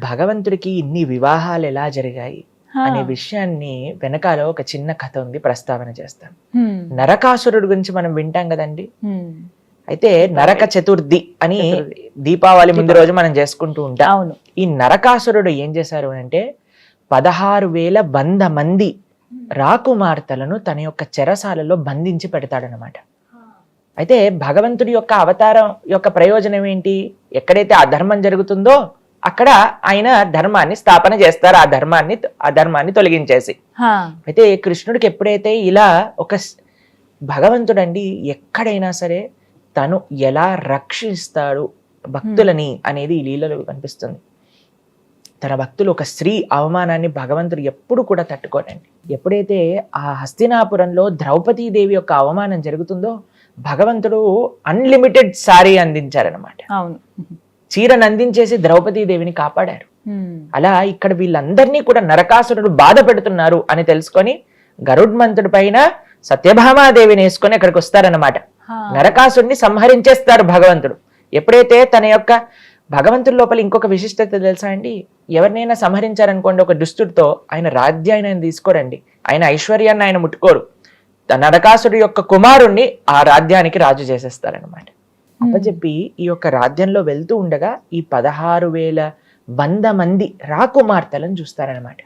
భగవంతుడికి ఇన్ని వివాహాలు ఎలా జరిగాయి అనే విషయాన్ని వెనకాల ఒక చిన్న కథ ఉంది, ప్రస్తావన చేస్తాను. నరకాసురుడు గురించి మనం వింటాం కదండి. అయితే నరక చతుర్థి అని దీపావళి ముందు రోజు మనం చేసుకుంటూ ఉంటాం. ఈ నరకాసురుడు ఏం చేశారు అంటే 16,100 మంది రాకుమార్తెలను తన యొక్క చెరసాలలో బంధించి పెడతాడనమాట. అయితే భగవంతుడి యొక్క అవతారం యొక్క ప్రయోజనం ఏంటి? ఎక్కడైతే అధర్మం జరుగుతుందో అక్కడ ఆయన ధర్మాన్ని స్థాపన చేస్తారు, అధర్మాన్ని తొలగించేసి. అయితే కృష్ణుడికి ఎప్పుడైతే ఇలా ఒక భగవంతుడండి ఎక్కడైనా సరే తను ఎలా రక్షిస్తాడు భక్తులని అనేది ఈ లీలలో కనిపిస్తుంది. తన భక్తులు ఒక స్త్రీ అవమానాన్ని భగవంతుడు ఎప్పుడు కూడా తట్టుకోనండి. ఎప్పుడైతే ఆ హస్తినాపురంలో ద్రౌపదీదేవి యొక్క అవమానం జరుగుతుందో భగవంతుడు అన్లిమిటెడ్ సారీ అందించారనమాట. అవును, చీరను అందించేసి ద్రౌపదీదేవిని కాపాడారు. అలా ఇక్కడ వీళ్ళందరినీ కూడా నరకాసురుడు బాధ పెడుతున్నారు అని తెలుసుకొని గరుడ్మంతుడి పైన సత్యభామాదేవిని వేసుకొని అక్కడికి వస్తారనమాట. నరకాసుడిని సంహరించేస్తారు భగవంతుడు. ఎప్పుడైతే తన యొక్క భగవంతుడి లోపల ఇంకొక విశిష్టత తెలుసా అండి? ఎవరినైనా సంహరించారనుకోండి ఒక దుష్టుడితో, ఆయన రాజ్యాన్ని ఆయన తీసుకోరండి, ఆయన ఐశ్వర్యాన్ని ఆయన ముట్టుకోరు. నరకాసుడి యొక్క కుమారుణ్ణి ఆ రాజ్యానికి రాజు చేసేస్తారనమాట. అప్పచెప్పి ఈ యొక్క రాజ్యంలో వెళ్తూ ఉండగా ఈ 16,100 మంది రాకుమార్తెలను చూస్తారనమాట.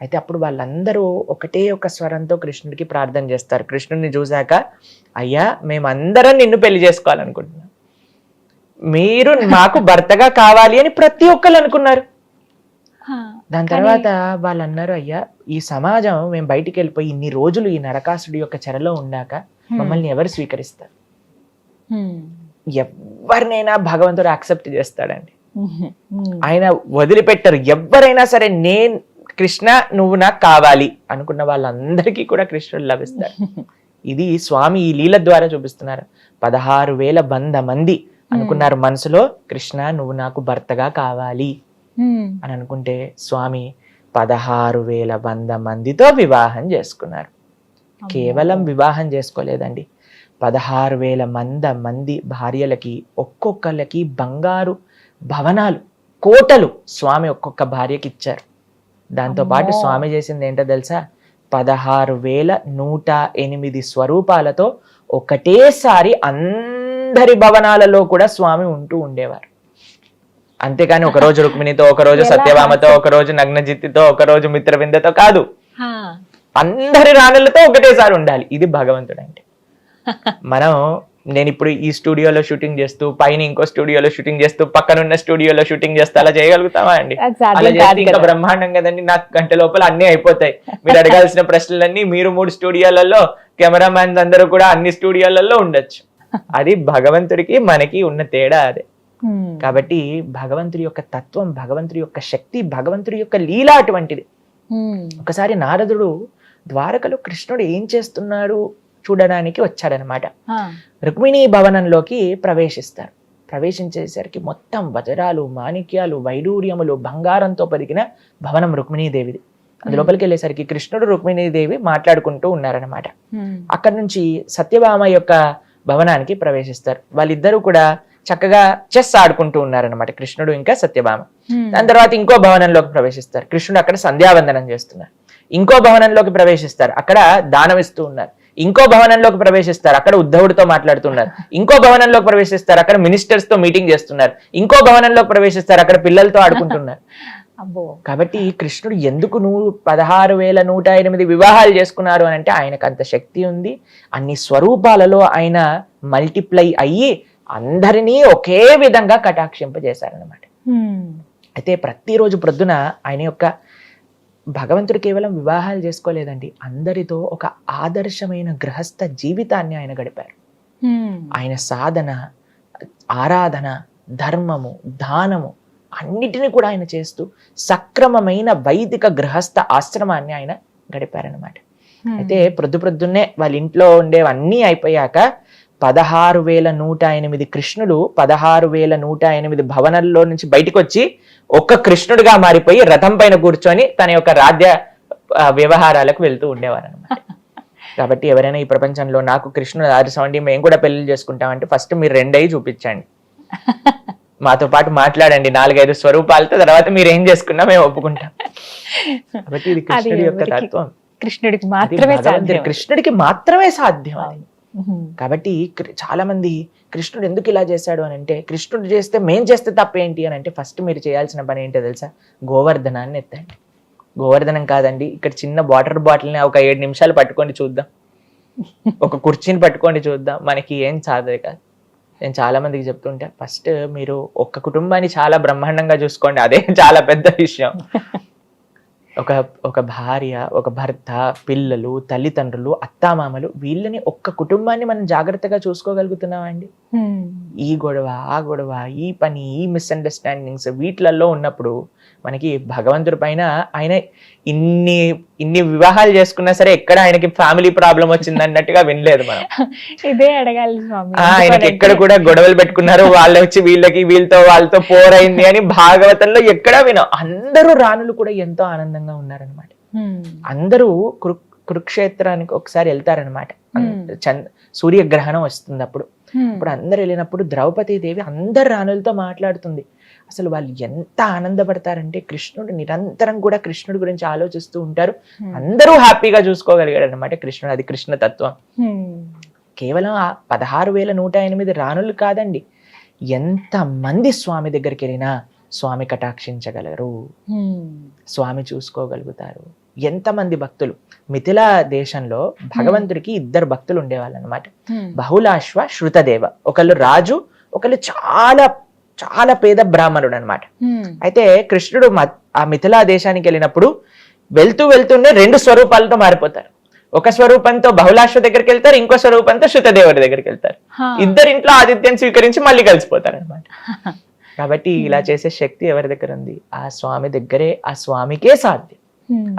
అయితే అప్పుడు వాళ్ళందరూ ఒకటే ఒక స్వరంతో కృష్ణుడికి ప్రార్థన చేస్తారు. కృష్ణుడిని చూశాక, అయ్యా మేమందరం నిన్ను పెళ్లి చేసుకోవాలనుకుంటున్నాం, మీరు మాకు భర్తగా కావాలి అని ప్రతి ఒక్కరు అనుకున్నారు. దాని తర్వాత వాళ్ళు అన్నారు, అయ్యా ఈ సమాజం మేము బయటికి వెళ్ళిపోయి ఇన్ని రోజులు ఈ నరకాసుడి యొక్క చెరలో ఉన్నాక మమ్మల్ని ఎవరు స్వీకరిస్తారు? ఎవరినైనా భగవంతుడు యాక్సెప్ట్ చేస్తాడండి, ఆయన వదిలిపెట్టరు. ఎవరైనా సరే నేను కృష్ణ నువ్వు నాకు కావాలి అనుకున్న వాళ్ళందరికీ కూడా కృష్ణుడు లభిస్తాడు. ఇది స్వామి ఈ లీల ద్వారా చూపిస్తున్నారు. 16,100 మంది అనుకున్నారు మనసులో, కృష్ణ నువ్వు నాకు భర్తగా కావాలి అని అనుకుంటే స్వామి 16,100 మందితో వివాహం చేసుకున్నారు. కేవలం వివాహం చేసుకోలేదండి, 16,100 మంది భార్యలకి ఒక్కొక్కళ్ళకి బంగారు భవనాలు, కోటలు స్వామి ఒక్కొక్క భార్యకి ఇచ్చారు. దాంతో పాటు స్వామి చేసింది ఏంటో తెలుసా? 16,108 స్వరూపాలతో ఒకటేసారి అందరి భవనాలలో కూడా స్వామి ఉంటూ ఉండేవారు. అంతేకాని ఒకరోజు రుక్మిణితో, ఒకరోజు సత్యభామతో, ఒకరోజు నగ్నజిత్తితో, ఒకరోజు మిత్రవిందతో కాదు, అందరి రాణులతో ఒకటేసారి ఉండాలి. ఇది భగవంతుడు అంటే. నేను ఇప్పుడు ఈ స్టూడియోలో షూటింగ్ చేస్తూ, పైన ఇంకో స్టూడియోలో షూటింగ్ చేస్తూ, పక్కనున్న స్టూడియోలో షూటింగ్ చేస్తూ అలా చేయగలుగుతామా అండి? అలా చేస్తే ఇంకా బ్రహ్మాండం కదండి. నాకు గంట లోపల అన్ని అయిపోతాయి. మీరు అడగాల్సిన ప్రశ్నలన్నీ మీరు 3 స్టూడియోలలో, కెమెరామ్యాన్ అందరూ కూడా అన్ని స్టూడియోలలో ఉండొచ్చు. అది భగవంతుడికి మనకి ఉన్న తేడా అదే. కాబట్టి భగవంతుడి యొక్క తత్వం, భగవంతుడి యొక్క శక్తి, భగవంతుడి యొక్క లీల అటువంటిది. ఒకసారి నారదుడు ద్వారకలో కృష్ణుడు ఏం చేస్తున్నాడు చూడడానికి వచ్చాడనమాట. రుక్మిణీ భవనంలోకి ప్రవేశిస్తారు. ప్రవేశించేసరికి మొత్తం వజ్రాలు, మాణిక్యాలు, వైడూర్యములు, బంగారంతో పరిగిన భవనం రుక్మిణీదేవిది. అందులోపలికి వెళ్ళేసరికి కృష్ణుడు, రుక్మిణీదేవి మాట్లాడుకుంటూ ఉన్నారనమాట. అక్కడి నుంచి సత్యభామ యొక్క భవనానికి ప్రవేశిస్తారు. వాళ్ళిద్దరూ కూడా చక్కగా చెస్ ఆడుకుంటూ ఉన్నారనమాట, కృష్ణుడు ఇంకా సత్యభామ. దాని తర్వాత ఇంకో భవనంలోకి ప్రవేశిస్తారు. కృష్ణుడు అక్కడ సంధ్యావందనం చేస్తున్నారు. ఇంకో భవనంలోకి ప్రవేశిస్తారు, అక్కడ దానం ఇస్తూ ఉన్నారు. ఇంకో భవనంలోకి ప్రవేశిస్తారు, అక్కడ ఉద్ధవుడితో మాట్లాడుతున్నారు. ఇంకో భవనంలోకి ప్రవేశిస్తారు, అక్కడ మినిస్టర్స్ తో మీటింగ్ చేస్తున్నారు. ఇంకో భవనంలోకి ప్రవేశిస్తారు, అక్కడ పిల్లలతో ఆడుకుంటున్నారు. కాబట్టి కృష్ణుడు ఎందుకు 16,108 వివాహాలు చేసుకున్నారు అని అంటే ఆయనకు అంత శక్తి ఉంది. అన్ని స్వరూపాలలో ఆయన మల్టిప్లై అయ్యి అందరినీ ఒకే విధంగా కటాక్షింపజేశారనమాట. అయితే ప్రతిరోజు ప్రొద్దున ఆయన యొక్క భగవంతుడు కేవలం వివాహాలు చేసుకోలేదండి, అందరితో ఒక ఆదర్శమైన గృహస్థ జీవితాన్ని ఆయన గడిపారు. ఆయన సాధన, ఆరాధన, ధర్మము, దానము అన్నిటిని కూడా ఆయన చేస్తూ సక్రమమైన వైదిక గృహస్థ ఆశ్రమాన్ని ఆయన గడిపారనమాట. అయితే ప్రొద్దున్నే వాళ్ళ ఇంట్లో ఉండేవన్నీ అయిపోయాక 16,108 కృష్ణుడు 16,108 భవనంలో నుంచి బయటకు వచ్చి ఒక్క కృష్ణుడిగా మారిపోయి రథం పైన కూర్చొని తన యొక్క రాజ్య వ్యవహారాలకు వెళ్తూ ఉండేవారు అనమాట. కాబట్టి ఎవరైనా ఈ ప్రపంచంలో నాకు కృష్ణుడు ఆదర్శం అండి, మేము కూడా పెళ్లి చేసుకుంటామంటే ఫస్ట్ మీరు 2 అయ్యి చూపించండి, మాతో పాటు మాట్లాడండి 4-5 స్వరూపాలతో, తర్వాత మీరు ఏం చేసుకున్నా మేము ఒప్పుకుంటాం. కాబట్టి ఇది కృష్ణుడి యొక్క తత్వం, కృష్ణుడికి మాత్రమే సాధ్యం అది. కాబట్టి చాలా మంది కృష్ణుడు ఎందుకు ఇలా చేశాడు అని అంటే, కృష్ణుడు చేస్తే మేం చేస్తే తప్పేంటి అని అంటే, ఫస్ట్ మీరు చేయాల్సిన పని ఏంటో తెలుసా? గోవర్ధనాన్ని ఎత్తండి. గోవర్ధనం కాదండి, ఇక్కడ చిన్న వాటర్ బాటిల్ని ఒక 7 నిమిషాలు పట్టుకొని చూద్దాం. ఒక కుర్చీని పట్టుకోండి చూద్దాం, మనకి ఏం సాధే కాదు. నేను చాలా మందికి చెప్తుంటా, ఫస్ట్ మీరు ఒక్క కుటుంబాన్ని చాలా బ్రహ్మాండంగా చూసుకోండి, అదే చాలా పెద్ద విషయం. ఒక భార్య, ఒక భర్త, పిల్లలు, తల్లిదండ్రులు, అత్తామామలు, వీళ్ళని ఒక్క కుటుంబాన్ని మనం జాగ్రత్తగా చూసుకోగలుగుతున్నామా అండి? ఈ గొడవ, ఆ గొడవ, ఈ పని, ఈ మిస్అండర్స్టాండింగ్స్ వీటిలలో ఉన్నప్పుడు మనకి భగవంతుడి పైన ఆయన ఇన్ని వివాహాలు చేసుకున్నా సరే ఎక్కడ ఆయనకి ఫ్యామిలీ ప్రాబ్లం వచ్చింది అన్నట్టుగా వినలేదు మనం. ఇదే అడగాలి స్వామి. ఆయనకి ఎక్కడ కూడా గొడవలు పెట్టుకున్నారు, వాళ్ళు వచ్చి వీళ్ళతో వాళ్ళతో పోరైంది అని భాగవతంలో ఎక్కడా వినాం. అందరూ రాణులు కూడా ఎంతో ఆనందంగా ఉన్నారనమాట. అందరూ కురుక్షేత్రానికి ఒకసారి వెళ్తారనమాట. సూర్యగ్రహణం వస్తుంది అప్పుడు అందరు వెళ్ళినప్పుడు ద్రౌపదీదేవి అందరు రాణులతో మాట్లాడుతుంది. అసలు వాళ్ళు ఎంత ఆనందపడతారంటే కృష్ణుడు నిరంతరం కూడా కృష్ణుడి గురించి ఆలోచిస్తూ ఉంటారు. అందరూ హ్యాపీగా చూసుకోగలిగాడు అనమాట కృష్ణుడు. అది కృష్ణ తత్వం. కేవలం 16,108 రాణులు కాదండి, ఎంత మంది స్వామి దగ్గరికి వెళ్ళినా స్వామి కటాక్షించగలరు, స్వామి చూసుకోగలుగుతారు. ఎంతమంది భక్తులు. మిథిలా దేశంలో భగవంతుడికి 2 భక్తులు ఉండేవాళ్ళు అనమాట. బహుళాశ్వ, శృతదేవ. ఒకళ్ళు రాజు, ఒకళ్ళు చాలా చాలా పేద బ్రాహ్మణుడు అనమాట. అయితే కృష్ణుడు ఆ మిథిలా దేశానికి వెళ్ళినప్పుడు వెళ్తూనే 2 స్వరూపాలతో మారిపోతారు. ఒక స్వరూపంతో బహుళాశ్వ దగ్గరికి వెళ్తారు, ఇంకో స్వరూపంతో శృతదేవుడి దగ్గరికి వెళ్తారు. ఇద్దరింట్లో ఆతిథ్యం స్వీకరించి మళ్ళీ కలిసిపోతారు అనమాట. కాబట్టి ఇలా చేసే శక్తి ఎవరి దగ్గర ఉంది? ఆ స్వామి దగ్గరే. ఆ స్వామికే సాధ్యం.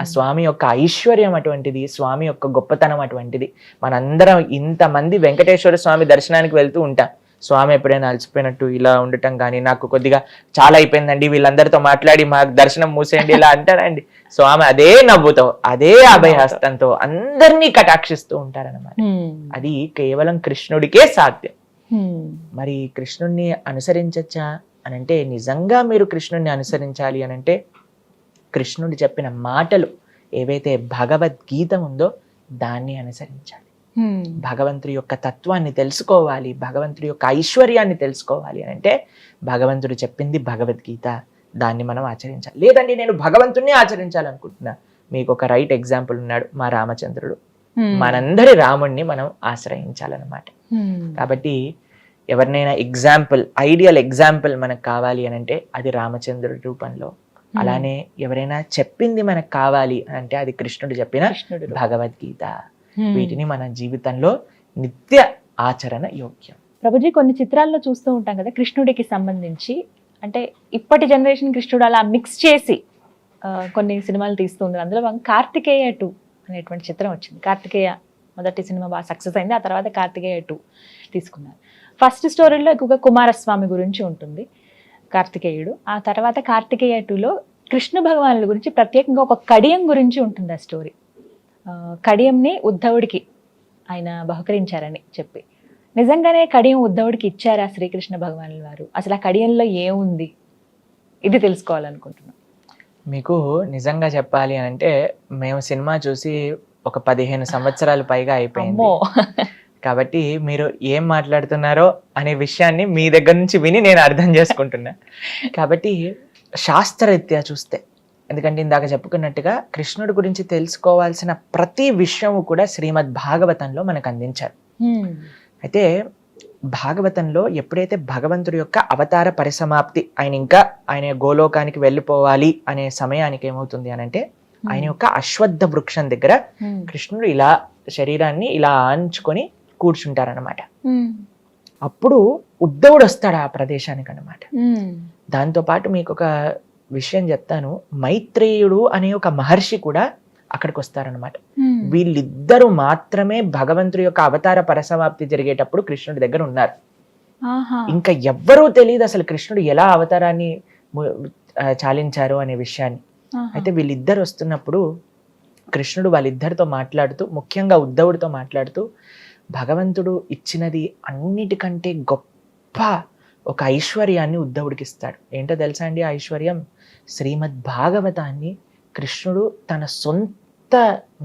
ఆ స్వామి యొక్క ఐశ్వర్యం అటువంటిది, స్వామి యొక్క గొప్పతనం అటువంటిది. మనందరం ఇంతమంది వెంకటేశ్వర స్వామి దర్శనానికి వెళ్తూ ఉంటాం. స్వామి ఎప్పుడైనా అలసిపోయినట్టు ఇలా ఉండటం కానీ, నాకు కొద్దిగా చాలా అయిపోయిందండి, వీళ్ళందరితో మాట్లాడి మాకు దర్శనం మూసేయండి ఇలా అంటారండి. స్వామి అదే నవ్వుతో, అదే అభయహస్తంతో అందరినీ కటాక్షిస్తూ ఉంటారన్నమాట. అది కేవలం కృష్ణుడికే సాధ్యం. మరి కృష్ణుడిని అనుసరించచ్చా అనంటే, నిజంగా మీరు కృష్ణుడిని అనుసరించాలి అనంటే కృష్ణుడు చెప్పిన మాటలు ఏవైతే భగవద్గీత ఉందో దాన్ని అనుసరించాలి. భగవంతుడి యొక్క తత్వాన్ని తెలుసుకోవాలి, భగవంతుడి యొక్క ఐశ్వర్యాన్ని తెలుసుకోవాలి అంటే భగవంతుడు చెప్పింది భగవద్గీత, దాన్ని మనం ఆచరించాలి. లేదండి నేను భగవంతుడిని ఆచరించాలనుకుంటున్నా, మీకు ఒక రైట్ ఎగ్జాంపుల్ ఉన్నాడు, మా రామచంద్రుడు. మనందరి రాముణ్ణి మనం ఆశ్రయించాలన్నమాట. కాబట్టి ఎవరినైనా ఎగ్జాంపుల్, ఐడియల్ ఎగ్జాంపుల్ మనకు కావాలి అని అంటే అది రామచంద్రుడి రూపంలో. అలానే ఎవరైనా చెప్పింది మనకు కావాలి అంటే అది కృష్ణుడు చెప్పిన భగవద్గీత. వీటిని మన జీవితంలో నిత్య ఆచరణ యోగ్యం. ప్రభుజీ, కొన్ని చిత్రాల్లో చూస్తూ ఉంటాం కదా కృష్ణుడికి సంబంధించి, అంటే ఇప్పటి జనరేషన్ కృష్ణుడు అలా మిక్స్ చేసి కొన్ని సినిమాలు తీస్తుంది. అందులో కార్తికేయ 2 అనేటువంటి చిత్రం వచ్చింది. కార్తికేయ మొదటి సినిమా బాగా సక్సెస్ అయింది, ఆ తర్వాత కార్తికేయ 2 తీసుకున్నారు. ఫస్ట్ స్టోరీలో ఎక్కువగా కుమారస్వామి గురించి ఉంటుంది కార్తికేయుడు. ఆ తర్వాత కార్తికేయ 2లో కృష్ణ భగవానుల గురించి ప్రత్యేకంగా ఒక కడియం గురించి ఉంటుంది ఆ స్టోరీ. కడియంని ఉద్ధవుడికి ఆయన బహుకరించారని చెప్పి, నిజంగానే కడియం ఉద్ధవుడికి ఇచ్చారా శ్రీకృష్ణ భగవానుల వారు? అసలు ఆ కడియంలో ఏముంది, ఇది తెలుసుకోవాలనుకుంటున్నాం. మీకు నిజంగా చెప్పాలి అని అంటే, మేము సినిమా చూసి ఒక 15 సంవత్సరాలు పైగా అయిపోయింది. కాబట్టి మీరు ఏం మాట్లాడుతున్నారో అనే విషయాన్ని మీ దగ్గర నుంచి విని నేను అర్థం చేసుకుంటున్నా. కాబట్టి శాస్త్రరీత్యా చూస్తే, ఎందుకంటే ఇందాక చెప్పుకున్నట్టుగా కృష్ణుడి గురించి తెలుసుకోవాల్సిన ప్రతి విషయము కూడా శ్రీమద్ భాగవతంలో మనకు అందించారు. అయితే భాగవతంలో ఎప్పుడైతే భగవంతుడి యొక్క అవతార పరిసమాప్తి, ఆయన గోలోకానికి వెళ్ళిపోవాలి అనే సమయానికి ఏమవుతుంది అని అంటే, ఆయన యొక్క అశ్వత్థ వృక్షం దగ్గర కృష్ణుడు ఇలా శరీరాన్ని ఇలా ఆంచుకొని కూర్చుంటారనమాట. అప్పుడు ఉద్ధవుడు వస్తాడు ఆ ప్రదేశానికి అనమాట. దాంతో పాటు మీకు ఒక విషయం చెప్తాను, మైత్రేయుడు అనే ఒక మహర్షి కూడా అక్కడికి వస్తారనమాట. వీళ్ళిద్దరూ మాత్రమే భగవంతుడి యొక్క అవతార పరిసమాప్తి జరిగేటప్పుడు కృష్ణుడి దగ్గర ఉన్నారు. ఇంకా ఎవ్వరూ తెలియదు అసలు కృష్ణుడు ఎలా అవతారాన్ని చాలించారు అనే విషయాన్ని. అయితే వీళ్ళిద్దరు వస్తున్నప్పుడు కృష్ణుడు వాళ్ళిద్దరితో మాట్లాడుతూ, ముఖ్యంగా ఉద్ధవుడితో మాట్లాడుతూ, భగవంతుడు ఇచ్చినది అన్నిటికంటే గొప్ప ఒక ఐశ్వర్యాన్ని ఉద్ధవుడికి ఇస్తాడు. ఏంటో తెలుసా అండి ఆ ఐశ్వర్యం? శ్రీమద్ భాగవతాన్ని కృష్ణుడు తన సొంత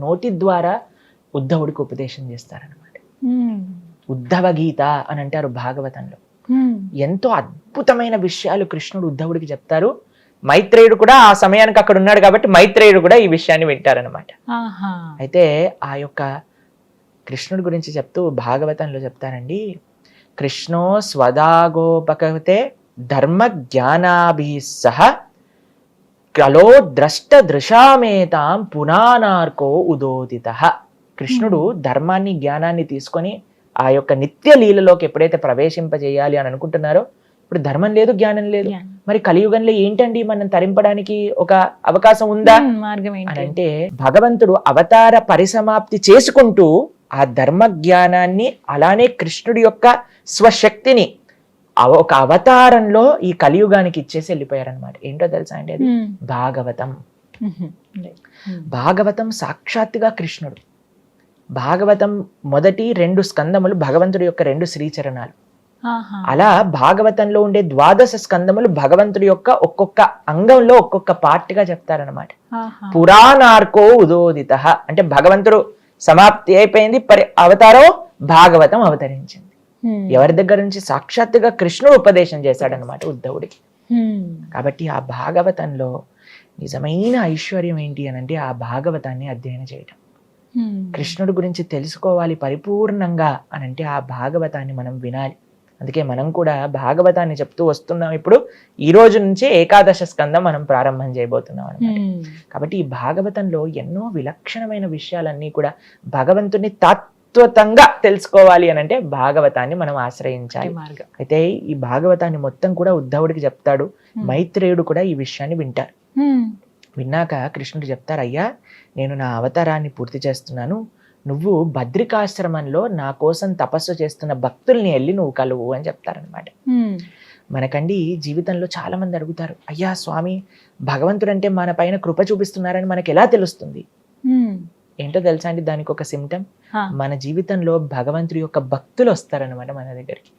నోటి ద్వారా ఉద్ధవుడికి ఉపదేశం చేస్తారనమాట. ఉద్ధవ గీత అని అంటారు భాగవతంలో. ఎంతో అద్భుతమైన విషయాలు కృష్ణుడు ఉద్ధవుడికి చెప్తారు. మైత్రేయుడు కూడా ఆ సమయానికి అక్కడ ఉన్నాడు కాబట్టి మైత్రేయుడు కూడా ఈ విషయాన్ని వింటారనమాట. అయితే ఆ యొక్క కృష్ణుడి గురించి చెప్తూ భాగవతంలో చెప్తారండి, కృష్ణో స్వదాగోపకతే ధర్మ జ్ఞానాభి సహ కలో ద్రష్ట దృశామేతాం పునానార్కో ఉదోదిత. కృష్ణుడు ధర్మాన్ని జ్ఞానాన్ని తీసుకొని ఆ యొక్క నిత్య లీలలోకి ఎప్పుడైతే ప్రవేశింపజేయాలి అని అనుకుంటున్నారో, ఇప్పుడు ధర్మం లేదు, జ్ఞానం లేదు, మరి కలియుగంలో ఏంటండి మనం తరింపడానికి ఒక అవకాశం ఉందా మార్గం అని అంటే, భగవంతుడు అవతార పరిసమాప్తి చేసుకుంటూ ఆ ధర్మ జ్ఞానాన్ని అలానే కృష్ణుడి యొక్క స్వశక్తిని ఒక అవతారంలో ఈ కలియుగానికి ఇచ్చేసి వెళ్ళిపోయారనమాట. ఏంటో తెలుసా అండి అది? భాగవతం. భాగవతం సాక్షాత్తుగా కృష్ణుడు. భాగవతం మొదటి 2 స్కందములు భగవంతుడి యొక్క 2 శ్రీచరణాలు. అలా భాగవతంలో ఉండే 12 స్కందములు భగవంతుడి యొక్క ఒక్కొక్క అంగంలో ఒక్కొక్క పార్ట్ గా చెప్తారనమాట. పురాణార్కో ఉదోదిత అంటే భగవంతుడు సమాప్తి అయిపోయింది, అవతారం భాగవతం అవతరించింది. ఎవరి దగ్గర నుంచి? సాక్షాత్తుగా కృష్ణుడు ఉపదేశం చేశాడనమాట ఉద్ధవుడికి. కాబట్టి ఆ భాగవతంలో నిజమైన ఐశ్వర్యం ఏంటి అని అంటే, ఆ భాగవతాన్ని అధ్యయనం చేయటం. కృష్ణుడి గురించి తెలుసుకోవాలి పరిపూర్ణంగా అని అంటే ఆ భాగవతాన్ని మనం వినాలి. అందుకే మనం కూడా భాగవతాన్ని చెప్తూ వస్తున్నాం. ఇప్పుడు ఈ రోజు నుంచి 11వ స్కందం మనం ప్రారంభం చేయబోతున్నాం అన్నమాట. కాబట్టి ఈ భాగవతంలో ఎన్నో విలక్షణమైన విషయాలన్నీ కూడా భగవంతుని తత్వతంగా తెలుసుకోవాలి అని అంటే భాగవతాన్ని మనం ఆశ్రయించాలి. అయితే ఈ భాగవతాన్ని మొత్తం కూడా ఉద్ధవుడికి చెప్తాడు. మైత్రేయుడు కూడా ఈ విషయాన్ని వింటారు. విన్నాక కృష్ణుడు చెప్తారు, అయ్యా నేను నా అవతారాన్ని పూర్తి చేస్తున్నాను, నువ్వు బద్రికాశ్రమంలో నా కోసం తపస్సు చేస్తున్న భక్తుల్ని వెళ్ళి నువ్వు కలువు అని చెప్తారనమాట. మనకండి జీవితంలో చాలా మంది అడుగుతారు, అయ్యా స్వామి భగవంతుడు అంటే మన పైన కృప చూపిస్తున్నారని మనకి ఎలా తెలుస్తుంది? ఏంటో తెలుసా అండి, దానికి ఒక సిమ్టమ్, మన జీవితంలో భగవంతుడి యొక్క భక్తులు వస్తారనమాట మన దగ్గరికి.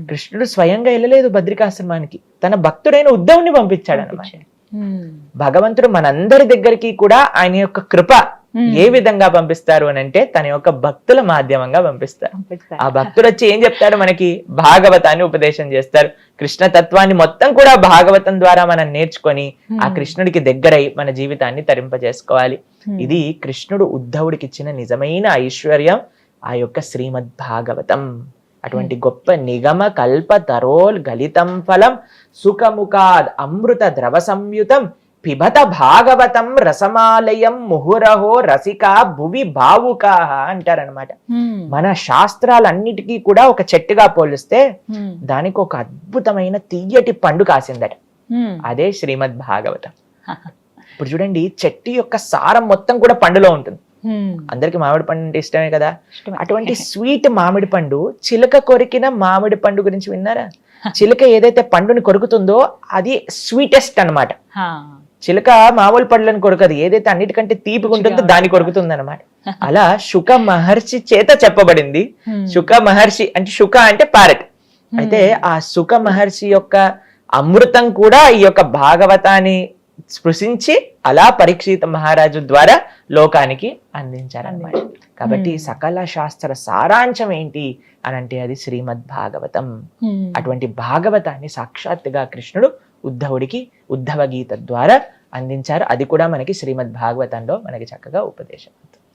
కృష్ణుడు స్వయంగా వెళ్ళలేదు బద్రికాశ్రమానికి, తన భక్తుడైన ఉద్ధవుని పంపించాడు అనమాట. భగవంతుడు మనందరి దగ్గరికి కూడా ఆయన యొక్క కృప ఏ విధంగా పంపిస్తారు అని అంటే తన యొక్క భక్తుల మాధ్యమంగా పంపిస్తారు. ఆ భక్తుడు వచ్చి ఏం చెప్తాడు? మనకి భాగవతాన్ని ఉపదేశం చేస్తారు. కృష్ణ తత్వాన్ని మొత్తం కూడా భాగవతం ద్వారా మనం నేర్చుకొని ఆ కృష్ణుడికి దగ్గరై మన జీవితాన్ని తరింపజేసుకోవాలి. ఇది కృష్ణుడు ఉద్ధవుడికి ఇచ్చిన నిజమైన ఐశ్వర్యం, ఆ యొక్క శ్రీమద్ భాగవతం. అటువంటి గొప్ప నిగమ కల్ప తరోల్ గలితం ఫలం సుఖముఖాద్ అమృత ద్రవ సంయుతం పిబత భాగవతం రసమాలయం ముహురహో రసికా భువి భావుకా అంటారనమాట. మన శాస్త్రాలన్నిటికీ కూడా ఒక చెట్టుగా పోలిస్తే దానికి ఒక అద్భుతమైన తీయటి పండు కాసిందట. అదే శ్రీమద్ భాగవతం. ఇప్పుడు చూడండి, చెట్టు యొక్క సారం మొత్తం కూడా పండులో ఉంటుంది. అందరికి మామిడి పండు అంటే ఇష్టమే కదా. అటువంటి స్వీట్ మామిడి పండు, చిలక కొరికిన మామిడి పండు గురించి విన్నారా? చిలక ఏదైతే పండుని కొరుకుతుందో అది స్వీటెస్ట్ అన్నమాట. చిలక మామూలు పండ్లను కొరకదు, ఏదైతే అన్నిటికంటే తీపిగా ఉంటుందో దాన్ని కొరుకుతుంది అనమాట. అలా శుక మహర్షి చేత చెప్పబడింది. శుక మహర్షి అంటే శుక అంటే ప్యారెట్. అయితే ఆ శుక మహర్షి యొక్క అమృతం కూడా ఈ యొక్క భాగవతాన్ని స్పృశించి అలా పరీక్షిత మహారాజు ద్వారా లోకానికి అందించారన్నమాట. కాబట్టి సకల శాస్త్ర సారాంశం ఏంటి అని అంటే అది శ్రీమద్ భాగవతం. అటువంటి భాగవతాన్ని సాక్షాత్తుగా కృష్ణుడు ఉద్ధవుడికి ఉద్ధవ గీత ద్వారా అందించారు. అది కూడా మనకి శ్రీమద్ భాగవతంలో మనకి చక్కగా ఉపదేశం అవుతుంది.